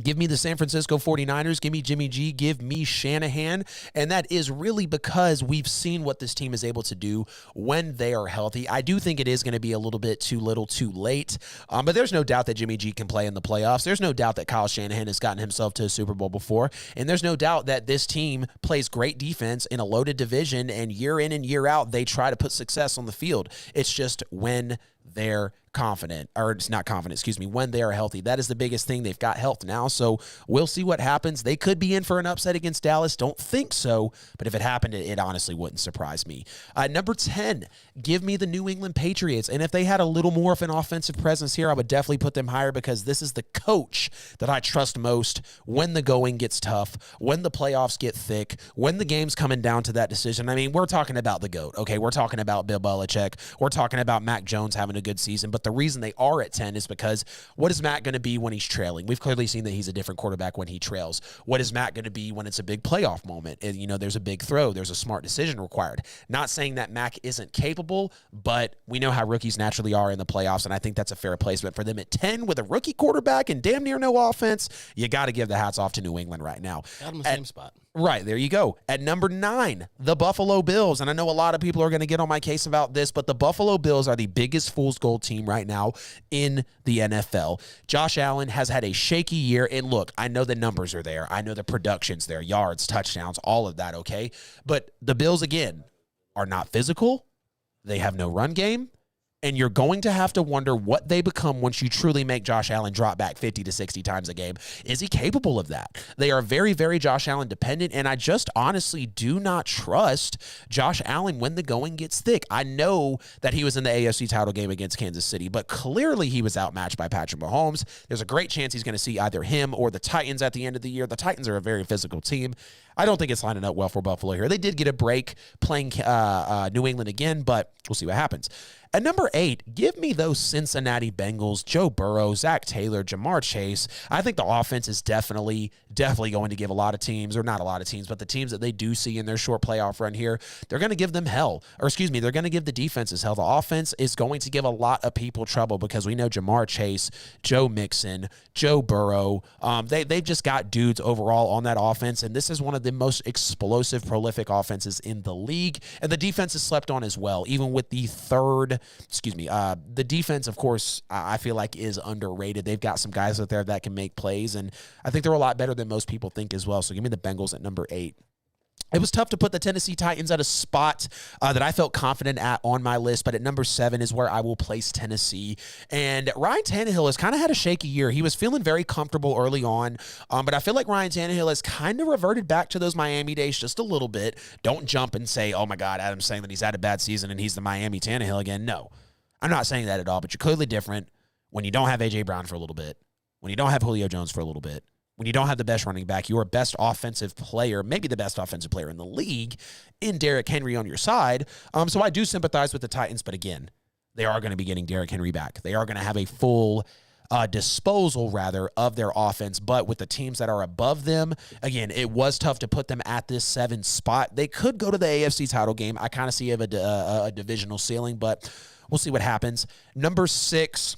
give me the San Francisco 49ers. Give me Jimmy G. Give me Shanahan. And that is really because we've seen what this team is able to do when they are healthy. I do think it is going to be a little bit too little too late. But there's no doubt that Jimmy G can play in the playoffs. There's no doubt that Kyle Shanahan has gotten himself to a Super Bowl before. And there's no doubt that this team plays great defense in a loaded division. And year in and year out, they try to put success on the field. It's just when they're confident, or it's not confident, excuse me, when they are healthy. That is the biggest thing. They've got health now, so we'll see what happens. They could be in for an upset against Dallas. Don't think so, but if it happened, it honestly wouldn't surprise me. Number 10, give me the New England Patriots, and if they had a little more of an offensive presence here, I would definitely put them higher because this is the coach that I trust most when the going gets tough, when the playoffs get thick, when the game's coming down to that decision. I mean, we're talking about the GOAT, okay? We're talking about Bill Belichick. We're talking about Mac Jones having a good season, but the reason they are at 10 is because what is Matt going to be when he's trailing? We've clearly seen that he's a different quarterback when he trails. What is Matt going to be when it's a big playoff moment? And, there's a big throw. There's a smart decision required. Not saying that Mac isn't capable, but we know how rookies naturally are in the playoffs, and I think that's a fair placement for them at 10 with a rookie quarterback and damn near no offense. You got to give the hats off to New England right now. Got them the same spot. Right, there you go. At number 9, the Buffalo Bills. And I know a lot of people are going to get on my case about this, but the Buffalo Bills are the biggest fool's gold team right now in the NFL. Josh Allen has had a shaky year. And look, I know the numbers are there. I know the production's there, yards, touchdowns, all of that, okay? But the Bills, again, are not physical. They have no run game. And you're going to have to wonder what they become once you truly make Josh Allen drop back 50 to 60 times a game. Is he capable of that? They are very, very Josh Allen dependent, and I just honestly do not trust Josh Allen when the going gets thick. I know that he was in the AFC title game against Kansas City, but clearly he was outmatched by Patrick Mahomes. There's a great chance he's going to see either him or the Titans at the end of the year. The Titans are a very physical team. I don't think it's lining up well for Buffalo here. They did get a break playing New England again, but we'll see what happens. At number 8, give me those Cincinnati Bengals, Joe Burrow, Zach Taylor, Jamar Chase. I think the offense is definitely going to give a lot of teams, or not a lot of teams, but the teams that they do see in their short playoff run here, they're going to give them hell. Or excuse me, they're going to give the defenses hell. The offense is going to give a lot of people trouble because we know Jamar Chase, Joe Mixon, Joe Burrow, they've just got dudes overall on that offense, and this is one of the most explosive, prolific offenses in the league, and the defense is slept on as well, even with the the defense, of course, I feel like is underrated. They've got some guys out there that can make plays, and I think they're a lot better than most people think as well. So give me the Bengals at number 8. It was tough to put the Tennessee Titans at a spot that I felt confident at on my list, but at number 7 is where I will place Tennessee. And Ryan Tannehill has kind of had a shaky year. He was feeling very comfortable early on, but I feel like Ryan Tannehill has kind of reverted back to those Miami days just a little bit. Don't jump and say, oh my God, Adam's saying that he's had a bad season and he's the Miami Tannehill again. No, I'm not saying that at all, but you're clearly different when you don't have A.J. Brown for a little bit, when you don't have Julio Jones for a little bit, when you don't have the best running back, your best offensive player, maybe the best offensive player in the league, in Derrick Henry on your side. So I do sympathize with the Titans, but again, they are going to be getting Derrick Henry back. They are going to have a full disposal, rather, of their offense. But with the teams that are above them, again, it was tough to put them at this 7 spot. They could go to the AFC title game. I kind of see a divisional ceiling, but we'll see what happens. Number 6,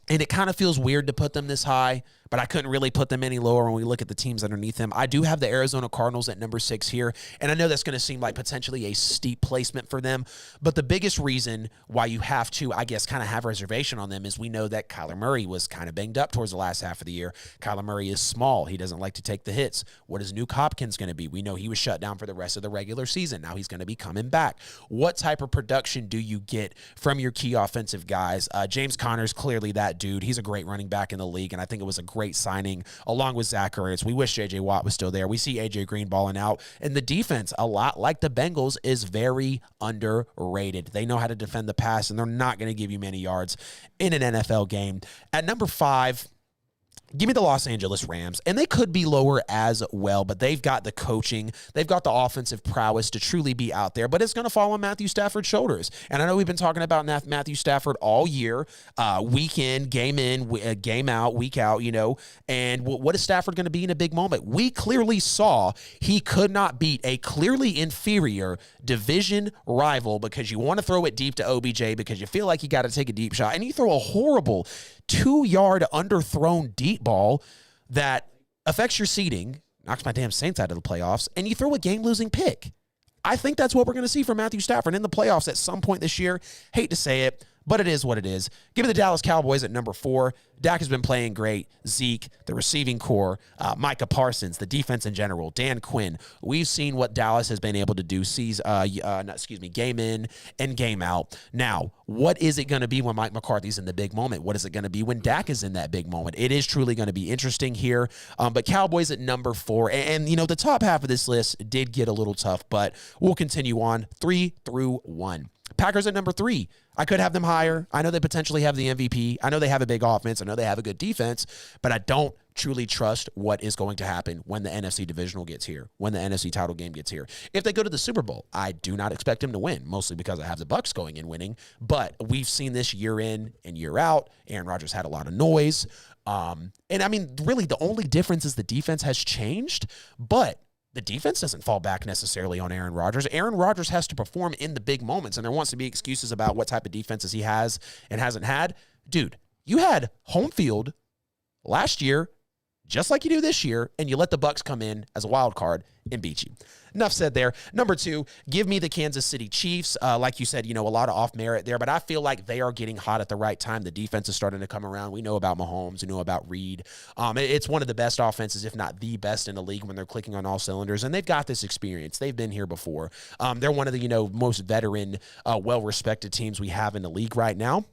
and it kind of feels weird to put them this high, but I couldn't really put them any lower when we look at the teams underneath them. I do have the Arizona Cardinals at number 6 here, and I know that's going to seem like potentially a steep placement for them, but the biggest reason why you have to, I guess, kind of have reservation on them is we know that Kyler Murray was kind of banged up towards the last half of the year. Kyler Murray is small. He doesn't like to take the hits. What is Nuke Hopkins going to be? We know he was shut down for the rest of the regular season. Now he's going to be coming back. What type of production do you get from your key offensive guys? James Conner's clearly that dude. He's a great running back in the league, and I think it was a great signing along with Zach Ertz. We wish J.J. Watt was still there. We see A.J. Green balling out. And the defense, a lot like the Bengals, is very underrated. They know how to defend the pass, and they're not going to give you many yards in an NFL game. At number 5, give me the Los Angeles Rams, and they could be lower as well, but they've got the coaching, they've got the offensive prowess to truly be out there, but it's going to fall on Matthew Stafford's shoulders. And I know we've been talking about Matthew Stafford all year, week in, game out, week out, and what is Stafford going to be in a big moment? We clearly saw he could not beat a clearly inferior division rival because you want to throw it deep to OBJ because you feel like you got to take a deep shot, and you throw a horrible 2-yard underthrown deep ball that affects your seeding, knocks my damn Saints out of the playoffs, and you throw a game-losing pick. I think that's what we're going to see from Matthew Stafford in the playoffs at some point this year. Hate to say it, but it is what it is. Give me the Dallas Cowboys at number 4. Dak has been playing great. Zeke, the receiving core, Micah Parsons, the defense in general, Dan Quinn. We've seen what Dallas has been able to do game in and game out. Now, what is it going to be when Mike McCarthy's in the big moment? What is it going to be when Dak is in that big moment? It is truly going to be interesting here. But Cowboys at number 4. And the top half of this list did get a little tough, but we'll continue on 3 through 1. Packers at number 3. I could have them higher. I know they potentially have the MVP. I know they have a big offense. I know they have a good defense, but I don't truly trust what is going to happen when the NFC divisional gets here, when the NFC title game gets here. If they go to the Super Bowl, I do not expect them to win, mostly because I have the Bucs going and winning, but we've seen this year in and year out. Aaron Rodgers had a lot of noise. Really the only difference is the defense has changed, but the defense doesn't fall back necessarily on Aaron Rodgers. Aaron Rodgers has to perform in the big moments, and there wants to be excuses about what type of defenses he has and hasn't had. Dude, you had home field last year, just like you do this year, and you let the Bucs come in as a wild card and beat you. Enough said there. Number 2, give me the Kansas City Chiefs. Like you said, a lot of off merit there, but I feel like they are getting hot at the right time. The defense is starting to come around. We know about Mahomes. We know about Reed. It's one of the best offenses, if not the best in the league when they're clicking on all cylinders, and they've got this experience. They've been here before. They're one of the, most veteran, well-respected teams we have in the league right now.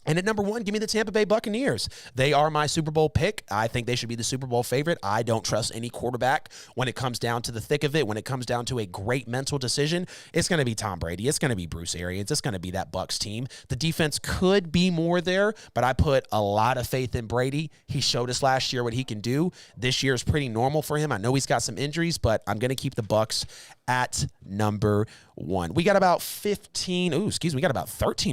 And at number 1, give me the Tampa Bay Buccaneers. They are my Super Bowl pick. I think they should be the Super Bowl favorite. I don't trust any quarterback when it comes down to the thick of it. When it comes down to a great mental decision, it's going to be Tom Brady. It's going to be Bruce Arians. It's going to be that Bucs team. The defense could be more there, but I put a lot of faith in Brady. He showed us last year what he can do. This year is pretty normal for him. I know he's got some injuries, but I'm going to keep the Bucs at number 1. We got about 13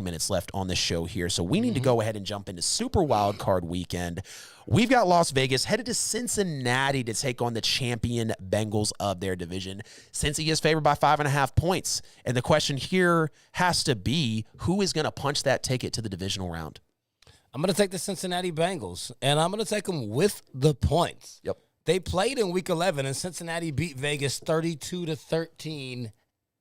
minutes left on this show here, so we need to go ahead and jump into Super Wild Card Weekend. We've got Las Vegas headed to Cincinnati to take on the champion Bengals of their division. Cincy is favored by 5.5 points, and the question here has to be, who is going to punch that ticket to the divisional round? I'm going to take the Cincinnati Bengals, and I'm going to take them with the points. Yep. They played in Week 11, and Cincinnati beat Vegas 32-13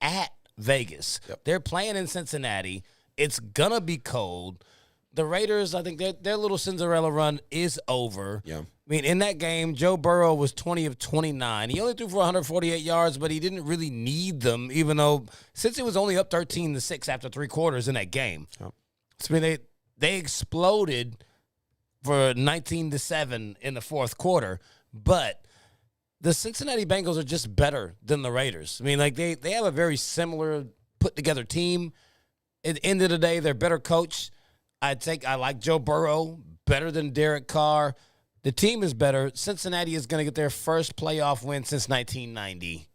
at Vegas. Yep. They're playing in Cincinnati. It's going to be cold. The Raiders, I think their little Cinderella run is over. Yeah. I mean, in that game, Joe Burrow was 20 of 29. He only threw for 148 yards, but he didn't really need them, even though since he was only up 13-6 after 3 quarters in that game. Yep. So, I mean, they exploded for 19-7 in the fourth quarter. But the Cincinnati Bengals are just better than the Raiders. I mean, like they have a very similar put-together team. At the end of the day, they're better coached. I like Joe Burrow better than Derek Carr. The team is better. Cincinnati is going to get their first playoff win since 1990.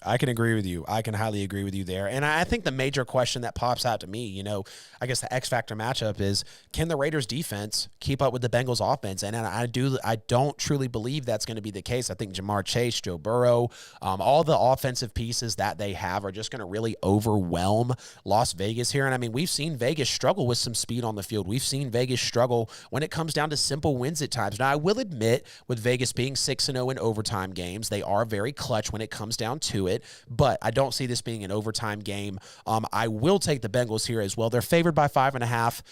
I can agree with you. I can highly agree with you there. And I think the major question that pops out to me, I guess the X factor matchup is, can the Raiders defense keep up with the Bengals offense? And I don't truly believe that's going to be the case. I think Jamar Chase, Joe Burrow, all the offensive pieces that they have are just going to really overwhelm Las Vegas here. And I mean, we've seen Vegas struggle with some speed on the field. We've seen Vegas struggle when it comes down to simple wins at times. Now, I will admit, with Vegas being 6-0 in overtime games, they are very clutch when it comes down to it. But I don't see this being an overtime game. I will take the Bengals here as well. They're favored by 5.5.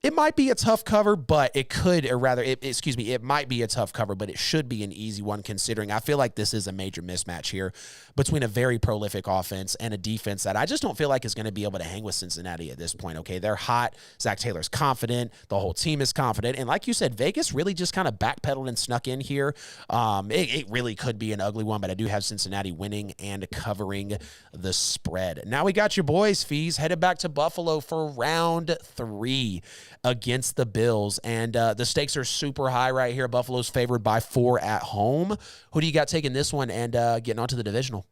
It might be a tough cover, but it might be a tough cover, but it should be an easy one considering I feel like this is a major mismatch here between a very prolific offense and a defense that I just don't feel like is going to be able to hang with Cincinnati at this point, okay? They're hot. Zach Taylor's confident. The whole team is confident. And like you said, Vegas really just kind of backpedaled and snuck in here. It really could be an ugly one, but I do have Cincinnati winning and covering the spread. Now we got your boys, Fees, headed back to Buffalo for round 3. Against the Bills, and the stakes are super high right here. Buffalo's favored by 4 at home. Who do you got taking this one and getting onto the divisional?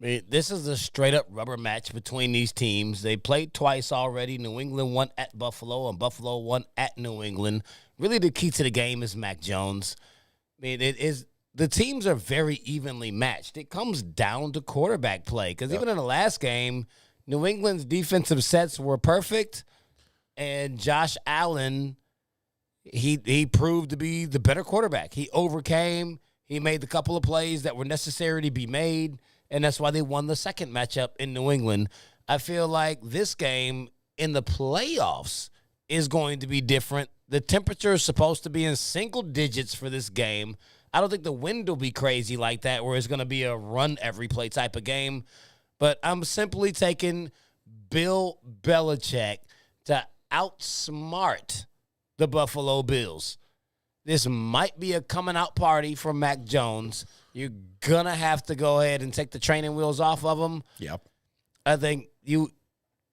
I mean, this is a straight-up rubber match between these teams. They played twice already. New England won at Buffalo, and Buffalo won at New England. Really, the key to the game is Mac Jones. I mean, the teams are very evenly matched. It comes down to quarterback play, because even in the last game, New England's defensive sets were perfect. And Josh Allen, he proved to be the better quarterback. He overcame. He made the couple of plays that were necessary to be made, and that's why they won the second matchup in New England. I feel like this game in the playoffs is going to be different. The temperature is supposed to be in single digits for this game. I don't think the wind will be crazy like that where it's going to be a run every play type of game. But I'm simply taking Bill Belichick to outsmart the Buffalo Bills. This might be a coming out party for Mac Jones. You're going to have to go ahead and take the training wheels off of him. Yep. I think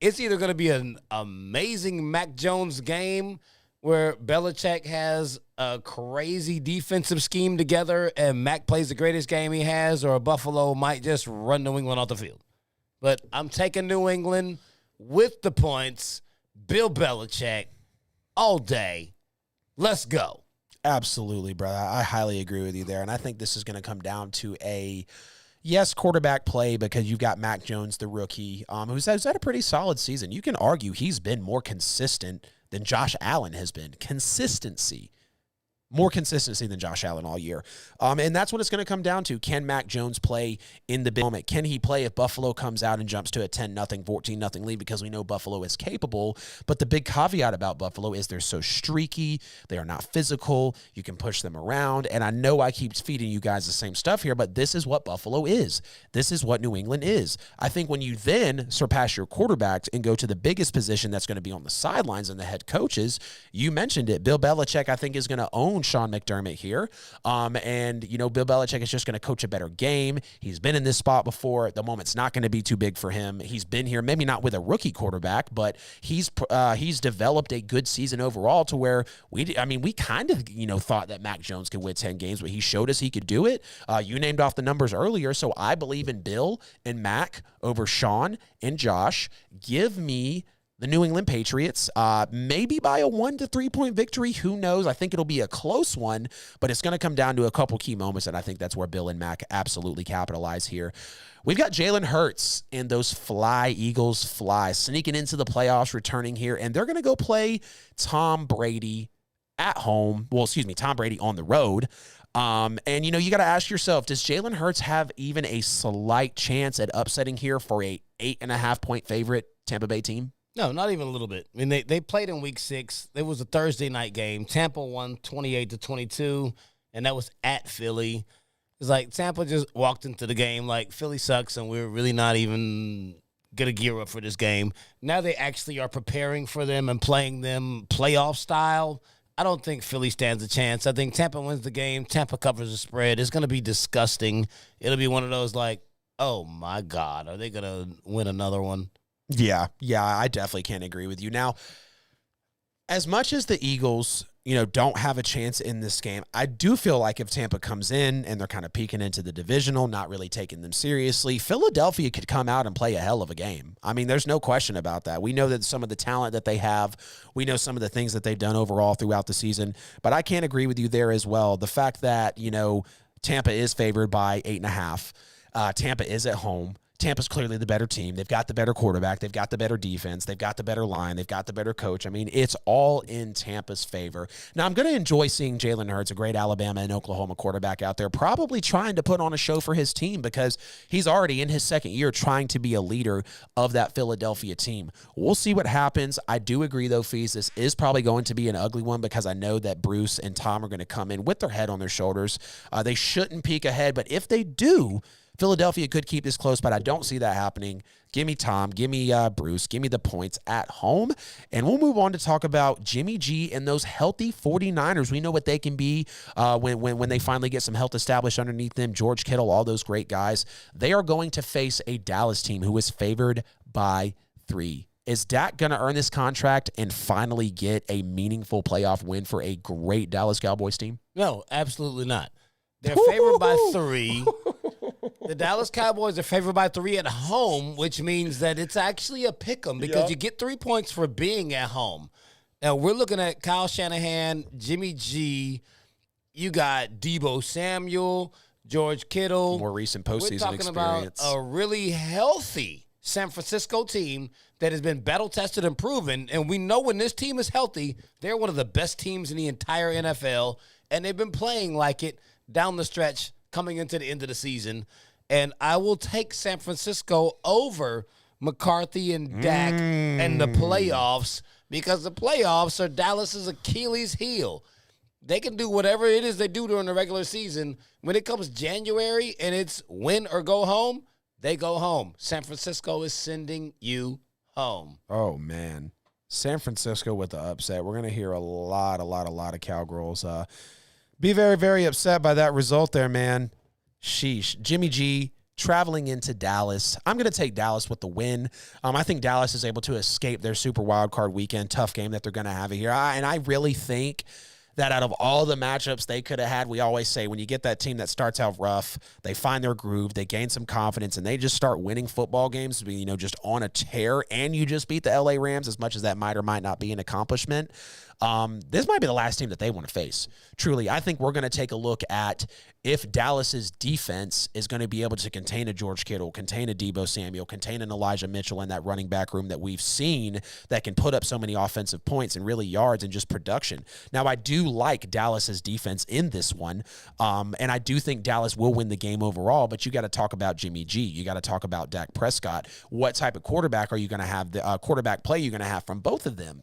it's either going to be an amazing Mac Jones game where Belichick has a crazy defensive scheme together and Mac plays the greatest game he has, or Buffalo might just run New England off the field. But I'm taking New England with the points. Bill Belichick all day. Let's go. Absolutely, brother. I highly agree with you there. And I think this is going to come down to a, yes, quarterback play because you've got Mac Jones, the rookie, who's had a pretty solid season. You can argue he's been more consistent than Josh Allen has been. More consistency than Josh Allen all year. And that's what it's going to come down to. Can Mac Jones play in the big moment? Can he play if Buffalo comes out and jumps to a 10-0, 14-0 lead? Because we know Buffalo is capable. But the big caveat about Buffalo is they're so streaky. They are not physical. You can push them around. And I know I keep feeding you guys the same stuff here, but this is what Buffalo is. This is what New England is. I think when you then surpass your quarterbacks and go to the biggest position that's going to be on the sidelines and the head coaches, you mentioned it. Bill Belichick, I think, is going to own Sean McDermott here. And, Bill Belichick is just going to coach a better game. He's been in this spot before. The moment's not going to be too big for him. He's been here, maybe not with a rookie quarterback, but he's developed a good season overall to where we kind of, thought that Mac Jones could win 10 games, but he showed us he could do it. You named off the numbers earlier, so I believe in Bill and Mac over Sean and Josh. Give me the New England Patriots, maybe by a 1 to 3 point victory. Who knows? I think it'll be a close one, but it's going to come down to a couple key moments, and I think that's where Bill and Mac absolutely capitalize here. We've got Jalen Hurts and those Eagles sneaking into the playoffs, returning here, and they're going to go play Tom Brady at home. Tom Brady on the road. And, you got to ask yourself, does Jalen Hurts have even a slight chance at upsetting here for a 8.5 point favorite Tampa Bay team? No, not even a little bit. I mean, they played in Week 6. It was a Thursday night game. Tampa won 28-22, and that was at Philly. It's like Tampa just walked into the game like Philly sucks, and we're really not even going to gear up for this game. Now they actually are preparing for them and playing them playoff style. I don't think Philly stands a chance. I think Tampa wins the game. Tampa covers the spread. It's going to be disgusting. It'll be one of those like, oh, my God, are they going to win another one? Yeah, I definitely can't agree with you. Now, as much as the Eagles, don't have a chance in this game, I do feel like if Tampa comes in and they're kind of peeking into the divisional, not really taking them seriously, Philadelphia could come out and play a hell of a game. I mean, there's no question about that. We know that some of the talent that they have, we know some of the things that they've done overall throughout the season, but I can't agree with you there as well. The fact that, Tampa is favored by 8.5. Tampa is at home. Tampa's clearly the better team. They've got the better quarterback. They've got the better defense. They've got the better line. They've got the better coach. I mean, it's all in Tampa's favor. Now, I'm going to enjoy seeing Jalen Hurts, a great Alabama and Oklahoma quarterback out there, probably trying to put on a show for his team because he's already in his second year trying to be a leader of that Philadelphia team. We'll see what happens. I do agree, though, Fees, this is probably going to be an ugly one because I know that Bruce and Tom are going to come in with their head on their shoulders. They shouldn't peek ahead, but if they do, Philadelphia could keep this close, but I don't see that happening. Give me Tom. Give me Bruce. Give me the points at home. And we'll move on to talk about Jimmy G and those healthy 49ers. We know what they can be when they finally get some health established underneath them. George Kittle, all those great guys. They are going to face a Dallas team who is favored by 3. Is Dak going to earn this contract and finally get a meaningful playoff win for a great Dallas Cowboys team? No, absolutely not. They're favored by 3. The Dallas Cowboys are favored by 3 at home, which means that it's actually a pick 'em because you get 3 points for being at home. Now, we're looking at Kyle Shanahan, Jimmy G. You got Deebo Samuel, George Kittle. More recent postseason experience. We're talking about a really healthy San Francisco team that has been battle-tested and proven. And we know when this team is healthy, they're one of the best teams in the entire NFL. And they've been playing like it down the stretch coming into the end of the season. And I will take San Francisco over McCarthy and Dak and the playoffs, because the playoffs are Dallas's Achilles heel. They can do whatever it is they do during the regular season. When it comes January and it's win or go home, they go home. San Francisco is sending you home. Oh, man. San Francisco with the upset. We're going to hear a lot of cowgirls be very, very upset by that result there, man. Sheesh. Jimmy G traveling into Dallas. I'm going to take Dallas with the win. I think Dallas is able to escape their super wild card weekend. Tough game that they're going to have here. And I really think that out of all the matchups they could have had, we always say when you get that team that starts out rough, they find their groove, they gain some confidence, and they just start winning football games, just on a tear, and you just beat the LA Rams, as much as that might or might not be an accomplishment. This might be the last team that they want to face. Truly, I think we're going to take a look at if Dallas's defense is going to be able to contain a George Kittle, contain a Deebo Samuel, contain an Elijah Mitchell in that running back room that we've seen that can put up so many offensive points and really yards and just production. Now, I do like Dallas's defense in this one, and I do think Dallas will win the game overall, but you got to talk about Jimmy G. You got to talk about Dak Prescott. What type of quarterback are you going to have, the quarterback play you're going to have from both of them?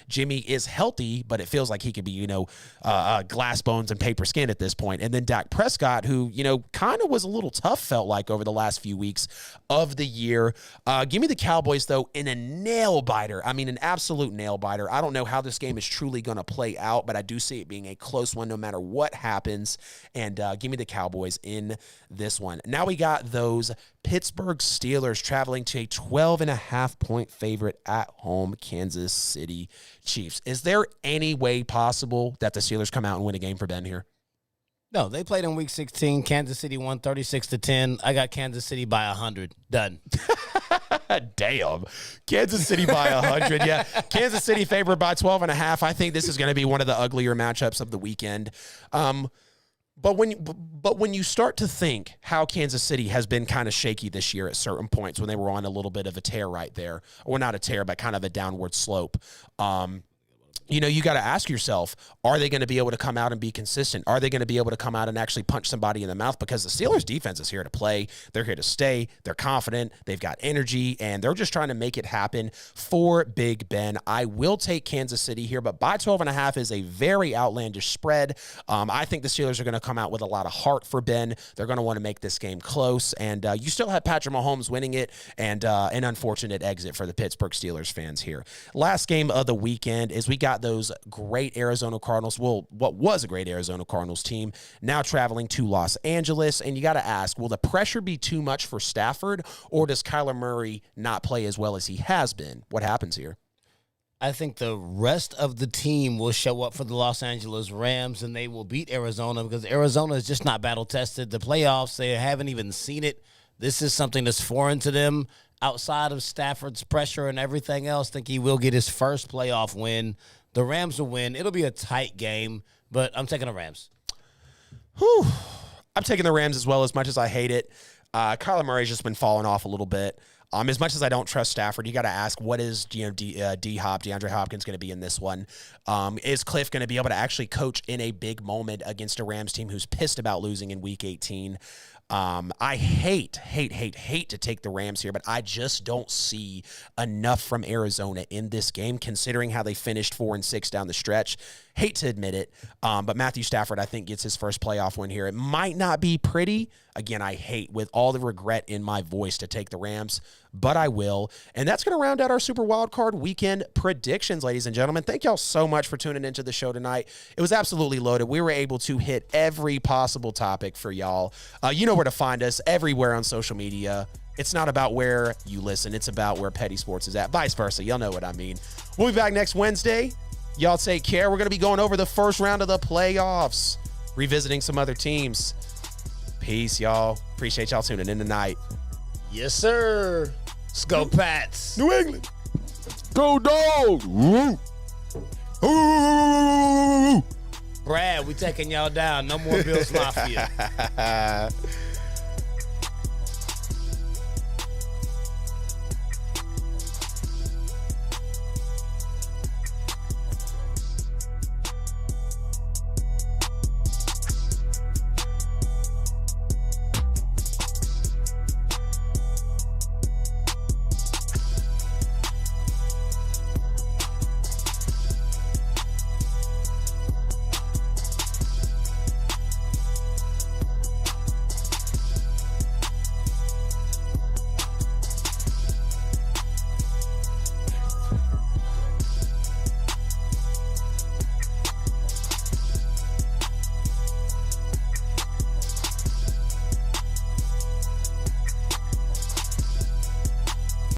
Jimmy is healthy, but it feels like he could be, glass bones and paper skin at this point. And then Dak Prescott, who, kind of was a little tough, felt like, over the last few weeks of the year. Give me the Cowboys, though, in a nail-biter. I mean, an absolute nail-biter. I don't know how this game is truly going to play out, but I do see it being a close one no matter what happens. And give me the Cowboys in this one. Now we got those Pittsburgh Steelers traveling to a 12.5-point favorite at home, Kansas City Chiefs. Is there any way possible that the Steelers come out and win a game for Ben here? No, they played in Week 16. Kansas City won 36-10. I got Kansas City by 100. Done. Damn. Kansas City by 100. Yeah. Kansas City favored by 12.5. I think this is going to be one of the uglier matchups of the weekend. But when you start to think how Kansas City has been kind of shaky this year at certain points when they were on a little bit of a tear right there, or not a tear, but kind of a downward slope, you got to ask yourself, are they going to be able to come out and be consistent? Are they going to be able to come out and actually punch somebody in the mouth? Because the Steelers defense is here to play. They're here to stay. They're confident. They've got energy, and they're just trying to make it happen for Big Ben. I will take Kansas City here, but by 12.5 is a very outlandish spread. I think the Steelers are going to come out with a lot of heart for Ben. They're going to want to make this game close, and you still have Patrick Mahomes winning it, and an unfortunate exit for the Pittsburgh Steelers fans here. Last game of the weekend is we got those great Arizona Cardinals, what was a great Arizona Cardinals team, now traveling to Los Angeles. And you got to ask, will the pressure be too much for Stafford, or does Kyler Murray not play as well as he has been? What happens here? I think the rest of the team will show up for the Los Angeles Rams, and they will beat Arizona because Arizona is just not battle-tested. The playoffs, they haven't even seen it. This is something that's foreign to them. Outside of Stafford's pressure and everything else, I think he will get his first playoff win. The Rams will win. It'll be a tight game, but I'm taking the Rams. Whew. I'm taking the Rams as well, as much as I hate it. Kyler Murray's just been falling off a little bit. As much as I don't trust Stafford, you got to ask, what is DeAndre Hopkins going to be in this one? Is Cliff going to be able to actually coach in a big moment against a Rams team who's pissed about losing in Week 18? I hate to take the Rams here, but I just don't see enough from Arizona in this game, considering how they finished 4-6 down the stretch. Hate to admit it, but Matthew Stafford, I think, gets his first playoff win here. It might not be pretty. Again, I hate, with all the regret in my voice, to take the Rams, but I will. And that's going to round out our Super Wildcard Weekend predictions, ladies and gentlemen. Thank y'all so much for tuning into the show tonight. It was absolutely loaded. We were able to hit every possible topic for y'all. You know where to find us, everywhere on social media. It's not about where you listen. It's about where Petty Sports is at. Vice versa. Y'all know what I mean. We'll be back next Wednesday. Y'all take care. We're going to be going over the first round of the playoffs, revisiting some other teams. Peace, y'all. Appreciate y'all tuning in tonight. Yes, sir. Let's go, Pats. New England. Go Dogs! Brad, we taking y'all down. No more Bills Mafia.